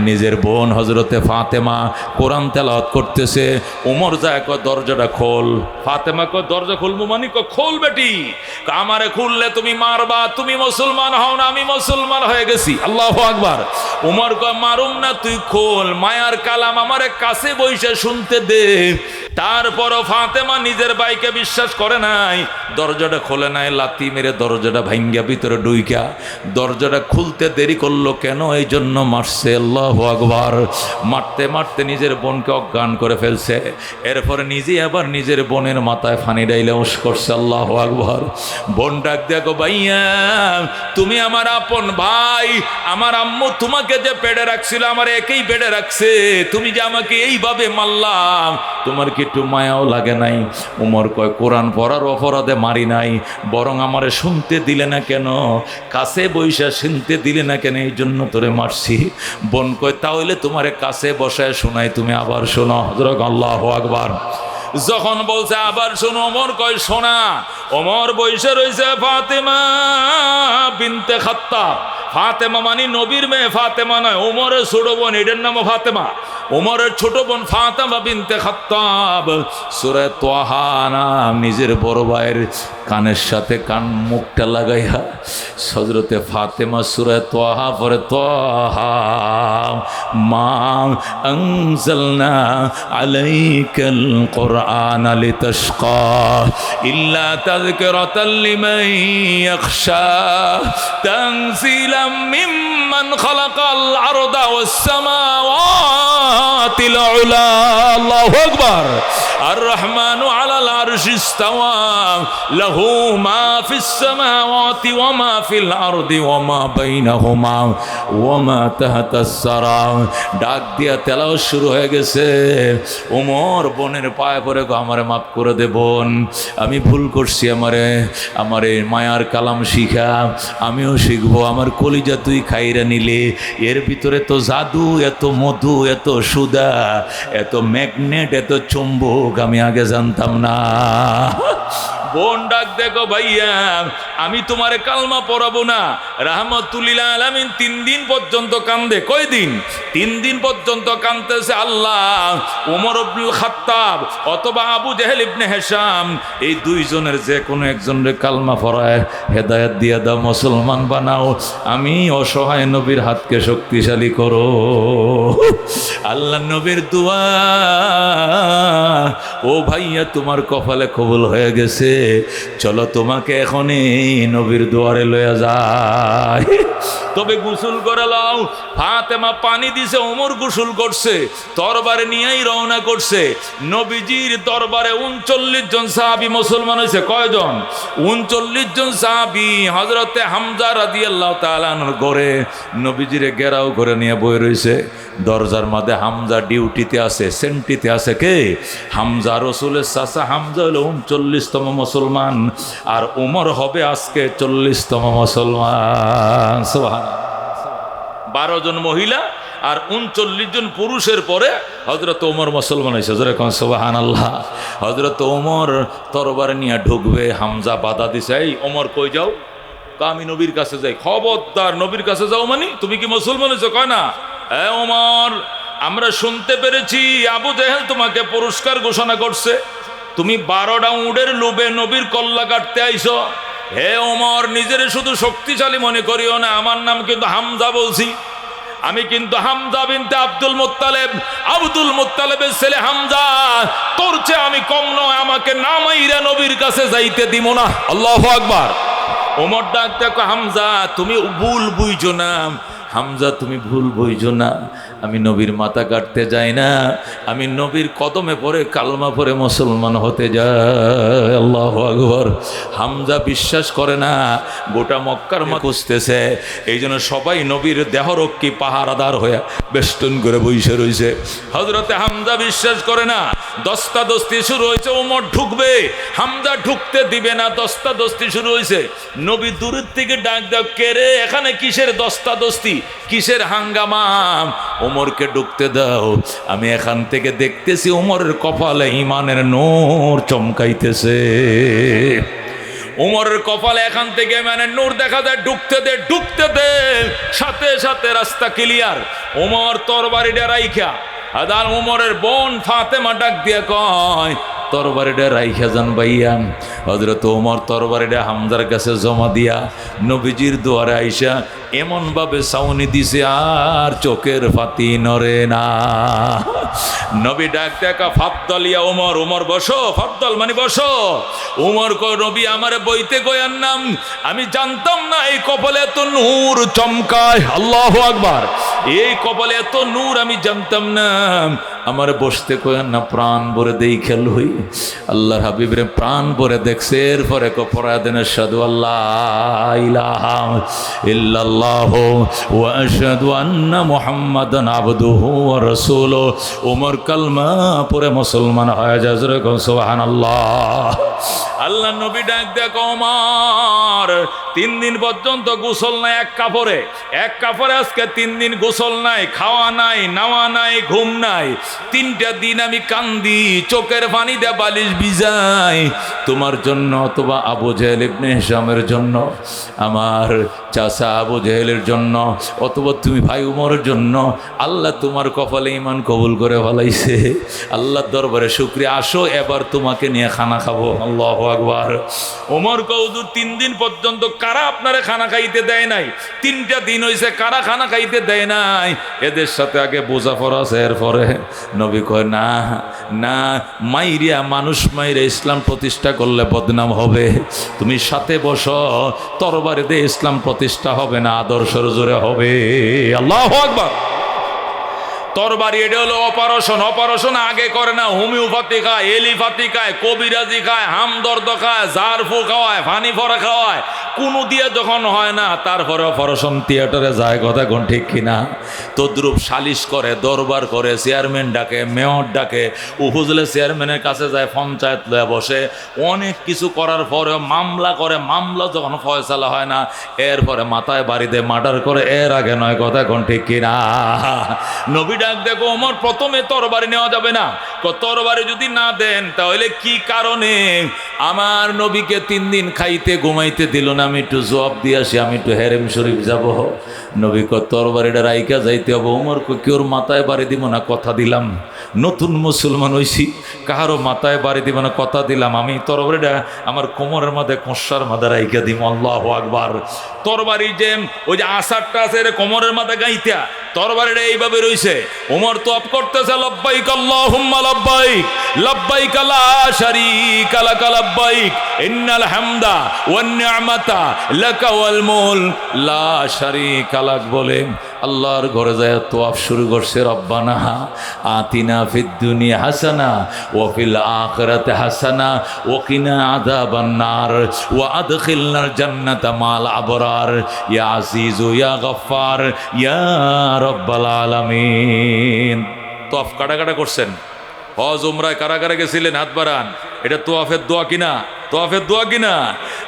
নিজের বোন হযরতে ফাতেমা কোরআন তেলাওয়াত করতেছে। ওমর যায় কয় দরজাটা খোল। ফাতেমা কয় দরজা খুলবো মানে? কয় খোল বেটি, আমারে খুললে তুমি মারবা, তুমি মুসলমান হও না, আমি মুসলমান হয়ে গেছি। আল্লাহু আকবার। ওমর কয় মারুম না, তুই খোল, মায়ার কালাম আমারে কাছে বইসে শুনতে দে। তারপরও ফাতেমা নিজের ভাইকে বিশ্বাস করে নাই, দরজাটা খোলে নাই, লাথি মেরে দরজাটা ভাঙ্গা ভিতরে ঢুইকা। দরজাটা খুলতে দেরি করলো কেন? এই জন্য মারছে। আল্লাহু আকবার। মারতে মারতে নিজের বোনকে অজ্ঞান করে ফেলছে। এরপরে নিজে আবার নিজের বোনের মাথায় ফানি ডাইলে উস করছে। আল্লাহু আকবার। বোন ডাক দেখো, ভাইয়া তুমি আমার আপন ভাই, আমার আম্মু তোমাকে যে পেড়ে রাখছিল আমার একেই পেড়ে রাখছে, তুমি যে আমাকে এইভাবে মারলাম, তোমার কি একটু মায়াও লাগে নাই? উমর কয় কোরআন পড়ার অপরাধে মারি নাই, বরং আমারে শুনতে দিলে না কেন, কাছে বৈশা শুনতে দিলে না কেন, এই জন্য তোরে মারছি। বোন কয় তাহলে তোমারে কাছে বসায় শোনাই, তুমি আবার শোনো। হযরত আল্লাহু আকবার। যখন বলছে আবার শোনো, ওমর কয় শোনা। ওমর বৈশা রয়েছে ফাতেমা বিনতে খাত্তাব। ফাতেমা মানে নবীর মেয়ে, ফাতেমা নয়, ওমরের ছোট বোন, এটার নাম ফাতেমা। ওমরের ছোট বোন ফাতেমা বিনতে খাত্তাব। সূরা তাহা নাম নিজের বড় ভাইয়ের কানের সাথে কান মুখটা লাগাইয়া হযরতে ফাতেমা সূরা তাহা পড়ে, তাহা মা আনজালনা আলাইকাল কুরআন লিতাশকা ইল্লা তাযকিরাতাল লিমান ইয়াখশা তানজিলাম মিম্মান খালাকাল আরদা ওয়াস সামাওয়াতিল উলা। আল্লাহু আকবার। আর রহমানু আলাল আরশি ইস্তাওয়া লাহু মা ফিস সামাওয়াতি ওয়া মা ফিল আরদি ওয়া মা বাইনাহুমা ওয়া মা তাহতাস সারা। ডাক দিয়া তেলাওয়াত শুরু হয়ে গেছে। ওমর বোনের পায়ে পড়ে আমারে মাফ করে দে বোন, আমি ভুল করছি, আমারে মায়ার কালাম শিখা, আমিও শিখবো। আমার কলিজা তুই খাইরা নিলে, এর ভিতরে তো জাদু, এত মধু, এত সুদা, এত ম্যাগনেট, এত চুম্বক আমি আগে জানতাম না। বোন ডাক দেখো ভাইয়া, আমি তোমারে কালমা পড়াবো না। রাহমাতুল আলামিন 3 দিন পর্যন্ত কান্দে। কয় দিন? 3 দিন পর্যন্ত কান্দতেছে। আল্লাহ, ওমর ইবনুল খাত্তাব অথবা আবু জেহেল ইবনে হিশাম, এই দুইজনের যে কোনো একজনের কালমা পড়ায় হেদায়েত দিয়া দাও, মুসলমান বানাও। আমি অসহায় নবীর হাতকে শক্তিশালী করো। আল্লাহ নবীর দোয়া, ও ভাইয়া তোমার কপালে কবুল হয়ে গেছে, চলো তোমাকে এখনই নবীর দুয়ারে লয়ে যায়। তবে গোসল করে লাও। ফাতেমা পানি দিছে, ওমর গোসল করছে, তরবারে নিয়েই রওনা করছে। নবীজির দরবারে 39 জন সাহাবী মুসলমান হয়েছে। কয়জন? 39 জন সাহাবী। হযরতে হামজা রাদিয়াল্লাহু তাআলা আনহুর ঘরে নবীজিরে ঘেরাও করে নিয়ে বই রইছে। দরজার মধ্যে হামজা ডিউটিতে আছে, সেন্টিতে আছে। কে? হামজা, রসুলের চাচা। হামজা হলো 39তম মুসলমান, আর ওমর হবে আজকে 40তম মুসলমান। সুবহানাল্লাহ। 12 জন মহিলা আর 39 জন পুরুষের পরে হযরত ওমর মুসলমান হয়েছে। যেরকম সুবহানাল্লাহ। হযরত ওমর তরবারে নিয়ে ঢুকবে, হামজা বাধা দিছে। এই ওমর কই যাও? আমি নবীর কাছে যাই। খবরদার, নবীর কাছে যাও মানে তুমি কি মুসলমান হয়েছো? কয় না। ওমর, আমরা শুনতে পেরেছি আবু জেহেল তোমাকে পুরস্কার ঘোষণা করছে, তুমি 12টা উটের লোভে নবীর কল্লা কাটতে আইছো। হে ওমর, নিজের শুধু শক্তিশালী মনে করিও না, আমার নাম কিন্তু হামজা বলছি। আমি কিন্তু হামজা বিনতে আব্দুল মুত্তালিব, আব্দুল মুত্তালিবের ছেলে হামজা। তোর চেয়ে আমি কম নয়, আমাকে নামাইরা নবীর কাছে যাইতে দিব না। আল্লাহু আকবার। ওমর ডাক দেখো, হামজা তুমি ভুল বুঝছো না, হামজা তুমি ভুল বুঝছো না। আমি নবীর মাথা কাটতে যাই না, আমি নবীর কদমে পড়ে কালমা পড়ে মুসলমান হতে যাই। আল্লাহু আকবার। হামজা বিশ্বাস করে না, গোটা মক্কার মা খুঁজতেছে। এই জন্য সবাই নবীর দেহরক্ষী পাহারাদার হয়ে বেষ্টন করে বসে রয়েছে। হযরতে হামজা বিশ্বাস করে না। দস্তাদস্তি শুরু হয়েছে। ওমর ঢুকবে, হামজা ঢুকতে দিবে না। দস্তাদস্তি শুরু হয়েছে। নবী দূরের থেকে ডাক দাও, কে রে? এখানে কিসের দস্তাদস্তি, কিসের হাঙ্গামা? ওমরকে ঢুকতে দাও। আমি এখান থেকে দেখতেছি ওমরের কপালে ঈমানের নূর চমকাইতেছে। ওমরের কপালে এখান থেকে মানে নূর দেখা যায়। ঢুকতে দে, ঢুকতে দে। সাথে সাথে রাস্তা ক্লিয়ার। ওমর তরবারিটা রাইখা, আদান ওমরের বোন ফাতেমা ডাক দিয়ে কয়, তরবারিটা রাইখা যান ভাইয়া। হযরত ওমর তরবারিটা হামজার কাছে জমা দিয়া নবীজির দুয়ারে আইসা এমনভাবে সাউনি দিছে আর চোখের ফাতি নড়ে না। নবী ডাক দেখা, ফাদ্দলিয়া ওমর, ওমর বসো। ফাদ্দল মানে বসো। ওমর কয়, নবী আমারে বইতে কয়ার নাম, আমি জানতাম না এই কপালে এত নূর চমকায়। আল্লাহু আকবার। এই কপালে এত নূর আমি জানতাম না। আমার বসতে কয়ার না, প্রাণ ভরে দেই খেল হই। আল্লাহর হাবিবরে প্রাণ ভরে দেখছে। এরপরে পড়া দেন আশহাদু আল্লাহ ইলাহা ইল্লাল্লাহু ওয়া আশহাদু আন্না মুহাম্মাদান আবদুহু ওয়া রাসূলুহু। ওমর কালমা পড়ে মুসলমান হয়ে যায়। সুবহানাল্লাহ। আল্লাহ নবী ডাক দেখো, ওমর 3 দিন পর্যন্ত গোসল নাই এক কাপড়ে। এক কাপড়ে আজকে 3 দিন গোসল নাই, খাওয়া নাই, নাওয়া নাই, ঘুম নাই। 3টা দিন আমি কান্দি, চোখের পানি দিয়ে বালিশ ভিজাই তোমার জন্য, অথবা আবু জেহেল ইবনে হিশামের জন্য, আমার চাচা আবু জেহেলের জন্য, অথবা তুমি ভাই উমরের জন্য। আল্লাহ তোমার কপালে ঈমান কবুল করে ফেলাইছে। আল্লাহর দরবারে শুকরিয়া। আসো এবার তোমাকে নিয়ে খানা খাবো। আল্লাহু আকবার। ওমর কৌদুর 3 দিন পর্যন্ত কারা আপনারে খানা খাইতে দেয় নাই? 3টা দিন হয়েছে কারা খানা খাইতে দেয় নাই? এদের সাথে আগে বোঝাপড়া আছে। এরপরে নবী কয়, না না, মাইরিয়া মানুষ মাইরে ইসলাম প্রতিষ্ঠা করলে বদনাম হবে। তুমি সাথে বসো, তরবারি দিয়ে ইসলাম প্রতিষ্ঠা হবে না, আদর্শের জোরে হবে। আল্লাহু আকবার। তরবারি এটা হলো অপারেশন। অপারেশন আগে করে না। হোমিওপ্যাথি খায়, এলিপ্যাথি খায়, কবিরাজি খায়, হামদর্দ খায়, জারফু খাওয়ায়, ফানি ফরা খাওয়ায়। কোনো দিয়ে যখন হয় না তারপরে অপারেশন থিয়েটারে যায়, কথা কোন ঠিক কিনা? তদ্রুপ সালিশ করে, দরবার করে, চেয়ারম্যান ডাকে, মেয়র ডাকে, উপজেলা চেয়ারম্যানের কাছে যায়, পঞ্চায়েত লয়ে বসে, অনেক কিছু করার পরেও মামলা করে, মামলা যখন ফয়সালা হয় না এরপরে মাথায় বাড়ি দিয়ে মার্ডার করে, এর আগে নয়, কথা কোন ঠিক কিনা? নবী ডাক দেখো ওমর, প্রথমে তরবারি নেওয়া যাবে না। তরবারি যদি না দেন তাহলে কি কারণে আমার নবীকে 3 দিন খাইতে ঘুমাইতে দিল না? আমি একটু জবাব দিয়ে আসি, আমি একটু হেরেম শরীফ যাব। নবী তরবারিটা রাইকা যাইতে হবে। ওমর কেউর মাথায় বাড়ি দিব না, কথা দিলাম। নতুন মুসলমান হইছি, কাহারও মাথায় বাড়ি দিব না, কথা দিলাম। আমি তরবারিটা আমার কোমরের মাঝে, কষার মাঝে রাইকা দিব। আল্লাহু আকবার। তরবারি যে ওই যে আসারটা আছে কোমরের মাঝে গাইতা, তরবারিটা এইভাবে রইছে। ওমর তওয়াফ করতেছে, লব্বাইক আল্লাহুম্মা লব্বাইক, লব্বাইক লা শারীকা লাক লব্বাইক, ইন্নাল হামদা ওয়ান নি'মাতা লাকা ওয়াল মুলক লা শারীকা লাক বলে আল্লাহর ঘরে যায় তওয়াফ শুরু করছে। রব্বানা আতিনা ফিদ দুনিয়া হাসানা ওয়া ফিল আখিরাতি হাসানা ওয়া কিনা আযাবান নার ওয়া আদখিলনাল জান্নাতা মাল আবরার ইয়া আজিজু ইয়া গফফার ইয়া রব্বাল আলামিন। তওয়াফ কাটা করছেন। হজ উমরায় কারা কারা গেছিলেন? হাত বাড়ান। এটা তোয়াফের দোয়া কিনা? তোয়াফের দোয়া কিনা?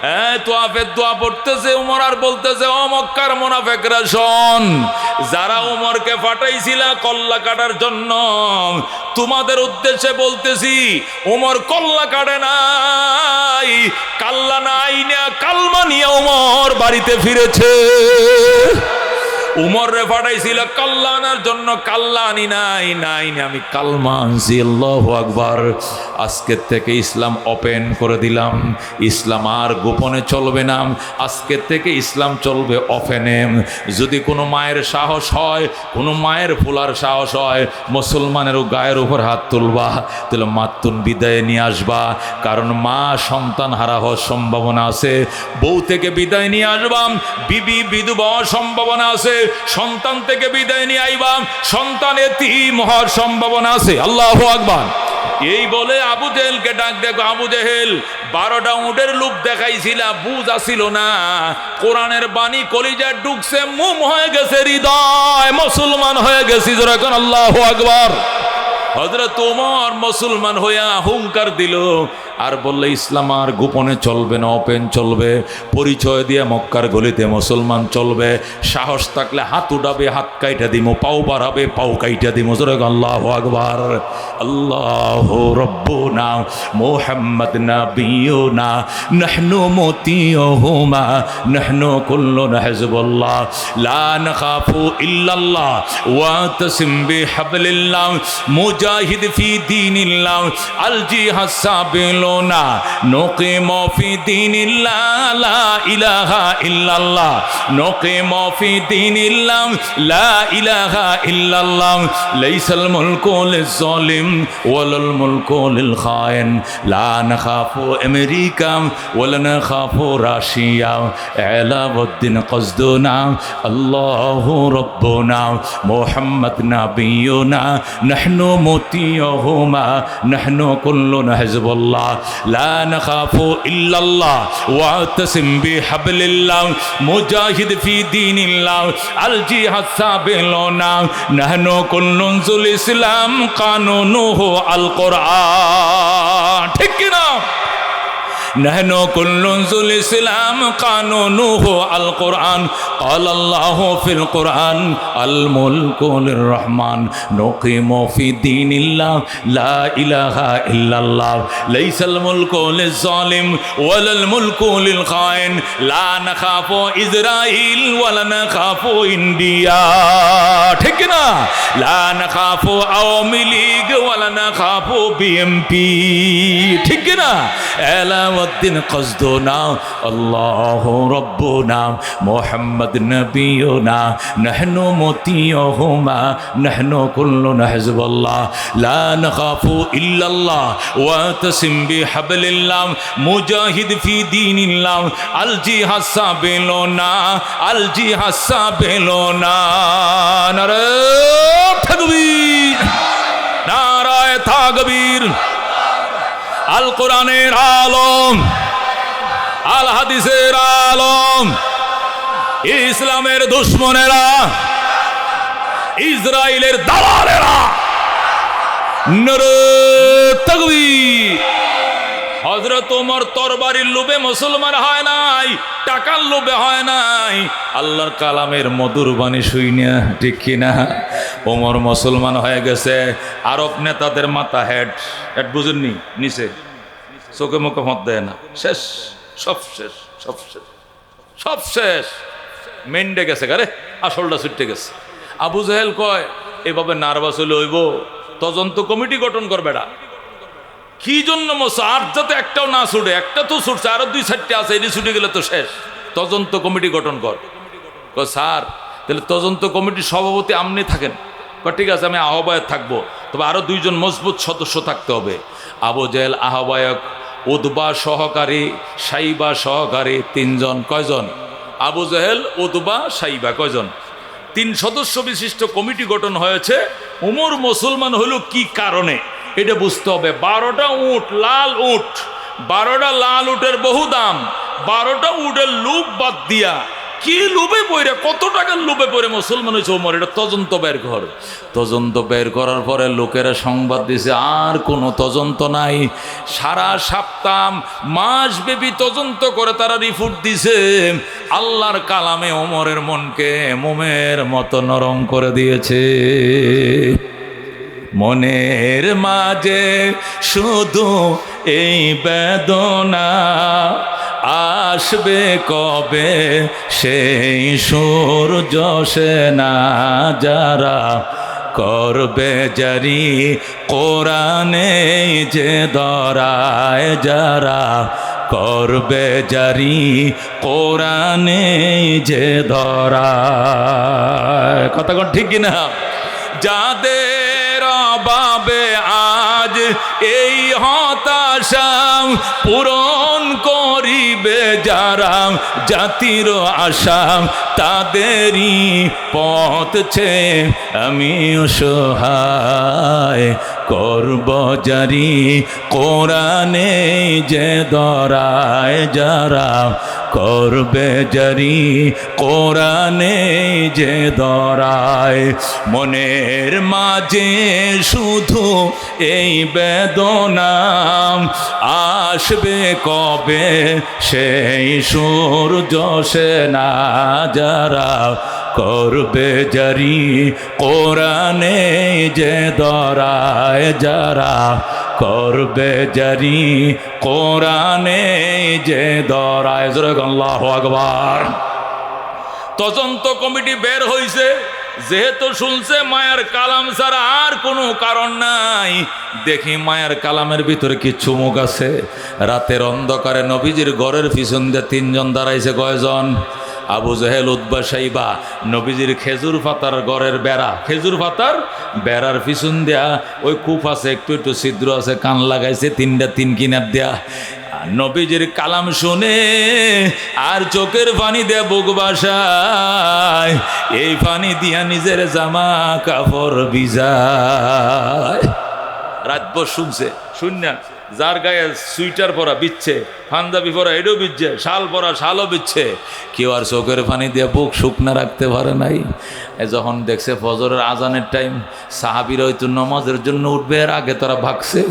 হ্যাঁ, তোয়াফের দোয়া পড়তেছে উমর আর বলতেছে, ও মক্কার মুনাফিকরা শোন, যারা উমরকে পাঠাইছিল কল্লা কাটার জন্য, তোমাদের উদ্দেশ্যে বলতেছি, উমর কল্লা কাটে নাই, কাল্লা নাই না কালমা নিয়ে উমর বাড়িতে ফিরেছে। উমর রে পাঠাইছিল কাল্লা আনার জন্য, কাল্লা আনি নাই, আমি কালমা আনছি। আল্লাহু আকবার। আজকের থেকে ইসলাম ওপেন করে দিলাম। ইসলাম আর গোপনে চলবে না, আজকের থেকে ইসলাম চলবে ওপেনে। যদি কোনো মায়ের সাহস হয়, কোনো মায়ের ফুলার সাহস হয়, মুসলমানের গায়ের উপর হাত তুলবা, তাহলে মাতুন বিদায় নিয়ে আসবা। কারণ মা সন্তান হারা হওয়ার সম্ভাবনা আছে, বউ থেকে বিদায় নিয়ে আসবা, বিবি বিধবা হওয়ার সম্ভাবনা আছে, সন্তান থেকে বিদায় নিয়ে আইবা, সন্তান এতিম হওয়ার সম্ভাবনা আছে। আল্লাহু আকবার। এই বলে আবু জেহেলকে ডাক দেখো, আবু জেহেল 12টা উটের লোভ দেখাইছিল, বুঝ আসিল না, কোরআনের বাণী কলিজায় ঢুকছে, মুম হয়ে গেছে হৃদয়, মুসলমান হয়ে গেছি। যখন আল্লাহু আকবার। হযরত ওমর মুসলমান হইয়া হুঙ্কার দিল আর বললে, ইসলাম আর গোপনে চলবে না, ওপেন চলবে। পরিচয় দিয়ে মক্কার গলিতে মুসলমান চলবে। সাহস থাকলে হাত উঠাবে, হাত কাইটা দিমো, পাও বাড়াবে, পাও কাইটা দিমো। আল্লাহু আকবার। আল্লাহু রাব্বুনা মুহাম্মদ নাবিয়ুনা নাহনু মুতিয়ুহুমা নাহনু কুল্লুনা হিজবুল্লাহ লা নাখাফু ইল্লাল্লাহ ওয়া তাসিম বিহাবলিল্লাহ মুজাহিদ ফি দীনিল্লাহ আল জিহাদ সাবিলুনা নুকিমু ফি দীনিল্লাহ লা ইলাহা ইল্লাল্লাহ নুকিমু ফি দীনিল্লাহ লা ইলাহা ইল্লাল্লাহ লাইসাল মুলকু লিজ-জালিম ওয়ালাল মুলকু লিল খায়েন লা নাখাফু আমেরিকা ওয়ালা নাখাফু রাশিয়া আলাউদ্দিন কসদুনা আল্লাহু রাব্বুনা মুহাম্মদ নাবিয়ুনা নাহনু মুতিয়ুহুমা নাহনু কুল্লুনা হিজবুল্লাহ লা নাখাফু ইল্লাল্লাহ ওয়া তাসিম বিহাবলিল্লাহ মুজাহিদ ফি দীনিল্লাহ আল জিহাদ সাবিলুনা নাহনু কুল্লুন জুল ইসলাম কানুনুহু আল কোরআন। ঠিক কি না? نحن كل ذو الإسلام قانونه القرآن قال الله في القرآن الملك للرحمن نقيم في دين الله لا إله إلا الله ليس الملك للظالم ولا الملك للخائن لا نخاف إسرائيل ولا نخاف إنديا ঠিক না لا نخاف আওয়ামী লীগ ولا نخاف বিএমপি ঠিক না আলাউদ্দিন কসদুনা আল্লাহু রাব্বুনা মুহাম্মদ নবিয়ুনা নাহনু মুতিয়ুহুমা নাহনু কুল্লুনা হিজবুল্লাহ লা নাখাফু ইল্লাল্লাহ ওয়া তাসিম বিহাবলিল্লাহ মুজাহিদ ফি দীনিল্লাহ আল জিহাদ সাবিলুনা আল জিহাদ সাবিলুনা নারে তাকবীর নারায়ে তাকবীর আল কোরআনের আলম আল হাদিসের আলম, ইসলামের দুশ্মনেরা, ইসরায়েলের দালালেরা, নারে তাকবীর। হযরত ওমর তরবারির লোভে মুসলমান হয় নাই, টাকার লোভে হয় নাই, আল্লাহর কালামের মধুর বাণী শুইনা, ঠিক কিনা? ওমর মুসলমান হয়ে গেছে। আরব নেতাদের মাথা হেড বুঝেননি, নিচে চোখে মুখে মত দেয় না, শেষ, সব শেষ, সব শেষ, সব শেষ। মেন্ডে গেছে গারে, আসলটা ছুটে গেছে। আবু জাহেল কয় এভাবে নার্ভাস হলে হইব, তদন্ত কমিটি গঠন করবে না। কি জন্য আর যাতে একটাও না ছুটে, একটা তো ছুটছে, আরো 2-4টে আছে, এটি ছুটে গেলে তো শেষ। তদন্ত কমিটি গঠন কর। স্যার তাহলে তদন্ত কমিটির সভাপতি আপনি থাকেন। ঠিক আছে, আমি আহ্বায়ক থাকবো, তবে আরো 2 জন মজবুত সদস্য থাকতে হবে। আবু জেহেল আহ্বায়ক, উতবা সহকারী, সাইবা সহকারী, 3 জন। কয়জন? আবু জেহেল, উতবা, সাইবা, কয়জন? 3 সদস্য বিশিষ্ট কমিটি গঠন হয়েছে। উমর মুসলমান হলো কি কারণে এটা বুঝতে হবে। 12টা উট, লাল উট, 12টা লাল উটের বহু দাম, 12টা উটের লোভ বাদ দিয়া কি লোভে পড়ে, কত টাকার লোভে পড়ে মুসলমান হয়েছে ওমর, এটা তদন্ত বের কর। তদন্ত বের করার পরে লোকেরা সংবাদ দিছে আর কোনো তদন্ত নাই। সারা সপ্তাহ মাস ব্যাপী তদন্ত করে তারা রিপোর্ট দিছে, আল্লাহর কালামে ওমরের মনকে মোমের মতো নরম করে দিয়েছে। মনের মাঝে শুধু এই বেদনা, আসবে কবে সেই সূর্য সেনা, যারা করবে জারি কোরআনে যে ধরায়, যারা করবে জারি কোরআনে যে ধরায়। কথা কোন ঠিক কিনা? যাদের অভাবে আজ এই হতাশা পূরণ করিবে যারা জাতির আশা, তাদেরই পথ ছে আমি অসহায়, করব জারি কোরআনে যে ধরায়, যারা করবে জারি কোরআনে যে ধরায়। মনের মাঝে শুধু এই বেদনা, আসবে কবে সেই সূর্য সেনা, যারা করবে জারি কোরআনে যে ধরায়, যারা করবে জারি কোরআনে যে ধরায়। আল্লাহু আকবার। তদন্ত কমিটি বের হইছে, যেহেতু শুনছে মায়ের কালাম ছাড়া আর কোনো কারণ নাই, দেখি মায়ের কালামের ভিতরে কি চুমুক আছে। রাতের অন্ধকারে নবীজির ঘরের পিছন দিয়ে 3 জন দাঁড়াইছে। কয়জন? আবু জাহেল, উতবা, সাইবা। নবীজির খেজুর পাতার ঘরের বেড়া, খেজুর পাতার বেড়ার পিছন দেয়া ওই কূপ আছে, একটু একটু ছিদ্র আছে, কান লাগাইছে 3 কিনার দেয়া। নবীজির কালাম শুনে আর চোখের পানি দিয়ে বুক বাসায়, এই পানি দিয়া নিজের জামা কাপড় ভিজায়। রাতভর শুনছে, শুননা যার গায়ে সুইটার পরা বিচ্ছে, পাঞ্জাবি পরা এটাও বিচ্ছে, শাল পরা শালও বিচ্ছে, কেউ আর চোখের পানি দিয়ে বুক শুকনা রাখতে পারে নাই। যখন দেখছে ফজরের আজানের টাইম, সাহাবীরা হয়তো নামাজের জন্য উঠবে, এর আগে তারা ভাগছে,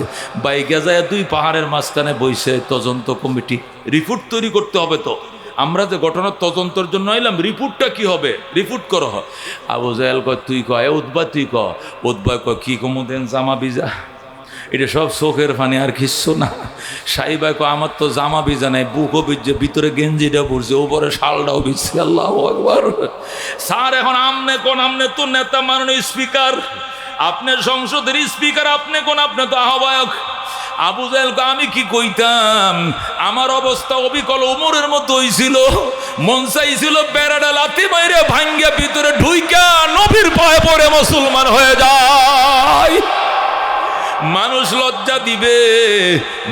বাইকে যায় 2 পাহাড়ের মাঝখানে বইছে। তদন্ত কমিটি রিপোর্ট তৈরি করতে হবে। তো আমরা যে ঘটনার তদন্তের জন্য এলাম, রিপোর্টটা কি হবে? রিপোর্ট করো। আবু জাহেল কয় তুই কয়, উতবা তুই ক। উতবা কয় কি কমুদেন জামা ভিজা, এটা সব চোখের পানি আর কিচ্ছু না। সাইবা কয় আমার তো জামা ভিজা নাই, বুকও ভিজছে, ভিতরে গেঞ্জিটা পড়ছে, উপরে শালটাও ভিজছে। আল্লাহু আকবার। স্যার এখন আমনে কোন? আমনে তো নেতা, মাননীয় স্পিকার, আপনার সংসদের স্পিকার, আপনি কোন? আপনি তো আহ্বায়ক। আবু জাহেল আমি কি কইতাম, আমার অবস্থা অবিকল ওমরের মতো হইছিল। মন চাইছিল বেড়াটা লাথি মাইরে ভাঙ্গা ভিতরে ঢুইকা নবীর পায়ে পড়ে মুসলমান হয়ে যায়। মানুষ লজ্জা দিবে,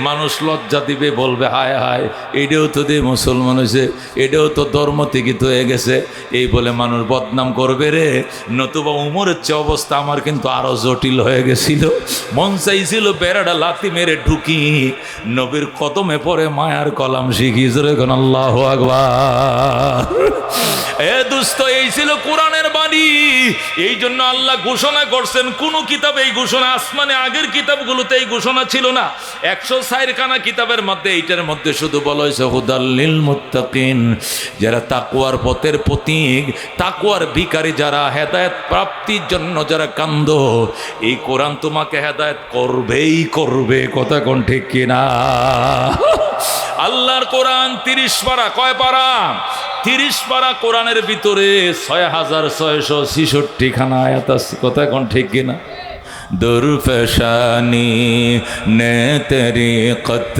মানুষ লজ্জা দিবে, বলবে হায় হায় এটাও তো দে মুসলমান হয়েছে, এটাও তো ধর্ম থেকে তো হয়ে গেছে, এই বলে মানুষ বদনাম করবে রে। নতুবা উমরের চেয়ে অবস্থা আমার কিন্তু আরো জটিল হয়ে গেছিল। মন চাইছিল বেড়াটা লাথি মেরে ঢুকি, নবীর কদমে পড়ে মায়ার কলাম শিখি। আল্লাহু আকবার। এ দুস্থ, এই ছিল কোরআনের বাণী। এই জন্য আল্লাহ ঘোষণা করছেন, কোন কিতাবে এই ঘোষণা, আসমানে আগের কিতাবগুলোতে এই ঘোষণা ছিল না। 104 খানা কিতাবের মধ্যে এইটার মধ্যে শুধু বলা হয়েছে হুদাল লিল মুত্তাকিন, যারা তাকওয়ার পথের প্রতীক, তাকওয়ার ভিখারি যারা, হেদায়েত প্রাপ্তির জন্য যারা কান্দ, এই কোরআন তোমাকে হেদায়েত করবেই করবে। কথা কোন ঠিক কিনা? আল্লাহর কোরআন 30 পারা। কয় পারা? 30 পারা কোরআনের ভিতরে 6666 খানা আয়াত আছে। কথা কোন ঠিক কিনা? दुर्फशानी ने तेरी कत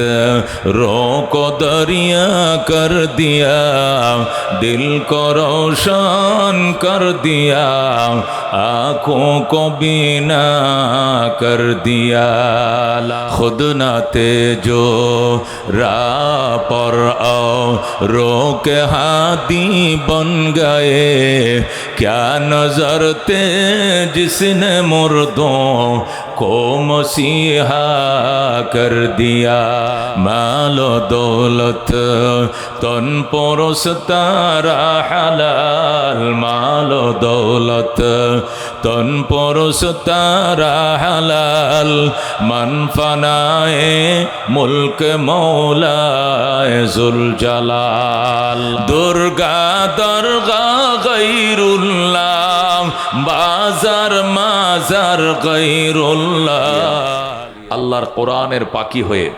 रोको दरिया कर दिया, दिल को रोशन कर दिया, आँखों को बीना कर दिया। खुद ना तेजो राह पर आओ रोके हादी बन गए, क्या नजर थे जिसने मुर्दों को मसीहा कर दिया। मालो दौलत तन परोस तारा हलाल, मालो दौलत तन परोस तारा हलाल, मन फनाए मुल्क मौलाए जुल जलाल। दुर्गा दरगा गैरुल्लाह, बाजार माजार गैरुल्लाह। আল্লাহর কোরআনের পাকি হয়ে,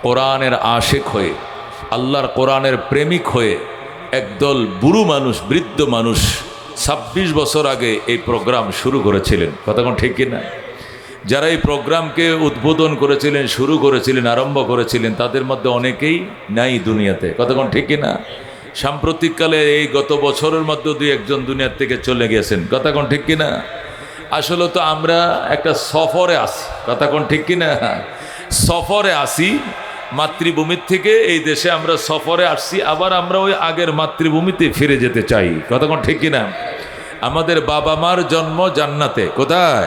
কোরআনের আশিক হয়ে, আল্লাহর কোরআনের প্রেমিক হয়ে একদল বুড়ো মানুষ, বৃদ্ধ মানুষ 26 বছর আগে এই প্রোগ্রাম শুরু করেছিলেন। কথা কোন ঠিক কিনা? যারা এই প্রোগ্রামকে উদ্বোধন করেছিলেন, শুরু করেছিলেন, আরম্ভ করেছিলেন, তাদের মধ্যে অনেকেই নাই দুনিয়াতে। কথা কোন ঠিক কিনা? সাম্প্রতিককালে এই গত বছরের মধ্যে 2-1 দুনিয়ার থেকে চলে গেছেন। কথা কোন ঠিক কিনা? আসলে তো আমরা একটা সফরে আসি। কথা কোন ঠিক কিনা? সফরে আসি মাতৃভূমির থেকে, এই দেশে আমরা সফরে আসছি, আবার আমরা ওই আগের মাতৃভূমিতে ফিরে যেতে চাই। কথা কোন ঠিক কিনা? আমাদের বাবা মার জন্ম জান্নাতে। কোথায়?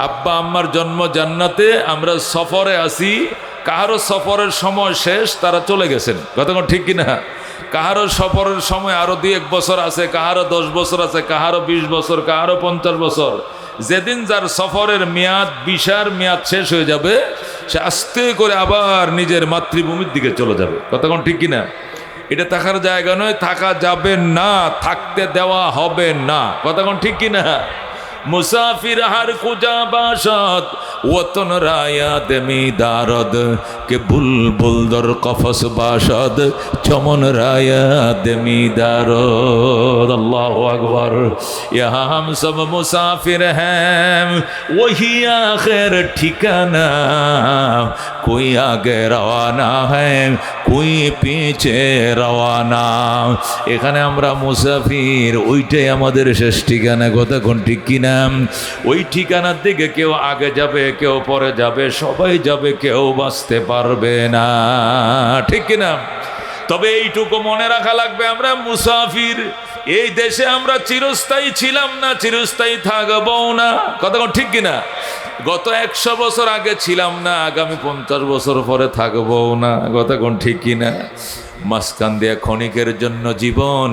আব্বা আম্মার জন্ম জান্নাতে, আমরা সফরে আসি। কাহারও সফরের সময় শেষ, তারা চলে গেছেন। কথা কোন ঠিক কিনা? কাহারও সফরের সময় আরো 2-1 বছর আছে, কাহারও 10 বছর আছে, কাহারও 20 বছর, কাহারও 50 বছর। যেদিন যার সফরের মেয়াদ, ভিসার মেয়াদ শেষ হয়ে যাবে, সে আস্তে করে আবার নিজের মাতৃভূমির দিকে চলে যাবে। কথা কোন ঠিক কিনা? এটা থাকার জায়গা নয়, থাকা যাবে না, থাকতে দেওয়া হবে না। কথা কোন ঠিক কিনা? मुसाफिर हर कुजा बाशद वतन रायाद मीदारद के बुलबुल दर कफस बाशद चमन रायाद मीदारद। अल्लाह अकबर। यहाँ हम सब मुसाफिर हैं, वही आखिर ठिकाना, कोई आगे रवाना है, कोई पीछे रवाना। এখানে আমরা মুসাফির, ওইটাই আমাদের শেষ ঠিকানা। কথা কোন ঠিক কিনা? ওই ঠিকানার দিকে কেউ আগে যাবে, কেউ পরে যাবে, সবাই যাবে, কেউ বাঁচতে পারবে না। ঠিক কিনা? তবে এইটুকু মনে রাখা লাগবে, আমরা মুসাফির। এই দেশে আমরা চিরস্থায়ী ছিলাম না, চিরস্থায়ী থাকবো না। কথা কোন ঠিক কিনা? গত 100 বছর আগে ছিলাম না, আগামী 50 বছর পরে থাকবো না। কথা কোন ঠিক কিনা? মাঝখান দিয়া ক্ষণিকের জন্য জীবন,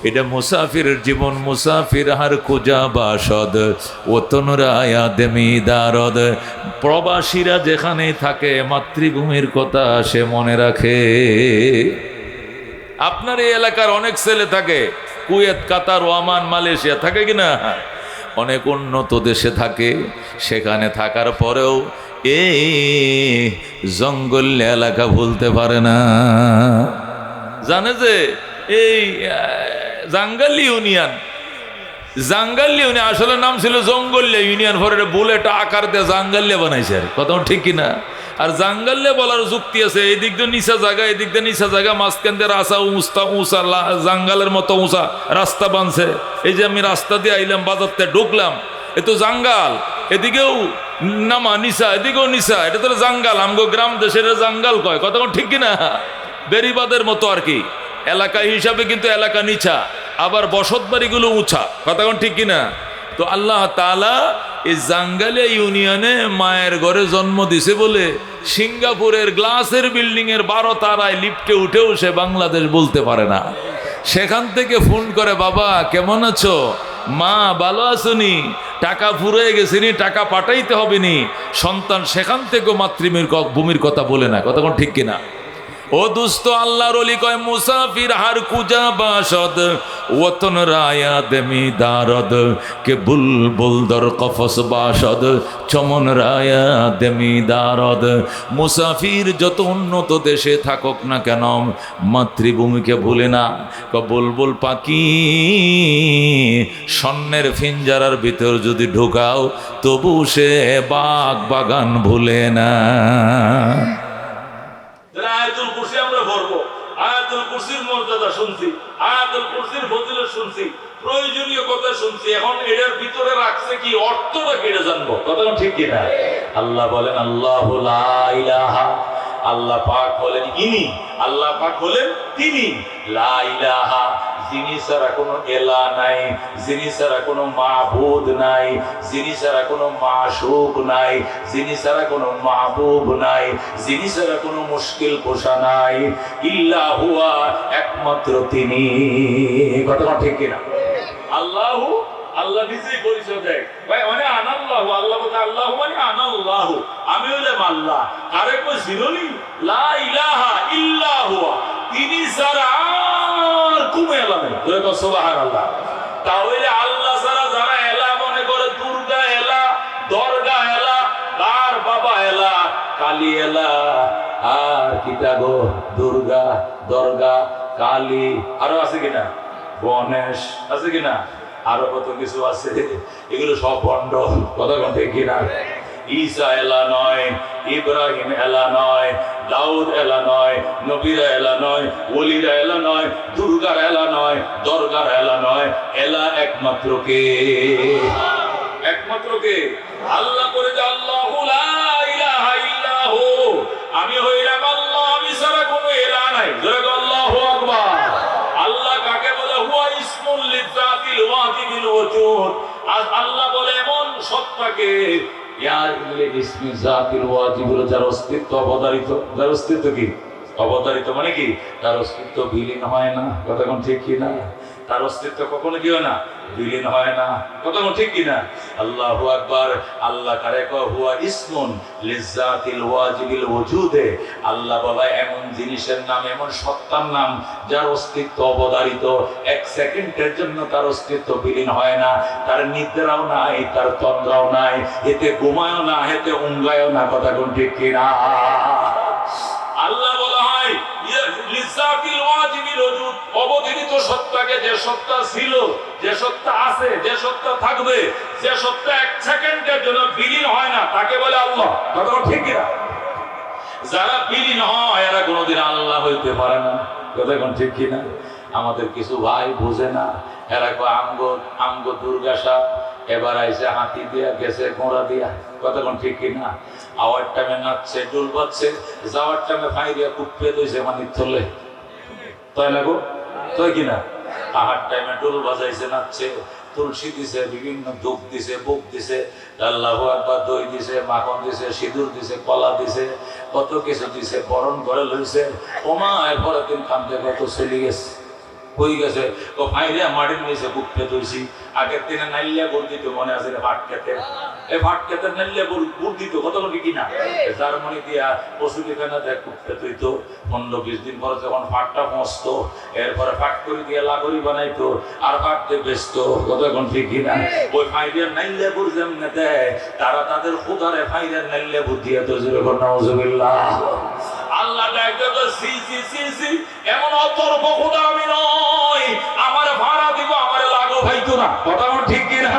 এটা মুসাফিরের জীবন। মুসাফির হার খুজা বাসদ ওতন রায়াদ মিদারদ। প্রবাসীরা যেখানেই থাকে মাতৃভূমির কথা সে মনে রাখে। আপনার এই এলাকার অনেক ছেলে থাকে কুয়েত, কাতার, ওমান, মালয়েশিয়া, থাকে কিনা? অনেক উন্নত দেশে থাকে। সেখানে থাকার পরেও এই জঙ্গল এলাকা ভুলতে পারে না। জানে যে এই জাঙ্গালি ইউনিয়ন, জাঙ্গালি ইউনিয়ন আসলে নাম ছিল জঙ্গলিয়া ইউনিয়ন, পরে বুলেট আকার দিয়ে জাঙ্গালিয়া বানাইছে। আর কথা ঠিক কিনা? আর জাঙ্গালিয়া বলার যুক্তি আছে, এই দিক দিয়ে নিচা জায়গা, এই দিক দিয়ে নিচা জায়গা, মাঝখান দিয়ে রাস্তা উঁচা জাঙ্গালের মতো উঁচা রাস্তা বানছে। এই যে আমি রাস্তা দিয়ে আইলাম, বাজারতে ঢুকলাম, এ তো জাঙ্গাল, এদিকেও নামা নিশা, এদিকেও নিশা, এটা তো জাঙ্গাল, আমগো গ্রাম দেশের জাঙ্গাল কয়, কতক্ষণ ঠিক কিনা? বেরিবাদের মতো আর কি, এলাকা হিসাবে কিন্তু এলাকা নিচা, আবার বসত বাড়িগুলো উঁচা, কতক্ষণ ঠিক কিনা? তো আল্লাহ তাআলা এই জাঙ্গালিয়া ইউনিয়নে মায়ের ঘরে জন্ম দিছে বলে সিঙ্গাপুরের গ্লাসের বিল্ডিং এর 12 তারায় লিফটে উঠেও সে বাংলাদেশ বলতে পারে না। সেখান থেকে ফোন করে, বাবা কেমন আছো, মা ভালো আছোনি, টাকা ফুরিয়ে গেছিনি, টাকা পাঠাইতে হবে নি। সন্তান সেখান থেকেও মাতৃভূমির কথা বলে না, কতক্ষণ ঠিক কিনা? ও দুস্ত আল্লাহর ওলি কয়, মুসাফির হার কুজা বাসদ ওতন রায়া দেমি দারদ কে বুলবুল দর কফস বাসদ চমন রায়া দেমি দারদ। মুসাফির যত উন্নত দেশে থাকুক না কেন মাতৃভূমিকে ভুলে না। বুলবুল পাখি স্বর্ণের ফিঞ্জারার ভিতর যদি ঢুকাও তবু সে বাগ বাগান ভুলে না। আয়াতুল কুরসি আমরা পড়বো, আয়াতুল কুরসির মর্যাদা শুনছি, আয়াতুল কুরসির ফজিলত শুনছি, প্রয়োজনীয় কথা শুনছি, এখন এর ভিতরে রাখছে কি অর্থটা কেটে জানবো, কথা ঠিক কিনা? আল্লাহ বলেন আল্লাহু লা ইলাহা, আল্লাহ পাক বলেন ইনি, আল্লাহ পাক বলেন তিনি, লা ইলাহা যিনি ছাড়া কোনো এলা নাই, যিনি ছাড়া কোনো মাবুদ নাই, যিনি ছাড়া কোনো মাশুক নাই, যিনি ছাড়া কোনো মাহবুব নাই, যিনি ছাড়া কোনো মুশকিল পোষা নাই, ইল্লা হুয়া একমাত্র তিনি, কথা ঠিক কিনা? আল্লাহু, আল্লাহ নিজেই পরিচয় দেয়, ভাই মানে আনাল্লাহু, আল্লাহ বলে আল্লাহু মানে আনাল্লাহু, আমি হলাম আল্লাহ। আরে কই জিরনি, লা ইলাহা ইল্লা হুয়া, তিনি ছাড়া আর কোনো এলা নেই, সুবহানাল্লাহ। তাহলে আল্লাহ ছাড়া যারা এলা মনে করে, দুর্গা এলা, দরগা এলা, তার বাবা এলা, কালী এলা, আর কিটা গো, দুর্গা, দরগা, কালী, আরো আছে কিনা, গণেশ আছে কিনা, আরো কত কিছু আছে, এগুলো সব ভণ্ড, কথা ঠিক কিনা? ঈসা এলা নয়, ইব্রাহিম এলা নয়, দাউদ এলা নয়, নবীরা এলা নয়, ওলিরা এলা নয়, দুর্গার এলা নয়, দরগার এলা নয়, এলা একমাত্র কে? একমাত্র কে? আল্লাহ করে যে আল্লাহু লা ইলাহা ইল্লাহু, আমি হইলাম আল্লাহ, আমি ছাড়া কোনো এলা নাই, জোরে আল্লাহু আকবার। আল্লাহ কাকে বলে? হুয়া ইসমুল লিযাতিল ওয়াজিবিল ওজুদ। আল্লাহ বলে এমন সত্তাকে, যার অস্তিত্ব অবধারিত, যার অস্তিত্ব কি অবধারিত, মানে কি তার অস্তিত্ব বিলীন হয় না, কতক্ষণ ঠিক কিনা? তার অস্তিত্ব কখনো কি হয় না, বিলীন হয় না, কতক্ষণ ঠিক কিনা? আল্লাহু আকবার। আল্লাহ কারে কয় হুয়া ইসমুন লিযাতিল ওয়াজিবিল ওজুদে, আল্লাহ বলা এমন জিনিসের নাম, এমন সত্তার নাম যার অস্তিত্ব অবধারিত, এক সেকেন্ডের জন্য তার অস্তিত্ব বিলীন হয় না, তার নিদ্রাও নাই, তার তন্দ্রাও নাই, এতে ঘুমায়ও না, এতে উঙ্গায়ও না, কতক্ষণ ঠিক কিনা? আল্লাহ বলা হয় লিযাতিল ওয়াজিবিল ওজুদ, অবধারিত সত্তাকে, যে সত্তা ছিল, যে সত্তা আছে, যে সত্তা থাকবে, যে সত্তা এক সেকেন্ডের জন্য বিলীন হয় না, তাকে বলে আল্লাহ, কথা ঠিক কিনা? যারা বিলীন হয় এরা কোনোদিন আল্লাহ হইতে পারে না, কথা ঠিক কিনা? আমাদের কিছু ভাই বুঝে না, এরা আমগো দুর্গা সাপ এবার আইসে হাতি দিয়া, গেছে ঘোড়া দিয়া, কতক্ষণ ঠিক কিনা? আওয়ার টাইমে নাচছে, ডুল বাজছে, যাওয়ার টাইমে ফাই দিয়া কুপড়ে দইছে মানির থলে, তাই না গো, তাই কিনা? আহার টাইমে ডুল বাজাইছে, নাচছে, তুলসী দিছে, বিভিন্ন ধূপ দিছে, বুক দিছে, আল্লাহু আকবার, দই দিছে, মাখন দিছে, সিঁদুর দিছে, কলা দিছে, কত কিছু দিছে, বরণ করে লইছে। ওমা এরপরে দিন কান্দে কত চলে গেছে, হই গেছে, ও ফাইরে মাটির নিচে বুকতে তুলছি। আগের দিনে নাইলিয়া গুড় দিত, মনে আছে ভাট খেতে, এই ভাট খেতে নাইলিয়া গুড় দিত, কত কোটি কিনা জার্মানি দিয়া পশুটি ফেনা দেয় কুপতে তুইত। 15-20 দিন পরে যখন ফাটটা পৌঁছতো, এরপরে ফাট করে দিয়ে লাগরি বানাইতো, আর ফাট দিয়ে বেচতো, কত এখন ঠিক কিনা? ওই ফাইরিয়ার নাইলিয়া গুড় যেমনে দেয়, তারা তাদের খুদারে ফাইরিয়ার নাইলিয়া গুড় দিয়ে তো জোরে কর নাউজুবিল্লাহ। আল্লাহ ডাকতে তো সি সি সি সি, এমন অতর্ক খোদা আমি নয়, আমারে ভাড়া দিব, আমারে লাগো ভাইতো না, কথা আমার ঠিক কিনা?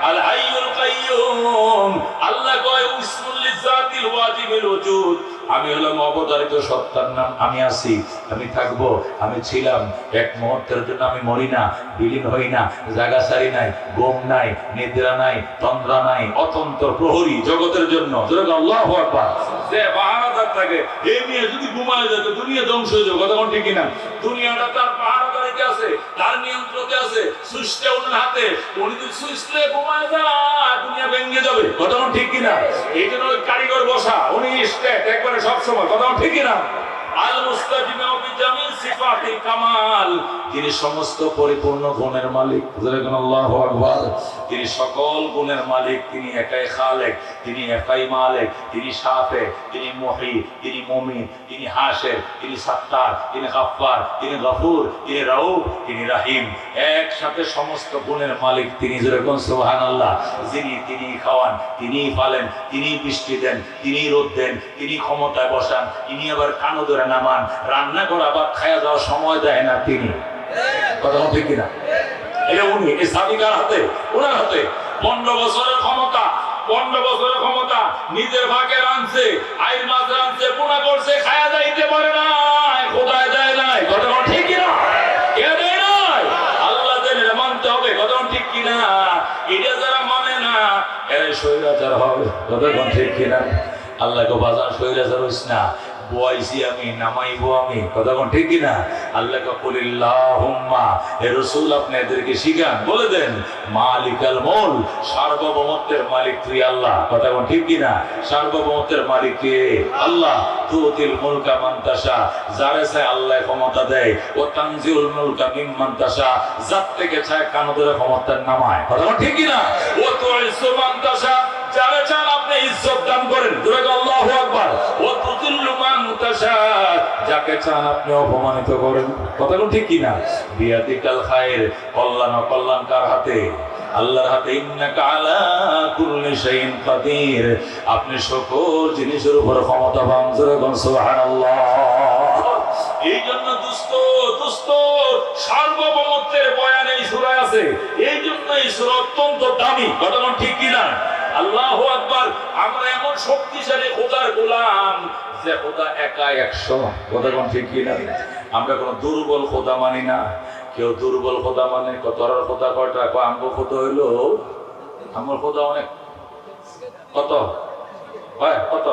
আল হাইয়ুল কাইয়ুম, আল্লাহ কয় ইসমুল লিযাতিল ওয়াজিবিল ওজুদ, আমি হলাম অবতারিত সত্তার নাম। আমি আছি, আমি থাকবো, আমি ছিলাম। এক মুহূর্তের জন্য আমি মরি না, বিলীন হই না, জায়গা সারি নাই, ঘুম নাই, নিদ্রা নাই, তন্দ্রা নাই, অতন্ত্র প্রহরী জগতের জন্য। আল্লাহু আকবার। যে পাহারাদার থাকে, এই নিয়ে যদি ঘুমায় যেত দুনিয়া ধ্বংস হয়ে যাবে। কথা কোন ঠিক কিনা? দুনিয়াটা তার পাহারাদারিতে আছে, তার নিয়ন্ত্রণে আছে, সুইচটা ওনার হাতে। উনি যদি সুইচলে ঘুমায় যায় দুনিয়া ভেঙে যাবে। কথা কোন ঠিক কিনা? এই জন্য ওই কারিগর বসা, উনি স্টেট একবারে সবসময়। কথা কোন ঠিক কিনা? আল মুস্তাজিমু বিজামিল সিফাতিল কামাল, যিনি সমস্ত পরিপূর্ণ গুণের মালিক। আল্লাহু আকবার। তিনি সকল গুণের মালিক, তিনি একাই খালেক, তিনি একাই মালিক, তিনি শাফে, তিনি মুহি, তিনি মুমিন, তিনি হাসির, তিনি সাত্তার, তিনি গাফফার, তিনি গফুর, তিনি রাউফ, তিনি রাহিম। একসাথে সমস্ত গুণের মালিক তিনি। যেরকম সুবহানাল্লাহ। তিনি খাওয়ান, তিনি পালেন, তিনি বৃষ্টি দেন, তিনি রোদ দেন, তিনি ক্ষমতায় বসান, তিনি আবার কানো ধরে নামান, রান্না করা বা খাওয়া যাওয়ার সময় দেয় না তিনি। কথা ঠিক কিনা? এটা উনি, এই সাবিকার হাতে, ওনার হাতে 15 বছরের ক্ষমতা, 15 বছরের ক্ষমতা। নিজের ভাগে রানছে, আইল মাছ রানছে, পুনা করছে, খায়া যাইতে পারে না, খোদায় দেয় নাই। কথা ঠিক কিনা? কে দেয় নাই? আল্লাহ দেন, এটা মানতে হবে। কথা ঠিক কিনা? এটা যারা মানে না এরা স্বৈরাচার হবে। কথা ঠিক কিনা? আল্লাহকে বাজার স্বৈরাচার হইস না, বয়সি আমি, নামাইবো আমি। কথা কোন ঠিক কিনা? আল্লাহকে কুলিল্লাহুম্মা, হে রাসূল আপনি এদেরকে শিখান, বলে দেন মালিকাল মুলক, সার্বভৌমত্বের মালিক তুই আল্লাহ। কথা কোন ঠিক কিনা? সার্বভৌমত্বের মালিক কে? আল্লাহ। তুতিল মুলকা মান তাশা, যারে চায় আল্লাহ ক্ষমতা দেয়। ও তানজিউল মুলকা মিম্মান তাশা, যার থেকে চায় কানো ধরে ক্ষমতা নামায়। কথা কোন ঠিক কিনা? ও তুইসু মান তাশা, যারে চান আপনি ইজ্জত দান করেন। আল্লাহু আকবার। ও তুতিল্লু মান তাশা, যাকে চান আপনি অপমানিত করেন। কথা কোন ঠিক কিনা? বিয়াদিকাল খায়র, কল্যাণ অকল্যাণ কার হাতে? আল্লাহর হাতে। ইন্নাকা আলা কুল্লি শাইইন কাদির, আপনি সকল জিনিসের উপর ক্ষমতাবান। সুবহানাল্লাহ। এই জন্য দুস্থ সার্বভৌমত্বের বয়ান এই সূরায় আছে। এই জন্য এই সূরা অত্যন্ত দামি। কথা কোন ঠিক কিনা? আল্লাহু আকবার। আমরা এমন শক্তিশালী খোদার গোলাম যে খোদা একা 100। কথা কোন ঠিক কিনা? আমরা কোন দুর্বল খোদা মানি না। কেউ দুর্বল খোদা মানে, তোর খোদা কয়টা? আমগো খোদা হইলো, আমার খোদা অনেক। কত হয়? কত?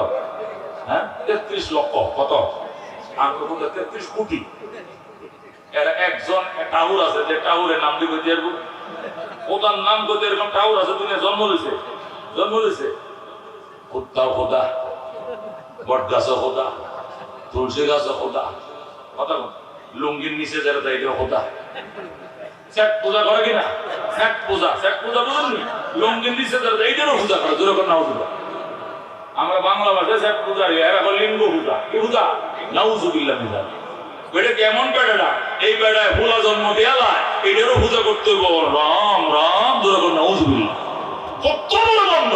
হ্যাঁ, 33 লক্ষ। কত? আমগো খোদা 33 কোটি। এরা একজন টাউর আছে, যে টাউরের নাম দিবে দিয়ে খোদার নাম করতে এরকম টাউর আছে, দুনিয়া জন্ম লইছে। কুত্তাও খোদা, বট গাছও খোদা, তুলসী গাছও খোদা। কথা লুঙ্গির নিচে যারা দেয় এটাও খোদা। সেট পূজা করে কিনা? সেট পূজা বুঝেননি? লুঙ্গির নিচে যারা দেয় এইটারও পূজা করে। জোরে করে নাউজুবিল্লাহ। আমরা বাংলা ভাষায় সেট পূজা, এরা করে লিঙ্গ পূজা। কি পূজা? নাউজুবিল্লাহ। মিজান এটা কেমন বেড়া? এই বেড়ায় ভোলা জন্ম দেয়ালায় এটারও পূজা করতে হইব। রাম রাম, জোরে করে নাউজুবিল্লাহ। কত বড় বন্ধ,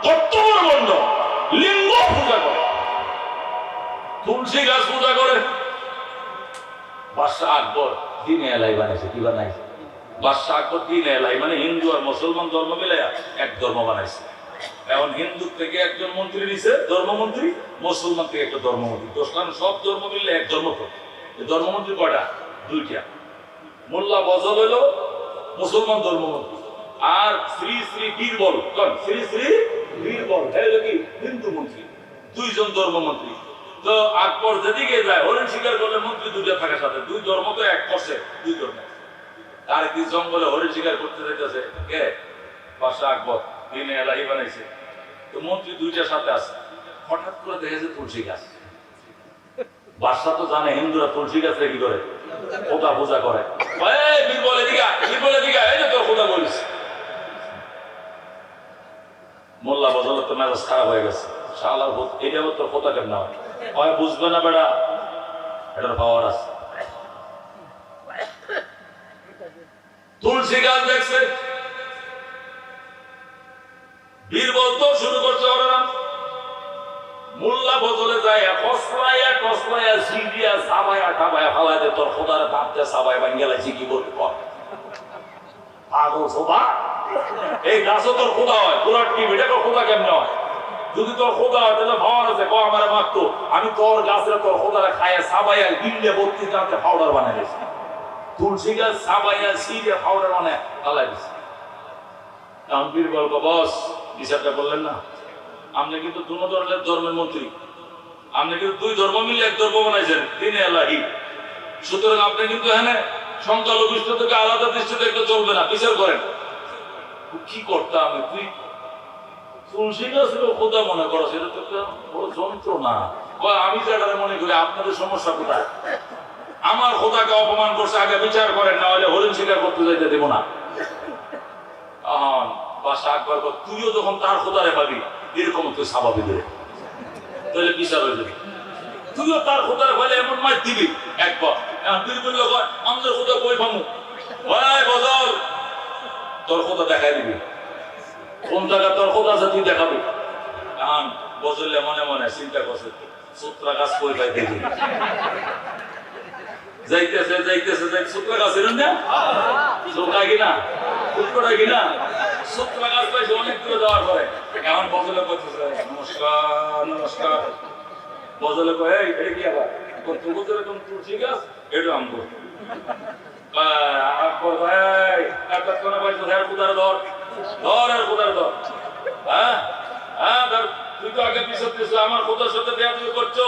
কত বড় বন্ধ! লিঙ্গ পূজা করে, তুলসী গাছ পূজা করে। বাদশাহ আকবর দিনে এলাই বানাইছে। কি বানাইছে? বাদশাহ আকবর দিনে এলাই মানে হিন্দু আর মুসলমান ধর্ম মিলে এক ধর্ম বানাইছে। এখন হিন্দু থেকে একজন মন্ত্রী নিছে ধর্মমন্ত্রী, মুসলমান থেকে একটা ধর্মমন্ত্রী। দোষকান সব ধর্ম মিললে এক ধর্ম তো। ধর্মমন্ত্রী কয়টা? 2টা। মোল্লা বজল হলো মুসলমান ধর্মমন্ত্রী, আর শ্রী শ্রী বীরবল, শ্রী শ্রী বীরবল হলো কি হিন্দু মন্ত্রী। 2 জন ধর্মমন্ত্রী। তো আকবর যেদিকে যায় হরিণ শিকার করলে মন্ত্রী 2টা থাকার সাথে 2 ধর্ম তো এক করছে, 2 ধর্ম। তার কি জঙ্গলে হরিণ শিকার করতে যাইতেছে কে? বাদশাহ আকবর দিনে এলাহি বানাইছে। তো মন্ত্রী 2টার সাথে আছে। হঠাৎ করে দেখেছে তুলসী গাছ। বাদশাহ তো জানে হিন্দুরা তুলসী গাছে কি করে? খোদা পূজা করে। বীরবল এদিকে, এই যে তোর খোদা বলিস। মোল্লা বজলের তো মেজাজ খারাপ হয়ে গেছে। শালা এটা তোর খোদা কেমন হয়? বুঝবে না বেড়া, এটার পাওয়ার আছে। তুলসী গাছ দেখছে, বীরবল তো শুরু করছে ওরা। মোল্লা বদলে যায় কসলাইয়া সিডিয়া সাবায়া টাবায়া ফালাইতে তোর খোদারে ভাবতে সাবাই ভাঙ্গে লাইছি। কি বলবি? পাগল খোদা, এই গাছও তোর খোদা হয়? পুরাট কি ভিটাকে খোদা কেমন হয়? যদি তোর খোদা তাহলে ভাওয়ার আছে কো আমার মারতো, আমি তোর গাছের তোর খোদারে খায়া সাবাইয়া বিল্লে ভর্তি গাছে পাউডার বানাই দিয়েছি, তুলসী গাছ সাবাইয়া সিরিয়া পাউডার বানায় ফালাই দিয়েছি। এখন পীর বলবো বস বিচারটা করলেন না, আপনি কিন্তু দুনো ধর্মের মন্ত্রী, আপনি কিন্তু দুই ধর্ম মিলে এক ধর্ম বানাইছেন, তিনি আল্লাহি। সুতরাং আপনি কিন্তু হ্যাঁ সংখ্যালঘিষ্ঠ থেকে আলাদা দৃষ্টিতে একটা চলবে না, বিচার করেন। কি করতাম তুই তুলসী গাছ খোদা মনে করো, সেটা তো বড় যন্ত্রণা। আমি যেটা মনে করি আপনাদের সমস্যা কোথায়? আমার খোদাকে অপমান করছে, আগে বিচার করেন, না হলে হরিণ স্বীকার করতে যাইতে দেবো না। বাসা একবার তুইও যখন তার খোদারে পাবি এরকম তুই স্বাভাবিক তাহলে বিচার হয়ে যাবে। তুইও তার খোদারে পাইলে এমন মার দিবি একবার, তুই বললে আমাদের খোদা কই পামু, বদল তোর খোদা দেখাই দিবি, কোন জায়গা তোর খোদা আছে তুই দেখাবি। এখন বজলে মনে মনে চিন্তা করছে সূত্রা গাছ কই পাই দেখি, যাইতেছে যাইতেছে সূত্রা গাছ এরকম না সূত্রা কিনা উত্তরা কিনা সূত্রা গাছ পাইছে অনেক দূরে যাওয়ার পরে। এখন বজলে করতেছে নমস্কার নমস্কার, বজলে কয় এই এটা কি আবার তুই বলতে এরকম তুলসী গাছ এটা আম কর তুই তো আগে বিচার দিচ্ছ, আমার খোদার সাথে বেয়াদবি করছো,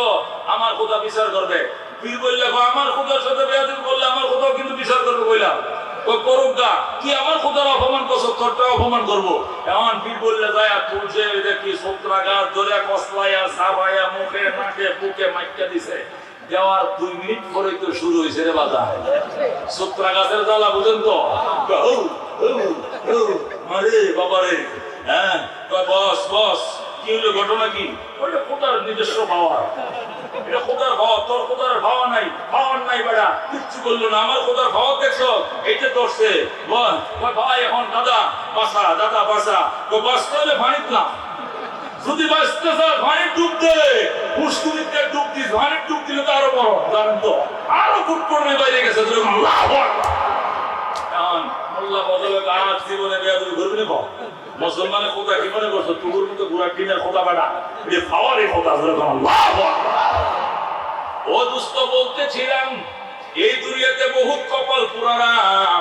আমার খোদা বিচার করবে। তুই বললে আমার খোদার সাথে বেয়াদবি করলে আমার খোদাও কিন্তু বিচার করবে বললাম করুকা কি আমার খোদার অপমান করছো, তোরটা অপমান করবো। এমন পীর বললে যায় তুলছে দেখি সূত্রা গাছ ধরে কসলাইয়া সাবাইয়া মুখে নাকে বুকে মাইকা দিছে, দেওয়ার 2 মিনিট পরে তো শুরু হয়েছে রে বাধা। সূত্রা গাছের জ্বালা বুঝেন তো, আরে বাবারে হ্যাঁ বস বস কি হলো ঘটনা কি? ওইটা খোদার নিজস্ব পাওয়া, এটা খোদার ভাব, তোর খোদার ভাবা নাই, ভাবার নাই বেটা, কিচ্ছু করলো না। আমার খোদার ভাব দেখছো এইটা ধরছে ভাই, এখন দাদা বাসা দাদা বাসা বাঁচতে হলে ভানিত না, যদি বাঁচতে চায় ভানির ডুব দে, পুষ্কুরিতে ডুব দিস, ভানির ডুব দিলে তো আরো বড় জানেন তো, আরো ফুটকর্মে বাইরে গেছে। মোল্লা বদলে আজ জীবনে বেয়াদবি করবি না। মুসলমানের খোদা কি মনে করছো তুগুর মতো গুড়া কিনার খোদা বেটা, যে খাওয়ারই খোদা ধরে ও দুস্থ বলতেছিলাম এই দুনিয়াতে বহুত কপাল পুরানা,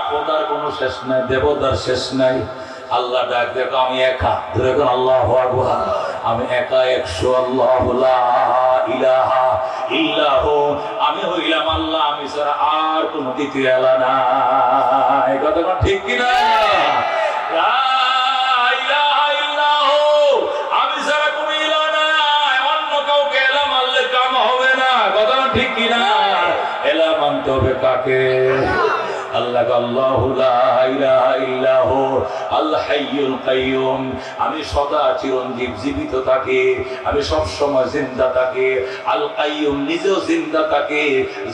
খোদার কোনো শেষ নাই, দেবতার শেষ নাই। আল্লাহ ডাক দেখো আমি একা, ধরে কোন আল্লাহু আকবার, আমি একা 100 আল্লাহু লা ইলাহা ইল্লাহু, আমি হইলাম আল্লাহ, আমি ছাড়া আর কোনো দ্বিতীয় আল্লাহ নাই। কথা ঠিক কি না? লা ইলাহা ইল্লাহু, আমি ছাড়া কোনো ইলাহ নাই, অন্য কাউকে ইলাহ মানলে কাম হবে না। কথা ঠিক কি না? ইলাহ মানতে হবে কাকে? আল্লাহ আল্লাহু লা ইলাহা ইল্লাহু আল হাইয়ুল কাইয়ুম, আমি সদা চিরঞ্জীব, জীবিত থাকি, আমি সব সময় জিন্দা থাকি। আল কাইয়ুম, নিজেও জিন্দা থাকি,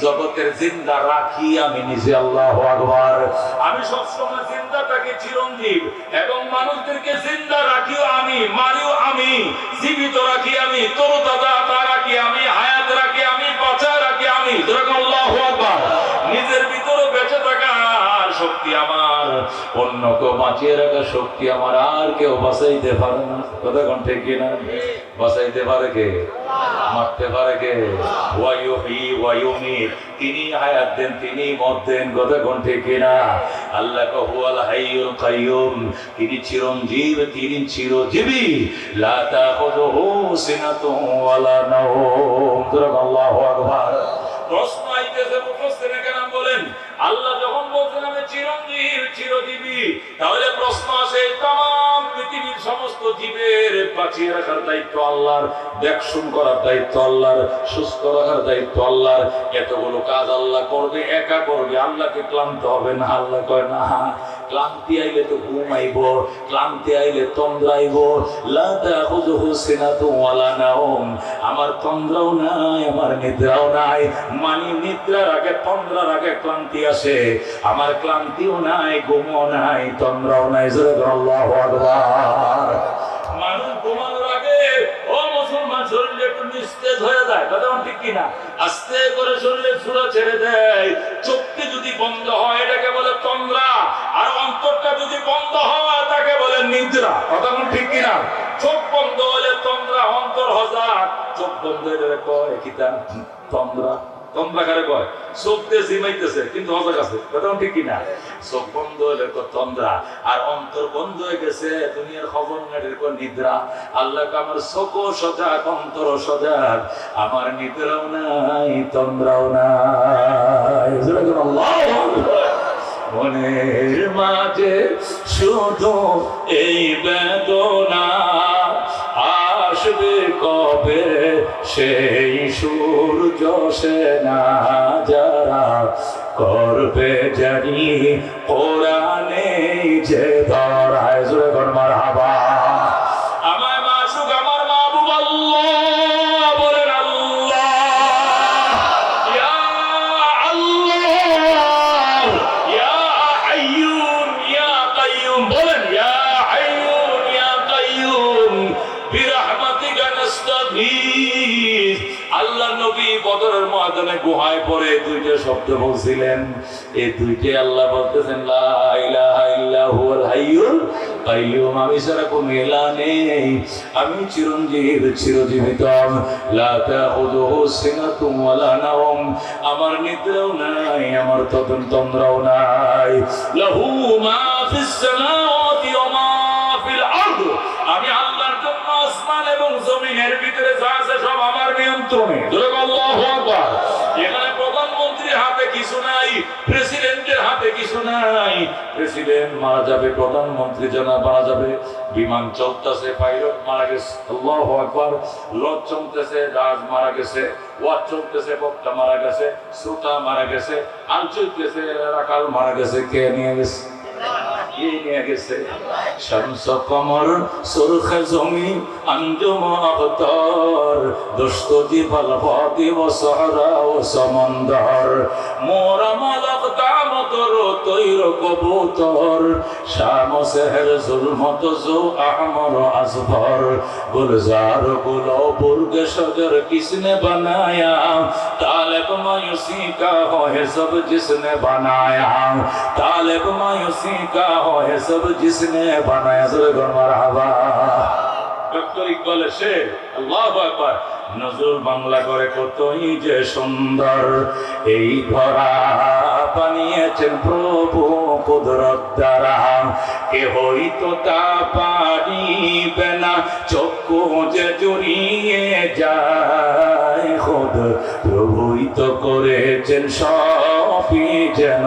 জগতের জিন্দা রাখি আমি নিজে। আল্লাহু আকবার। আমি সব সময় জিন্দা থাকি, চিরঞ্জীব, এবং মানুষদেরকে জিন্দা রাখিও আমি, মারিও আমি, জীবিত রাখি আমি, তরতাজা রাখি আমি, হায়াত রাখি আমি, বাঁচা রাখি আমি। আল্লাহু আকবার। নিজের ভিতরে বেঁচে থাকা শক্তি আমার, অন্য কেউ বাঁচিয়ে রাখার শক্তি আমার আর কেউ বাঁচাইতে পারে না। কথা কোন ঠিক কিনা? বাঁচাইতে পারে কে? মারতে পারে কে? ওয়ায়ুহি ওয়ায়ুমিত, তিনি হায়াত দেন, তিনি মত দেন। কথা কোন ঠিক কিনা? আল্লাহ হুয়াল হাইয়ুল কাইয়ুম, তিনি চিরঞ্জীব, তিনি চিরজীবী। লা তাখুযুহু সিনাতুন ওয়ালা নাওম। আল্লাহু আকবার। প্রশ্ন আইতেছে, মুফাসসিরিন কেন বলেন আল্লাহ যখন বলছেন আমি চিরঞ্জীব চিরজীবী, তাহলে প্রশ্ন আসে तमाम পৃথিবীর সমস্ত জীবের বাঁচিয়ে রাখার দায়িত্ব আল্লাহর, দেখশুন করার দায়িত্ব আল্লাহর, সুস্থ রাখার দায়িত্ব আল্লাহর। এতগুলো কাজ আল্লাহ করবে, একা করবে, আল্লাহকে ক্লান্ত হবে না। আল্লাহ কয় না, ক্লান্তি আইলে তো ঘুম আইব, ক্লান্তি আইলে তন্দ্রা আইব। লা তাখুযুহু সিনাতুন ওয়ালা নাওম, আমার তন্দ্রাও নাই, আমার নিদ্রাও নাই। মানে নিদ্রার আগে তন্দ্রার আগে ক্লান্তি আসে, আমার ক্লান্তিও নাই, ঘুমও নাই, তন্দ্রাও নাই। আল্লাহু আকবার। মানুষ ঘুমানোর আগে ও মুসলমান শরীরে একটু নিস্তেজ হয়ে যায়। কথা ঠিক কিনা? আস্তে করে শরীরে সুরা ছেড়ে দেয়। চোখটি যদি বন্ধ হয় এটাকে বলে তন্দ্রা, আর অন্তরটা যদি বন্ধ হয় তাকে বলে নিদ্রা। কথা ঠিক কিনা? চোখ বন্ধ হলে তন্দ্রা, অন্তর হজাক। চোখ বন্ধ হলে কয় কিতা তন্দ্রা। তন্দ্রা কারে কয়? চোখ দিয়ে জিমাইতেছে কিন্তু হজাক আছে, কথা ঠিক কিনা? চোখ বন্ধ হলে তন্দ্রা, আর অন্তর বন্ধ হয়ে গেছে দুনিয়ার খবর নাড়ির কয় নিদ্রা। আল্লাহ আমার চোখও সজাগ, অন্তর সজাগ, আমার নিদ্রাও নাই, তন্দ্রাও নাই। মনের মাঝে শুধু এই বেদনা, আসবে কবে সেই সূর্য সেনা, যারা করবে জানি কোরআনে যে ধরায়। জোরে কোন মারহাবা। আমার মাসুক, আমার মাহবুব আল্লাহ, বলেন আল্লাহ, ইয়া আল্লাহ, ইয়া হাইয়ুন ইয়া কাইয়ুম, বলেন ইয়া হাইয়ুন ইয়া কাইয়ুম বিরহমাতিকা নাস্তাগীথ। আল্লাহ নবী বদরের ময়দানে গুহায় পড়ে দুইটা শব্দ বলছিলেন, এই দুইটাই আল্লাহ বলতেছেন লা ইলাহা ইল্লা হুয়াল হাইয়ুল কাইয়ুম। আমি ছাড়া কোনো ইলাহ নেই, আমি চিরঞ্জীব, চিরজীবিত। লা তাখুযুহু সিনাতুন ওয়ালা নাওম, আমার নিদ্রাও নাই, আমার তন্দ্রাও নাই। লাহু মা ফিস সামাওয়াতি ওয়া মা ফিল আরদ, আমি আল্লাহর জন্য আসমান এবং জমিনের ভিতরে যা আছে সব আমার নিয়ন্ত্রণে। জোরে আল্লাহু আকবার। এখানে প্রধানমন্ত্রীর হাতে কিছু নাই, প্রেসিডেন্টের হাতে কিছু নাই। প্রেসিডেন্ট মারা যাবে, প্রধানমন্ত্রী জানা মারা যাবে, বিমান চলতেছে, পাইলট মারা গেছে, আল্লাহু আকবার, লঞ্চ চলতেছে, জাহাজ মারা গেছে, ওয়াচ চলতেছে, বক্তা মারা গেছে, শ্রোতা মারা গেছে, আল চলতেছে, রাখাল মারা গেছে। কে নিয়ে গেছে? নিয়ে গেছে শামস কমর, সুরখে জমি, আঞ্জুম আখতার, দোস্ত জিবাল বাদি ও সাহরা ও সমন্দর, মোরা মালক তামতর তৈর কবুতর, শাম সেহর জুলমত জো আহমর আসফর, गुलजार गुलो बुर्ग शजर किसने बनाया, तालिब मायूसी का हो है सब जिसने बनाया, तालिब मायूसी का हो है सब जिसने बनाया। ज़ुल्गुन मरहबा। ডক্টর ইকবালের শের, আল্লাহু আকবার। নজরুল বাংলা করে কতই যে সুন্দর, এই ধরা বানিয়েছেন প্রভু কুদরত দ্বারা, কে হইতো তা পারিবে না, চক্ষু যে জুড়িয়ে যায়, খুদ প্রভুই তো করেছেন সবই, যেন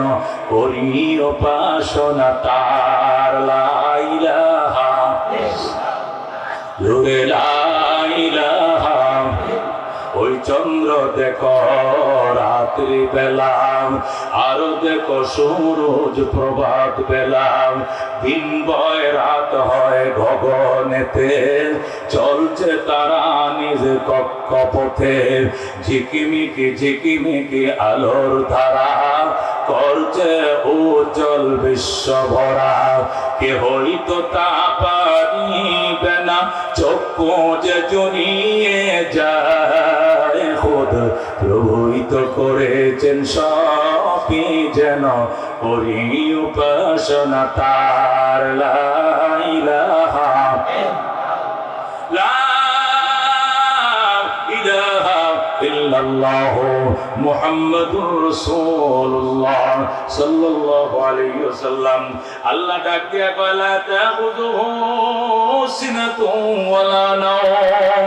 করি উপাসনা তার। লা ইলাহা ইল্লাল্লাহ। ওই চন্দ্র দেখো রাত্রি বেলা, আরো দেখো সূরজ প্রভাত বেলা, দিন বয় রাত হয় গগনেতে, চলছে তারা নিজ কক্ষপথে, ঝিকিমিকি ঝিকিমিকি আলোর ধারা, করছে উজ্জ্বল বিশ্ব ভরা, কে হইতো তা পারিবে না, চক্ষু যে জড়িয়ে যায়, খুদ প্রভুই তো করেছেন সবই, যেন করি উপাসনা তার। লা ইলাহা ইল্লাল্লাহ মুহাম্মাদুর রাসূলুল্লাহ সাল্লাল্লাহু আলাইহি ওয়াসাল্লাম। আল্লাহ ডাক দিয়া কয় লা তাখুযুহু সিনাতুন ওয়ালা নাওম,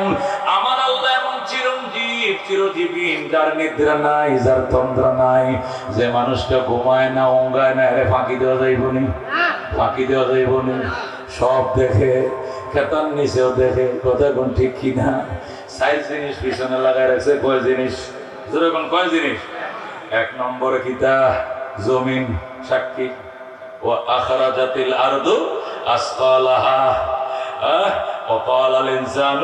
আমার আল্লাহ এমন চিরঞ্জীব, চিরজীবী, যার নিদ্রা নাই, যার তন্দ্রা নাই, যে মানুষটা ঘুমায় না, অঙ্গায় না, এর ফাঁকি দেওয়া যাইবনি, ফাঁকি দেওয়া যাইবনি। সব দেখে, খেতার নিচেও দেখে, কথা কোন ঠিক কিনা। সাইজ জিনিস পিছনে লাগায় রাখছে, কয় জিনিস? যেরকম কয় জিনিস? এক নম্বরে কিতা জমিন সাক্ষী, ও আখরাজাতিল আরদু আসকালাহা, وقال الإنسان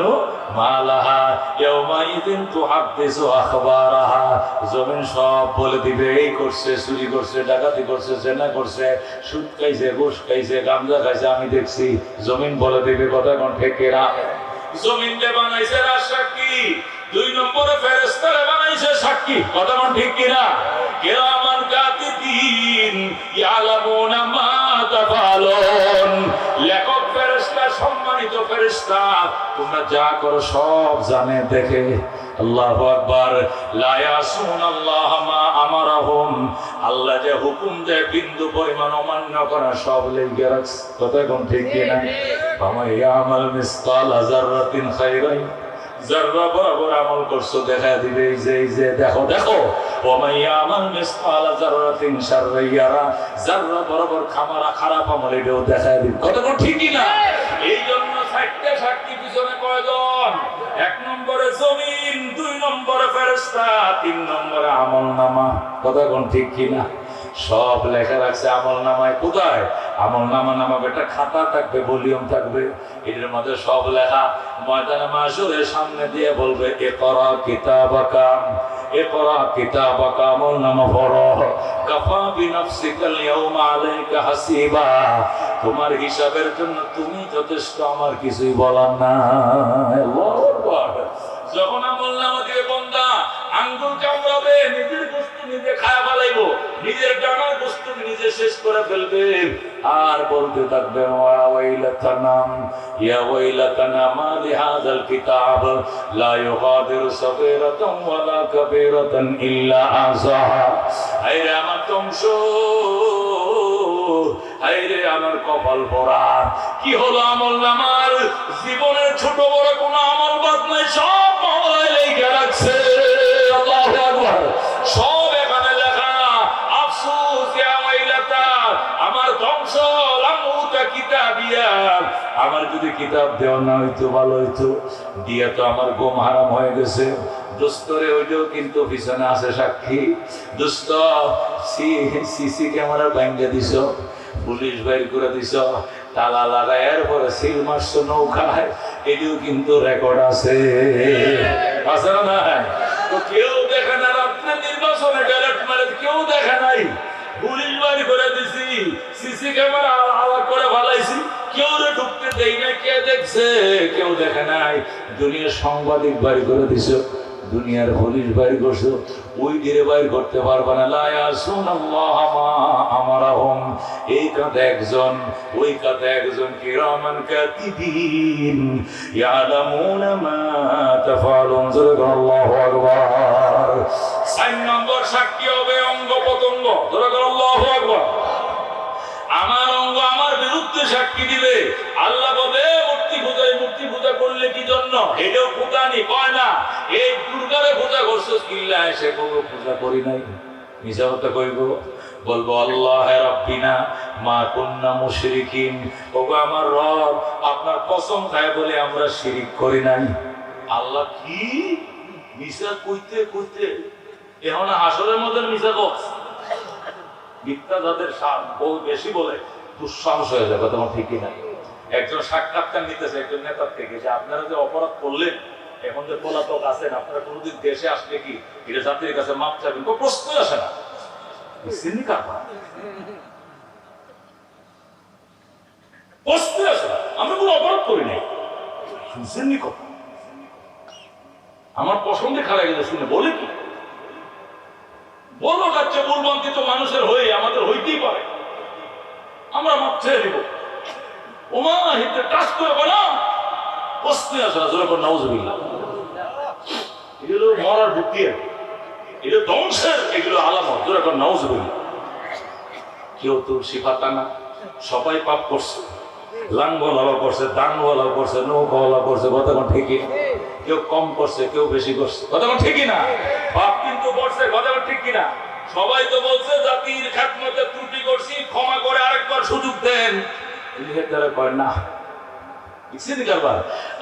ما لها يومئذ تحدث أخبارها। জমিন সব বলে দিবে, এই করছে, চুরি করছে, ডাকাতি করছে, জেনা করছে, সুদ খাইছে, ঘুষ খাইছে, গামজা খাইছে, আমি দেখছি। জমিন বলে দিবে, কথা কোন ঠেকেরা। জমিনকে বানাইছে সাক্ষী, দুই নম্বরে ফেরেশতারে বানাইছে সাক্ষী, কথা কোন ঠিক কিনা। কিরামান কাতিবিন ইয়ালামুনা মা তাফালুন, লেখক ফেরেশতা সম্মানিত ফেরেশতা, তোমরা যা করো সব জানে দেখে। আল্লাহু আকবার। লা ইয়াসুনাল্লাহ মা আমারাহুম, আল্লাহ যে হুকুম দেয় বিন্দু পরিমাণ অমান্য করা সব লিখে রাখছে। কথা কোন ঠিক কিনা? ফামান ইয়ামাল মিসকালা যাররাতিন খায়রান, যাররা বরাবর আমল করছো দেখা দিবে। এই যে দেখো দেখো, ওমান ইয়ামাল মিসকালা যাররাতিন শাররান ইয়ারা, যাররা বরাবর খারাপ আমল এটাও দেখা দিবে। কথা কোন ঠিক কিনা? এই জন্য চারটে সাক্ষী পিছনে কয়জন? এক নম্বরে জমিন, দুই নম্বরে ফেরেশতা, তিন নম্বরে আমলনামা। কথা কোন ঠিক কিনা? সব লেখা রাখছে আমলনামায়। কোথায়? আমলনামা নামাবে একটা খাতা থাকবে, ভলিউম থাকবে, এটার মধ্যে সব লেখা। ময়দানে মাশরের সামনে দিয়ে বলবে ইকরা কিতাবাকা, ইকরা কিতাবাকা, আমলনামা পড়ো। কাফা বিনাফসিকাল ইয়াউমা আলাইকা হাসিবা, তোমার হিসাবের জন্য তুমি যথেষ্ট, আমার কিছুই বলার নাই। আল্লাহু আকবার। যখন আমলনামা দিয়ে বান্দা আঙ্গুল কামড়াবে, নিজের বস্তু নিজে খায়া ফেলাইবো, নিজের ডানার বস্তু নিজে শেষ করে ফেলবে, আর বলতে থাকবে ওয়া ওয়াইলাতানা, ইয়া ওয়াইলাতানা মা লিহাযাল কিতাব লা ইউগাদিরু সাগীরাতান ওয়ালা কাবীরাতান ইল্লা আহসাহা। আইরে আমার ধ্বংস, আইরে আমার কপাল পোড়া। কি হলো আমলনামার? জীবনের ছোট বড় কোনো আমল বাদ নাই, সব মহলায় লেখা রাখছে। আল্লাহু আকবার। সব এখানে লেখা। আফসোস ইয়া ওয়াইলাতা, আমার ধ্বংস, লামুতা কিতাবিয়া, আমার যদি কিতাব দেওয়া না হইতো ভালো হইতো, দিয়া তো আমার ঘুম হারাম হয়ে গেছে। দোস্তরে ওইটাও কিন্তু পিছনে আছে সাক্ষী। দোস্ত সিসি ক্যামেরা ভাঙ্গে দিছ, পুলিশ বাইর করে দিছ, তালা লাগায়, এরপরে সিল মারছো নৌকায়, এটিও কিন্তু রেকর্ড আছে। আছে না নাই? তো কেউ দেখে না, রাত্রে নির্বাচনে ডাইরেক্ট মারে কেউ দেখে নাই, পুলিশ বাড়ি করে দিছি, সিসি ক্যামেরা আলাদা করে ফেলাইছি, কেউ রে ঢুকতে দেই না। কে দেখছে? কেউ দেখে নাই। দুনিয়ার সাংবাদিক বাড়ি করে দিছ, দুনিয়ার পুলিশ বাড়ি করছো, ওই দিরে বাইর করতে পারবে না। লা ইয়াসুনাল্লাহ মা আমারাহুম, এই কাঁধে একজন, ওই কাঁধে একজন, কিরামান কাতিবিন ইয়ালামুনা মা তাফআলুন। আল্লাহু আকবার। 4 নম্বর সাক্ষী হবে অঙ্গ প্রত্যঙ্গ। আল্লাহু আকবার। আমার অঙ্গ আমার বিরুদ্ধে সাক্ষী দিবে। আল্লাহ বলে মূর্তি পূজা করলে কি জন্য? এটাও পূজানি কয় না, এই দুর্গারে পূজা করছো, কিল্লা এসে কোনো পূজা করি নাই, মিছা কথা কইব। বলবো আল্লাহ রাব্বিনা মা কুন্না মুশরিকিন, ওগো আমার রব, আপনার কসম খায় বলে আমরা শিরিক করি নাই। আল্লাহ কি মিছা কইতে কইতে এখন আসরের মধ্যে মিছা কস। মিথ্যা যাদের বহু বেশি বলে দুঃসাহস হয়ে যাবে। তোমার ঠিক কিনা? একজন সাক্ষাৎকার নিতেছে একজন নেতার থেকে, যে আপনারা যে অপরাধ করলেন, এখন যে পলাতক আছেন, আপনারা কোনোদিন দেশে আসলে কি এটা জাতির কাছে মাপ চাবেন? কোনো প্রশ্নই আসে না। প্রশ্নই আসে না, আমরা কোনো অপরাধ করি নাই। শুনছেননি কথা? আমার পছন্দে খারাপ গেছে শুনে বলে কি বলো কাছে ভুলবন্তিত মানুষের হয়ে আমাদের হইতেই পারে, আমরা মাপ ছেড়ে দিব। ওমা হিতে টাচ করবো না, প্রশ্নই আসে না। জোরে করে নাউজুবিল্লাহ। এগুলো মরার বুদ্ধি, এগুলো ধ্বংসের, এগুলো আলামত। জোরে করে নাউজুবিল্লাহ। কেউ তুলসী পাতা না, সবাই পাপ করছে। লাঙ্গলাও করছে, দানওয়ালাও করছে, নৌকাওয়ালা করছে। কথা কোন ঠিকই? কেউ কম করছে, কেউ বেশি করছে। কথা কোন ঠিকই না? পাপ কিন্তু করছে। কথা কোন ঠিক কিনা? সবাই তো বলছে জাতির খেদমতে ত্রুটি করছি, ক্ষমা করে আরেকবার সুযোগ দেন। কয় না,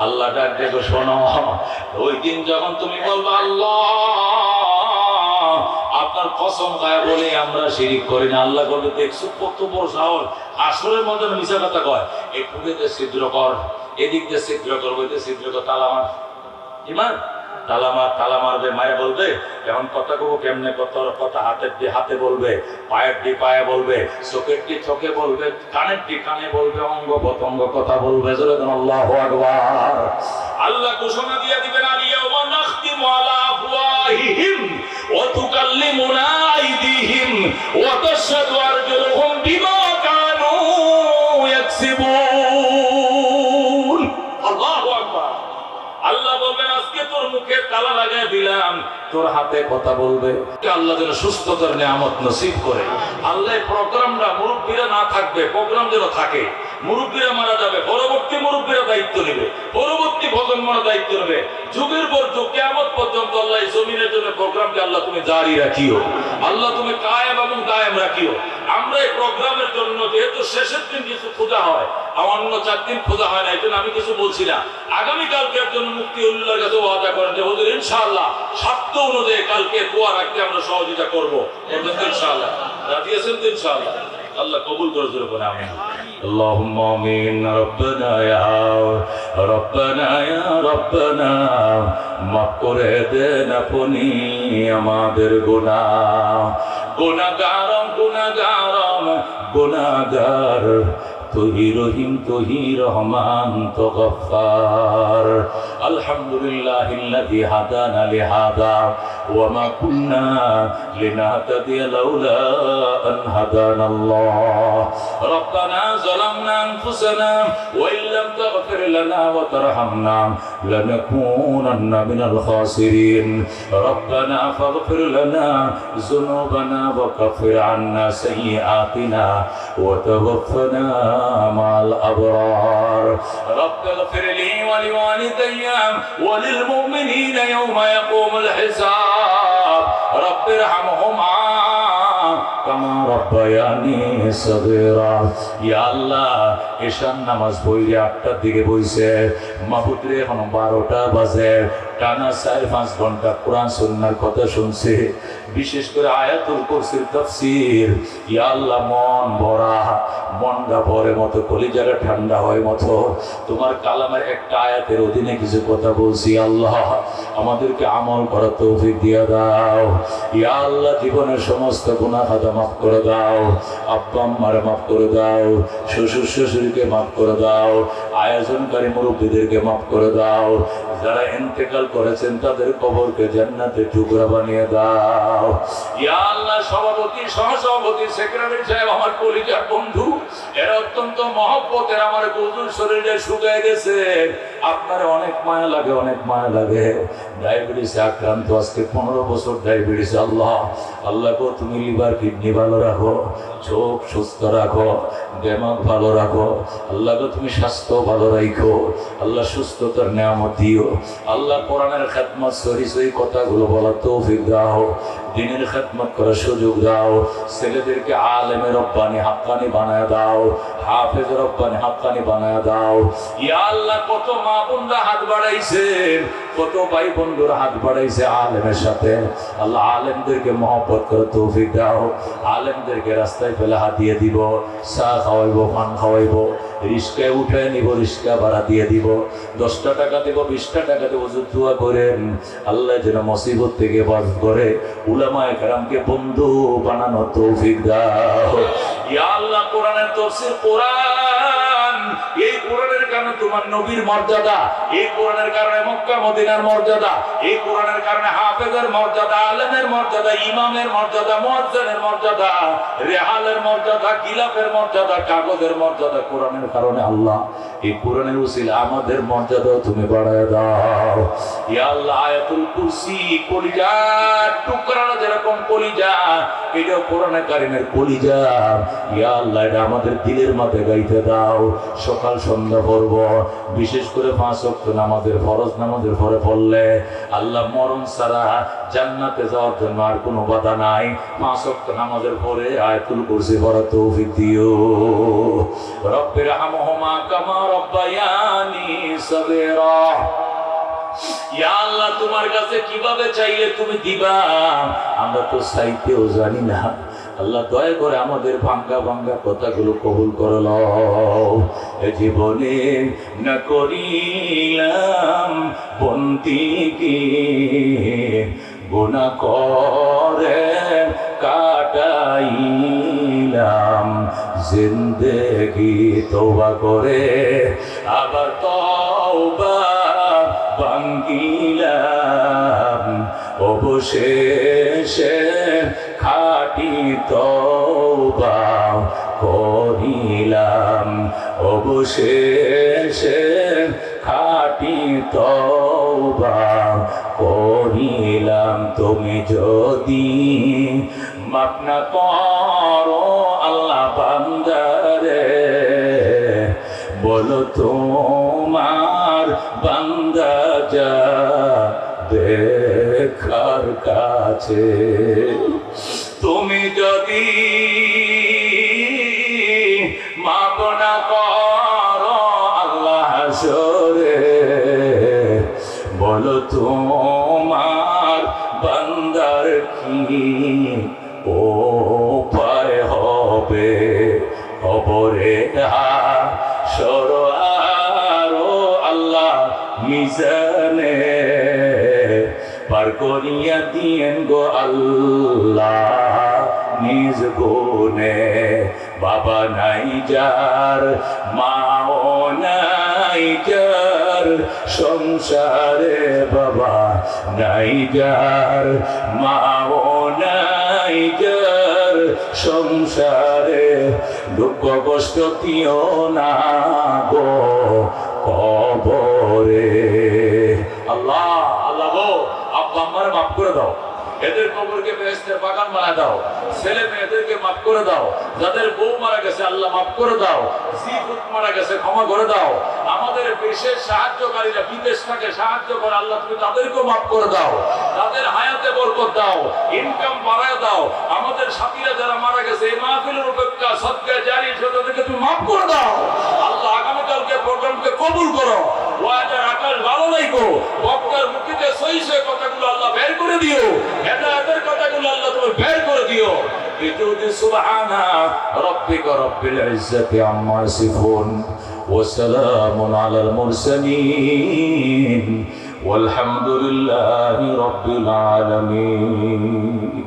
আল্লাহ ডাক দেখো, শোনো, ওই দিন যখন তুমি বলবো আল্লাহ আপনার কসম খায় বলে আমরা শিরিক করি না, আল্লাহ বলবে দেখছো কত বড় সাহস, আসরের মধ্যে মিশা কথা কয়। এই পুকুরে ছিদ্র কর, এদিক দিয়ে ছিদ্র কর, ওই দিয়ে ছিদ্র কর, তালা মার। ইমান তালা মারবে, মায়ে বলবে এখন কথা কব কেমনে, কথা হাতের দিয়ে হাতে বলবে, পায়ের দিয়ে পায়ে বলবে, চোখের দিয়ে চোখে বলবে, কানের দিয়ে কানে বলবে, অঙ্গ প্রত্যঙ্গ কথা বলবে। আল্লাহু আকবার। আল্লাহ ঘোষণা দিয়ে দিবেন আলিয়াউমা নাখতিমু আলা আফওয়াহিহিম ওয়া তুকাল্লিমুনা আইদিহিম ওয়া তাশহাদু আরজুলুহুম বিমা কানু ইয়াকসিবুন। তালা লাগাই দিলাম, তোর হাতে কথা বলবে। আল্লাহ যেন সুস্থতার নিয়ামত নসিব করে। আল্লাহ প্রোগ্রামটা মুরব্বীরা না থাকবে, প্রোগ্রাম যেন থাকে। মুরব্বীরা মারা যাবে, পরবর্তী মুরব্বীরা দায়িত্ব নেবে, পরবর্তী প্রজন্মরা দায়িত্ব নেবে। যুগের পর যুগ কিয়ামত পর্যন্ত আল্লাহ এই জমিনের জন্য প্রোগ্রামকে আল্লাহ তুমি জারি রাখিও, আল্লাহ তুমি কায়েম এবং দায়েম রাখিও। আমরা এই প্রোগ্রামের জন্য যেহেতু শেষের দিন কিছু খোঁজা হয়, অন্য 4 দিন খোঁজা হয় না, এই জন্য আমি কিছু বলছি না। আগামীকালকের জন্য মুফতি উল্লাহর কাছে ওয়াদা করেন যে হুজুর ইনশাআল্লাহ শর্ত অনুযায়ী কালকে দোয়া রাখতে আমরা সহযোগিতা করবো ইনশাআল্লাহ। রাজি আছেন তো ইনশাআল্লাহ? আল্লাহ কবুল করে জোরে বলে আমিন। আল্লাহুম্মা আমিন। রব্বানা ইয়া রব্বানা মাফ করে দেন আপনি আমাদের গুনাহ। গুনাহগার তুহি রহিম তুহি রহমান তো গফফার। আলহামদুলিল্লাহিল্লাযী হাদানা লিহাদা ওয়া মা কুন্না লিনাহতাদিয়া লাউলা আন হাদানাল্লাহ। রব্বানা যালামনা আনফুসানা ওয়া ইল্লাম তাগফির লানা ওয়া তারহামনা লানাকুনান্না মিনাল খাসিরিন। রব্বানা ফাগফির লানা যুনুবানা ওয়া কাফির আন্না সাইয়্যাতিনা ওয়া তাওফানা مع الأبرار. رب اغفر لي ولوالدي وللمؤمنين يوم يقوم الحساب. رب ارحمهما كما ربياني صغيرا. يا الله ঈশান নামাজ পড়ে 8টার দিকে বইছে, মাহবুব রে এখন 12টা বাজে। টানা 4-5 ঘন্টা কোরআন সুন্নাহর কথা শুনছে, বিশেষ করে আয়াতুল কুরসির তাফসীর। ইয়া আল্লাহ মন ভরা, মনটা ভরে মতো, কলিজাটা ঠান্ডা হয় মতো তোমার কালামের একটা আয়াতের অধীনে কিছু কথা বলছি। আল্লাহ আমাদেরকে আমল করার তৌফিক দিয়ে দাও। ইয়া আল্লাহ জীবনের সমস্ত গুনাহ খাতা মাফ করে দাও, আব্বা আম্মারে মাফ করে দাও, শ্বশুর শাশুড়িকে মাফ করে দাও, আয়োজনকারী মুরব্বীদেরকে মাফ করে দাও, যারা ইন্তেকাল করেছেন তাদের কবরকে জান্নাতের টুকরা বানিয়ে দাও। ইয়া আল্লাহ সভাপতি, সহসভাপতি, সেক্রেটারি সাহেব আমার কলিজার বন্ধু, এরা অত্যন্ত মহব্বতের। আমার হুজুর শরীরে শুকায় গেছে, আপনার অনেক মায়া লাগে, অনেক মায়া লাগে। ডায়াবেটিসে আক্রান্ত, আজকে 15 বছর ডায়াবেটিস। আল্লাহ আল্লাহ গো তুমি লিভার কিডনি ভালো রাখো, চোখ সুস্থ রাখো, দিমাগ ভালো রাখো। আল্লাহ গো তুমি স্বাস্থ্য ভালো রাখো, আল্লাহ সুস্থতার নিয়ামত দিও। আল্লাহ কোরআনের খেদমত সহি কথাগুলো বলার তৌফিক দাও, দ্বীনের খেদমত করার সুযোগ দাও। ছেলেদেরকে আলেমে রব্বানি হাক্কানি বানায় দাও, হাফেজ রব্বানি হাক্কানি বানায় দাও। ইয়া আল্লাহ কত মা বোনরা হাত বাড়াইছে, কত ভাই বন্ধুরা হাত বাড়াইছে আলেমের সাথে। আল্লাহ আলেমদেরকে মহব্বত করার তৌফিক দাও। আলেমদেরকে রাস্তায় ফেলে হাত দিয়ে দিব, চা খাওয়াইবো, পান খাওয়াইবো, রিস্কায় উঠে নিব, রিস্কা ভাড়া দিয়ে দিব, 10টা টাকা দেব, 20টা টাকা দেবো। দোয়া করেন আল্লাহ যেন মুসিবত থেকে বাঁচ করে উলামায়ে কেরামকে বন্ধু বানানো তৌফিক দাও। ইয়া আল্লাহ কোরআনের তাফসীর, কোরআন, এই কোরআনের কারণে তোমার নবীর মর্যাদা, এই কোরআনের কারণে মক্কা মদিনার মর্যাদা, এই কোরআনের কারণে হাফেজের মর্যাদা, আলেমের মর্যাদা, ইমামের মর্যাদা, মুয়াজ্জিনের মর্যাদা, রেহালের মর্যাদা, গিলাফের মর্যাদা, কাগজের মর্যাদা কোরআনের কারণে। আল্লাহ এই কোরআনের উসিলা আমাদের মর্যাদা তুমি বাড়ায় দাও। ইয়া আল্লাহ আয়াতুল কুরসি কলিজা টুকরা যেরকম কলিজা, এটাও কোরআনে কারিমের কলিজা। ইয়া আল্লাহ এটা আমাদের দিলের মাঝে গাইতে দাও। সকাল সন্ধ্যা পড়ব, বিশেষ করে 5 ওয়াক্ত নামাজের ফরজ নামাজের পরে পড়লে আল্লাহ মরণ ছাড়া জান্নাতে যাওয়ার জন্য আর কোনো বাধা নাই। 5 ওয়াক্ত নামাজের পরে আয়াতুল কুরসি পড়ার তৌফিক দিও। রব্বির হামহুমা কামা রব্বায়ানি সগীরা। ইয়া আল্লাহ তোমার কাছে কিভাবে চাইলে তুমি দিবা, আমরা তো চাইতেও জানি না। আল্লাহ দয়া করে আমাদের ভাঙ্গা ভাঙ্গা কথাগুলো কবুল করে লও। এ জীবনে না করিলাম বন্দিগি, গুনাহ করে কাটাইলাম জিন্দেগি, তওবা করে আবার তওবা ভাঙ্গিলাম, অবশেষে খাঁটি তওবা করিলাম, অবশেষে খাঁটি তওবা করিলাম, তুমি যদি মাফ না করো আল্লাহ বান্দারে, বলো তোমার বান্দা যা দেখার কাছে। তুমি যদি মাফ না করো আল্লাহ হাসরে, বলো তোমার বান্দার কি উপায় হবে। খবরে হাসর আরো আল্লাহ মিজানে পার করিয়া দিয়েন গো আল্লাহ নিজ গুণে। বাবা নাই যার, মাও নাই যার সংসারে, বাবা নাই যার, মাও নাই যার সংসারে, দুঃখ কষ্ট দিও না গো কবরে। আল্লাহ আল্লাহ গো, আব্বা আমার মাফ করে দাও, এদের কবরকে বেহেশতের বাগান বানায় দাও, ছেলে মেয়েদেরকে মাফ করে দাও, যাদের বউ মারা গেছে আল্লাহ মাফ করে দাও, জিপুত মারা গেছে ক্ষমা করে দাও, আমাদের বিশেষ সাহায্যকারীরা বিদেশ থেকে সাহায্য করে আল্লাহ তুমি তাদেরকেও মাফ করে দাও, তাদের হায়াতে বরকত দাও, ইনকাম বাড়ায় দাও, আমাদের সাথীরা যারা মারা গেছে এই মাহফিলের উপেক্ষা সদকা জারি তাদেরকে তুমি মাফ করে দাও। আল্লাহ আগামীকালকে প্রোগ্রামকে কবুল করো, ওয়াদার আকাশ ভালো লাইকো, বক্তার মুখে সই সই কথাগুলো আল্লাহ বের করে দিও, হেদায়েতের কথাগুলো আল্লাহ তুমি বের করে দিও। বিজুদি সুবহানা রাব্বিকা রাব্বিল ইজ্জাতি আম্মা ইয়াসিফুন ওয়া সালামুন আলাল মুরসালিন ওয়ালহামদুলিল্লাহি রাব্বিল আলামিন।